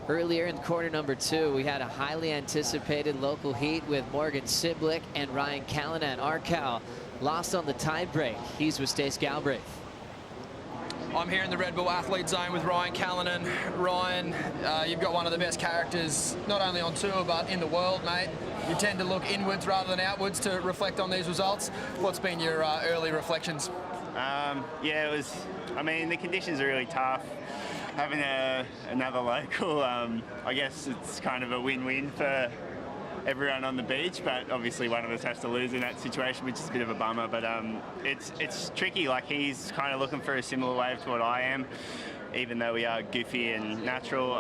Earlier in quarter number 2, we had a highly anticipated local heat with Morgan Siblick and Ryan Callanan. Arcal lost on the tie break. He's with Stace Galbraith. I'm here in the Red Bull Athlete Zone with Ryan Callanan. Ryan, you've got one of the best characters, not only on tour, but in the world, mate. You tend to look inwards rather than outwards to reflect on these results. What's been your early reflections? Yeah, it was, I mean, the conditions are really tough. Having another local, I guess it's kind of a win-win for everyone on the beach, but obviously one of us has to lose in that situation, which is a bit of a bummer. But it's tricky. Like, he's kind of looking for a similar wave to what I am, even though we are goofy and natural,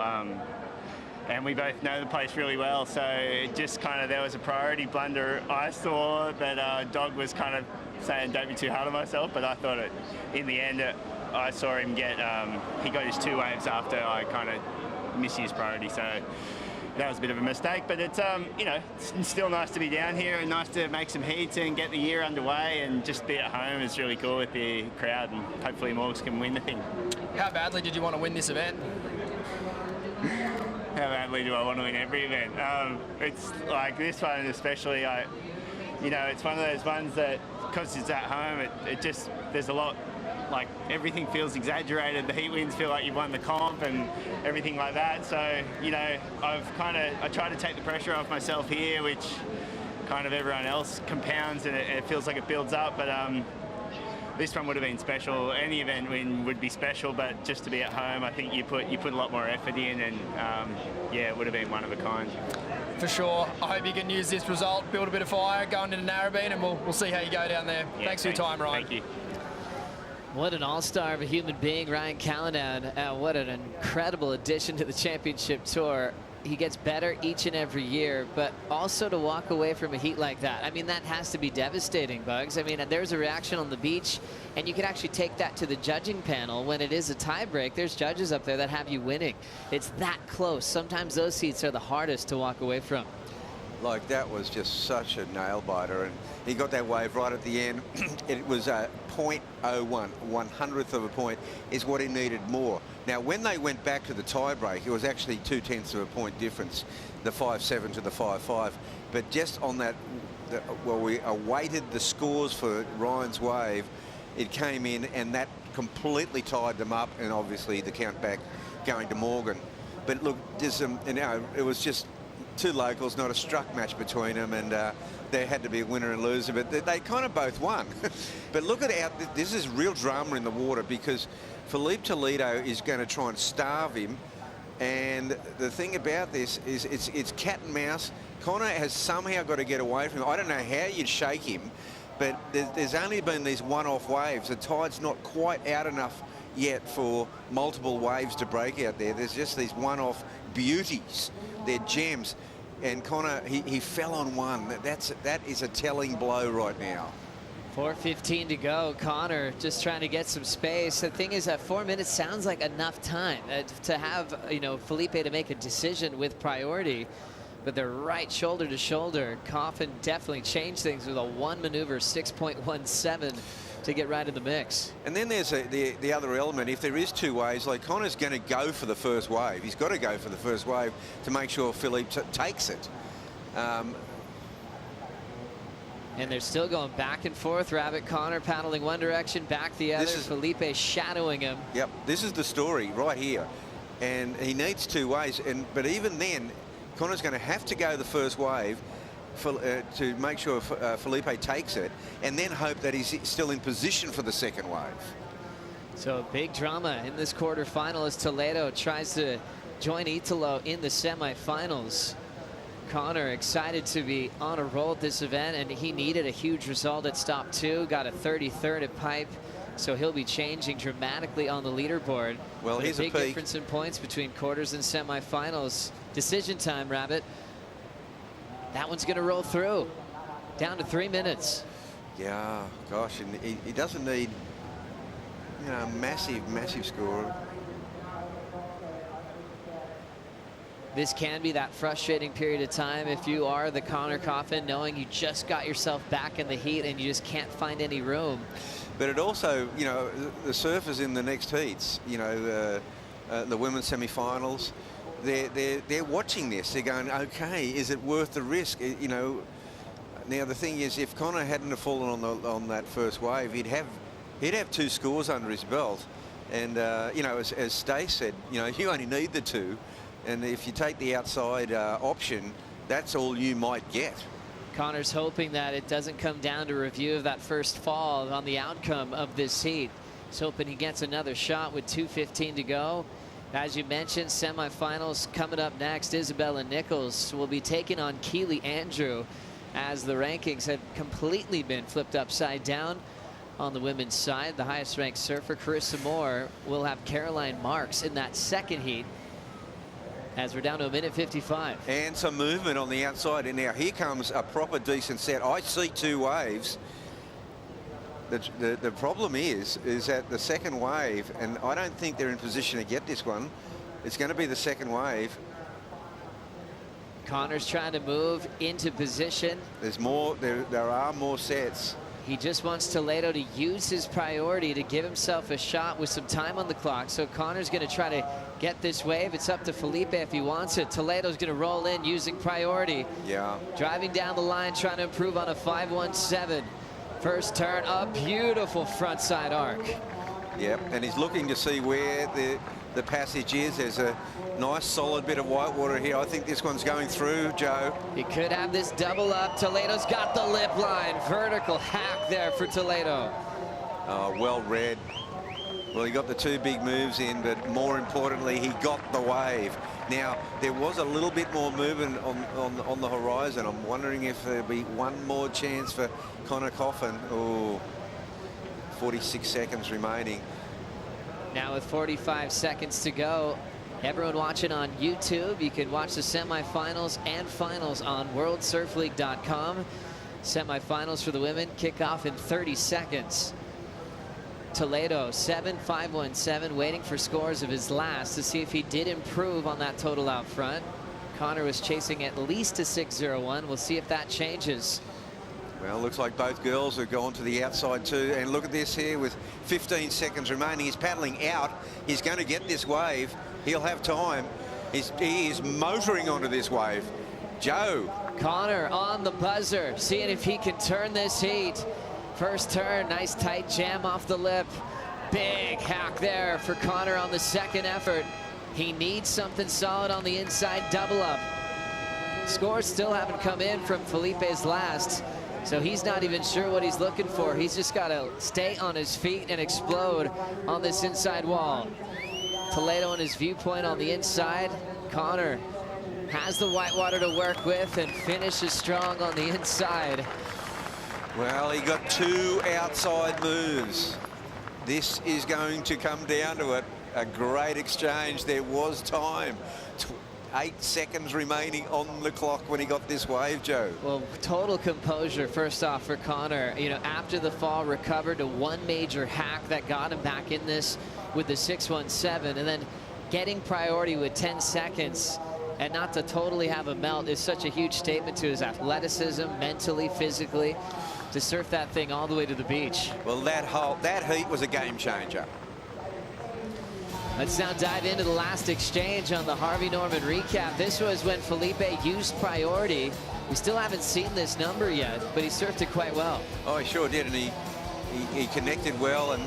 and we both know the place really well. So it just kind of, there was a priority blunder I saw, but Dog was kind of saying don't be too hard on myself, but I thought in the end I saw him get he got his 2 waves after I kind of misused priority. So that was a bit of a mistake, but it's you know, it's still nice to be down here and nice to make some heats and get the year underway, and just be at home is really cool with the crowd, and hopefully Morgs can win the thing. How badly did you want to win this event? How badly do I want to win every event? It's like this one especially, you know, it's one of those ones that, because it's at home, it just, there's a lot like everything feels exaggerated. The heat winds feel like you've won the comp and everything like that. So, you know, I try to take the pressure off myself here, which kind of everyone else compounds, and it feels like it builds up. But this one would have been special. Any event win would be special, but just to be at home, I think you put a lot more effort in, and yeah, it would have been one of a kind. For sure. I hope you can use this result, build a bit of fire, going into Narrabeen, and we'll see how you go down there. Yeah, thanks for your time, Ryan. Thank you. What an all-star of a human being, Ryan Callanan. What an incredible addition to the championship tour. He gets better each and every year, but also to walk away from a heat like that, I mean, that has to be devastating, Bugs. I mean, there's a reaction on the beach, and you can actually take that to the judging panel. When it is a tie-break, there's judges up there that have you winning. It's that close. Sometimes those heats are the hardest to walk away from. Like, that was just such a nail-biter, and he got that wave right at the end. It was a 0.01, 1/100th of a point is what he needed more. Now, when they went back to the tie-break, it was actually 0.2 of a point difference, the 5-7 to the 5-5. But just on that, well, we awaited the scores for Ryan's wave. It came in, and that completely tied them up, and obviously the count back going to Morgan. But look, there's you know, it was just two locals, not a struck match between them, and there had to be a winner and loser, but they kind of both won. But look at how this is real drama in the water, because Philippe Toledo is going to try and starve him, and the thing about this is it's cat and mouse. Conor has somehow got to get away from him. I don't know how you'd shake him, but there's only been these one-off waves. The tide's not quite out enough yet for multiple waves to break out there. There's just these one-off beauties. They're gems. And Conor, he fell on one. That is a telling blow right now. 4:15 to go. Conor just trying to get some space. The thing is that 4 minutes sounds like enough time to have, you know, Felipe to make a decision with priority. But they're right shoulder to shoulder. Coffin definitely changed things with a one maneuver, 6.17 to get right in the mix. And then there's the other element. If there is two waves, like Conor's going to go for the first wave. He's got to go for the first wave to make sure Philippe takes it. And they're still going back and forth. Rabbit Conor paddling one direction, back the other. Felipe shadowing him. Yep, this is the story right here. And he needs two waves. But even then, Conor's going to have to go the first wave to make sure Felipe takes it, and then hope that he's still in position for the second wave. So big drama in this quarterfinal as Toledo tries to join Italo in the semifinals. Conor excited to be on a roll at this event, and he needed a huge result at stop 2. Got a 33rd at pipe, so he'll be changing dramatically on the leaderboard. Well, here's a big peak difference in points between quarters and semifinals. Decision time, Rabbit. That one's going to roll through. Down to 3 minutes. Yeah, gosh, and he doesn't need, you know, massive score. This can be that frustrating period of time if you are the Conor Coffin, knowing you just got yourself back in the heat and you just can't find any room. But it also, you know, the surfers in the next heats, you know, the women's semi-finals, they're watching this. They're going, okay, is it worth the risk? You know, now the thing is, if Conor hadn't have fallen on that first wave, he'd have 2 scores under his belt. And you know, as Stace said, you know, you only need the 2. And if you take the outside option, that's all you might get. Conor's hoping that it doesn't come down to review of that first fall on the outcome of this heat. He's hoping he gets another shot with 2:15 to go. As you mentioned, semifinals coming up next. Isabella Nichols will be taking on Keely Andrew, as the rankings have completely been flipped upside down on the women's side. The highest ranked surfer, Carissa Moore, will have Caroline Marks in that second heat, as we're down to 1:55. And some movement on the outside. And now here comes a proper decent set. I see 2 waves. The problem is that the second wave, and I don't think they're in position to get this one. It's going to be the second wave. Conor's trying to move into position. There's more. There are more sets. He just wants Toledo to use his priority to give himself a shot with some time on the clock. So Conor's going to try to get this wave. It's up to Felipe if he wants it. Toledo's going to roll in using priority. Yeah. Driving down the line, trying to improve on a 5.17. First turn, a beautiful frontside arc. Yep, and he's looking to see where the passage is. There's a nice solid bit of white water here. I think this one's going through, Joe. He could have this double up. Toledo's got the lip line. Vertical hack there for Toledo. Oh, well read. Well, he got the two big moves in, but more importantly, he got the wave. Now, there was a little bit more movement on the horizon. I'm wondering if there'll be one more chance for Conor Coffin. Oh, 46 seconds remaining. Now with 45 seconds to go, everyone watching on YouTube, you can watch the semifinals and finals on worldsurfleague.com. Semifinals for the women kick off in 30 seconds. Toledo 7.517, waiting for scores of his last to see if he did improve on that total out front. Conor was chasing at least a 6.01. We'll see if that changes. Well, looks like both girls are going to the outside too. And look at this here with 15 seconds remaining. He's paddling out. He's going to get this wave. He'll have time. He is motoring onto this wave. Joe. Conor on the buzzer, seeing if he can turn this heat. First turn, nice tight jam off the lip. Big hack there for Conor on the second effort. He needs something solid on the inside double up. Scores still haven't come in from Felipe's last, so he's not even sure what he's looking for. He's just got to stay on his feet and explode on this inside wall. Toledo in his viewpoint on the inside. Conor has the whitewater to work with and finishes strong on the inside. Well, he got two outside moves. This is going to come down to it. A great exchange. There was time. 8 seconds remaining on the clock when he got this wave, Joe. Well, total composure first off for Conor. You know, after the fall, recovered to one major hack that got him back in this with the 6.17, and then getting priority with 10 seconds and not to totally have a melt is such a huge statement to his athleticism, mentally, physically, to surf that thing all the way to the beach. Well, that heat was a game changer. Let's now dive into the last exchange on the Harvey Norman recap. This was when Felipe used priority. We still haven't seen this number yet, but he surfed it quite well. Oh, he sure did, and he connected well, and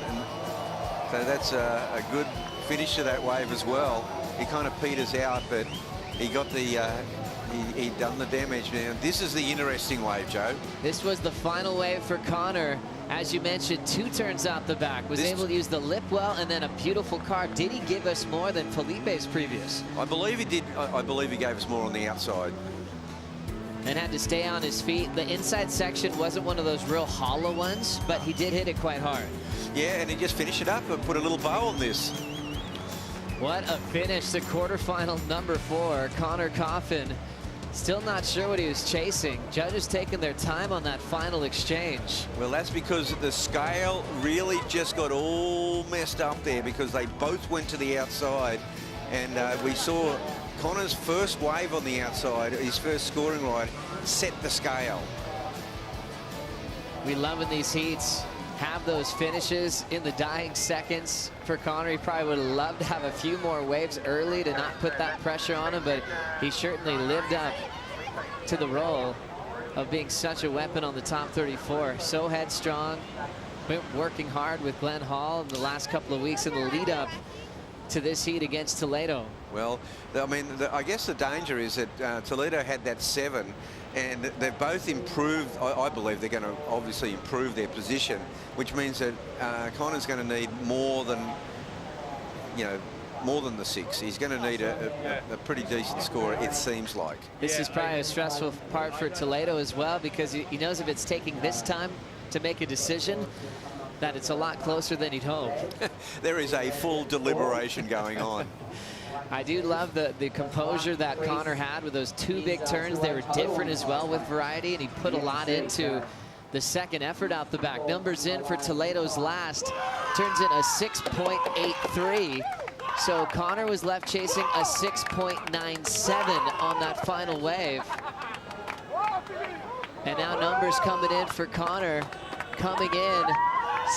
so that's a good finish to that wave as well. He kind of peters out, but he got the he done the damage. Now this is the interesting wave, Joe. This was the final wave for Conor. As you mentioned, 2 turns out the back. Was able to use the lip well and then a beautiful carve. Did he give us more than Felipe's previous? I believe he did. I believe he gave us more on the outside. And had to stay on his feet. The inside section wasn't one of those real hollow ones, but he did hit it quite hard. Yeah, and he just finished it up and put a little bow on this. What a finish, the quarterfinal number 4. Conor Coffin, still not sure what he was chasing. Judges taking their time on that final exchange. Well, that's because the scale really just got all messed up there because they both went to the outside. And we saw Conor's first wave on the outside, his first scoring ride, set the scale. We love in these heats. Have those finishes in the dying seconds for Conor. He probably would have loved to have a few more waves early to not put that pressure on him, but he certainly lived up to the role of being such a weapon on the top 34. So headstrong, working hard with Glenn Hall in the last couple of weeks in the lead up to this heat against Toledo. Well, I mean, I guess the danger is that Toledo had that 7, and they've both improved. I believe they're going to obviously improve their position, which means that Conor's going to need more than, you know, more than the 6. He's going to need a pretty decent score, it seems like. This is probably a stressful part for Toledo as well, because he knows if it's taking this time to make a decision, that it's a lot closer than he'd hope. There is a full deliberation going on. I do love the composure that Conor had with those 2 big turns. They were different as well with variety, and he put a lot into the second effort out the back. Numbers in for Toledo's last. Turns in a 6.83. So Conor was left chasing a 6.97 on that final wave. And now numbers coming in for Conor, coming in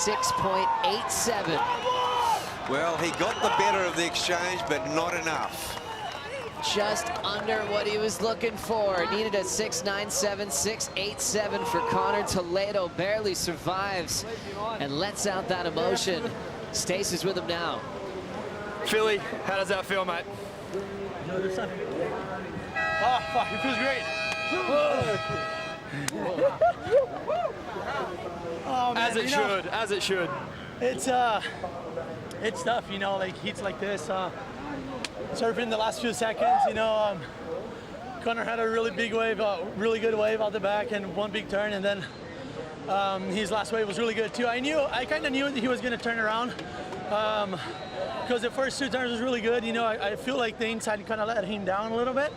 6.87. Well, he got the better of the exchange, but not enough. Just under what he was looking for. Needed a 6.97, 6.87 for Conor. Toledo barely survives and lets out that emotion Stace is with him now. Philly, how does that feel, mate? Oh, fuck, it feels great. Oh, man, As it should. It's tough, you know, like heats like this. Surfing the last few seconds, you know, Conor had a really big wave, really good wave out the back and one big turn, and then his last wave was really good too. I kind of knew that he was going to turn around because the first two turns was really good. You know, I feel like the inside kind of let him down a little bit,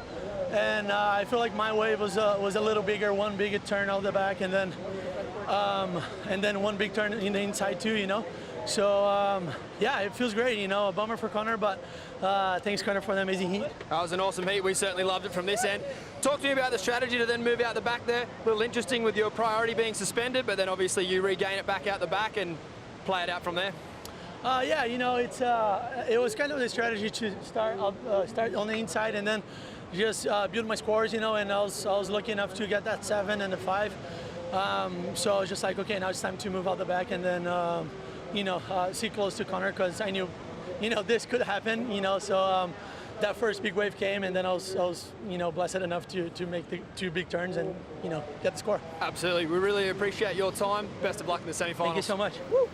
and I feel like my wave was a little bigger, one bigger turn out the back, and then one big turn in the inside too. You know. So, yeah, it feels great, you know, a bummer for Conor, but thanks, Conor, for the amazing heat. That was an awesome heat. We certainly loved it from this end. Talk to me about the strategy to then move out the back there. A little interesting with your priority being suspended, but then obviously you regain it back out the back and play it out from there. Yeah, you know, it was kind of the strategy to start on the inside and then just build my scores, you know, and I was lucky enough to get that 7 and the 5. So I was just like, okay, now it's time to move out the back and then, you know, sit close to Conor because I knew, you know, this could happen, you know, so that first big wave came and then I was you know, blessed enough to make the 2 big turns and, you know, get the score. Absolutely. We really appreciate your time. Best of luck in the semifinals. Thank you so much. Woo.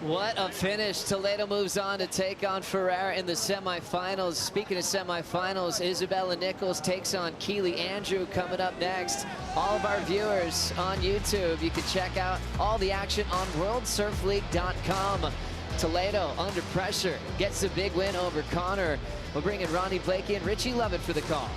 What a finish. Toledo moves on to take on Ferrer in the semifinals. Speaking of semifinals, Isabella Nichols takes on Keely Andrew coming up next. All of our viewers on YouTube, you can check out all the action on worldsurfleague.com. Toledo under pressure, gets the big win over Conor. We'll bring in Ronnie Blakey and Richie Lovett for the call.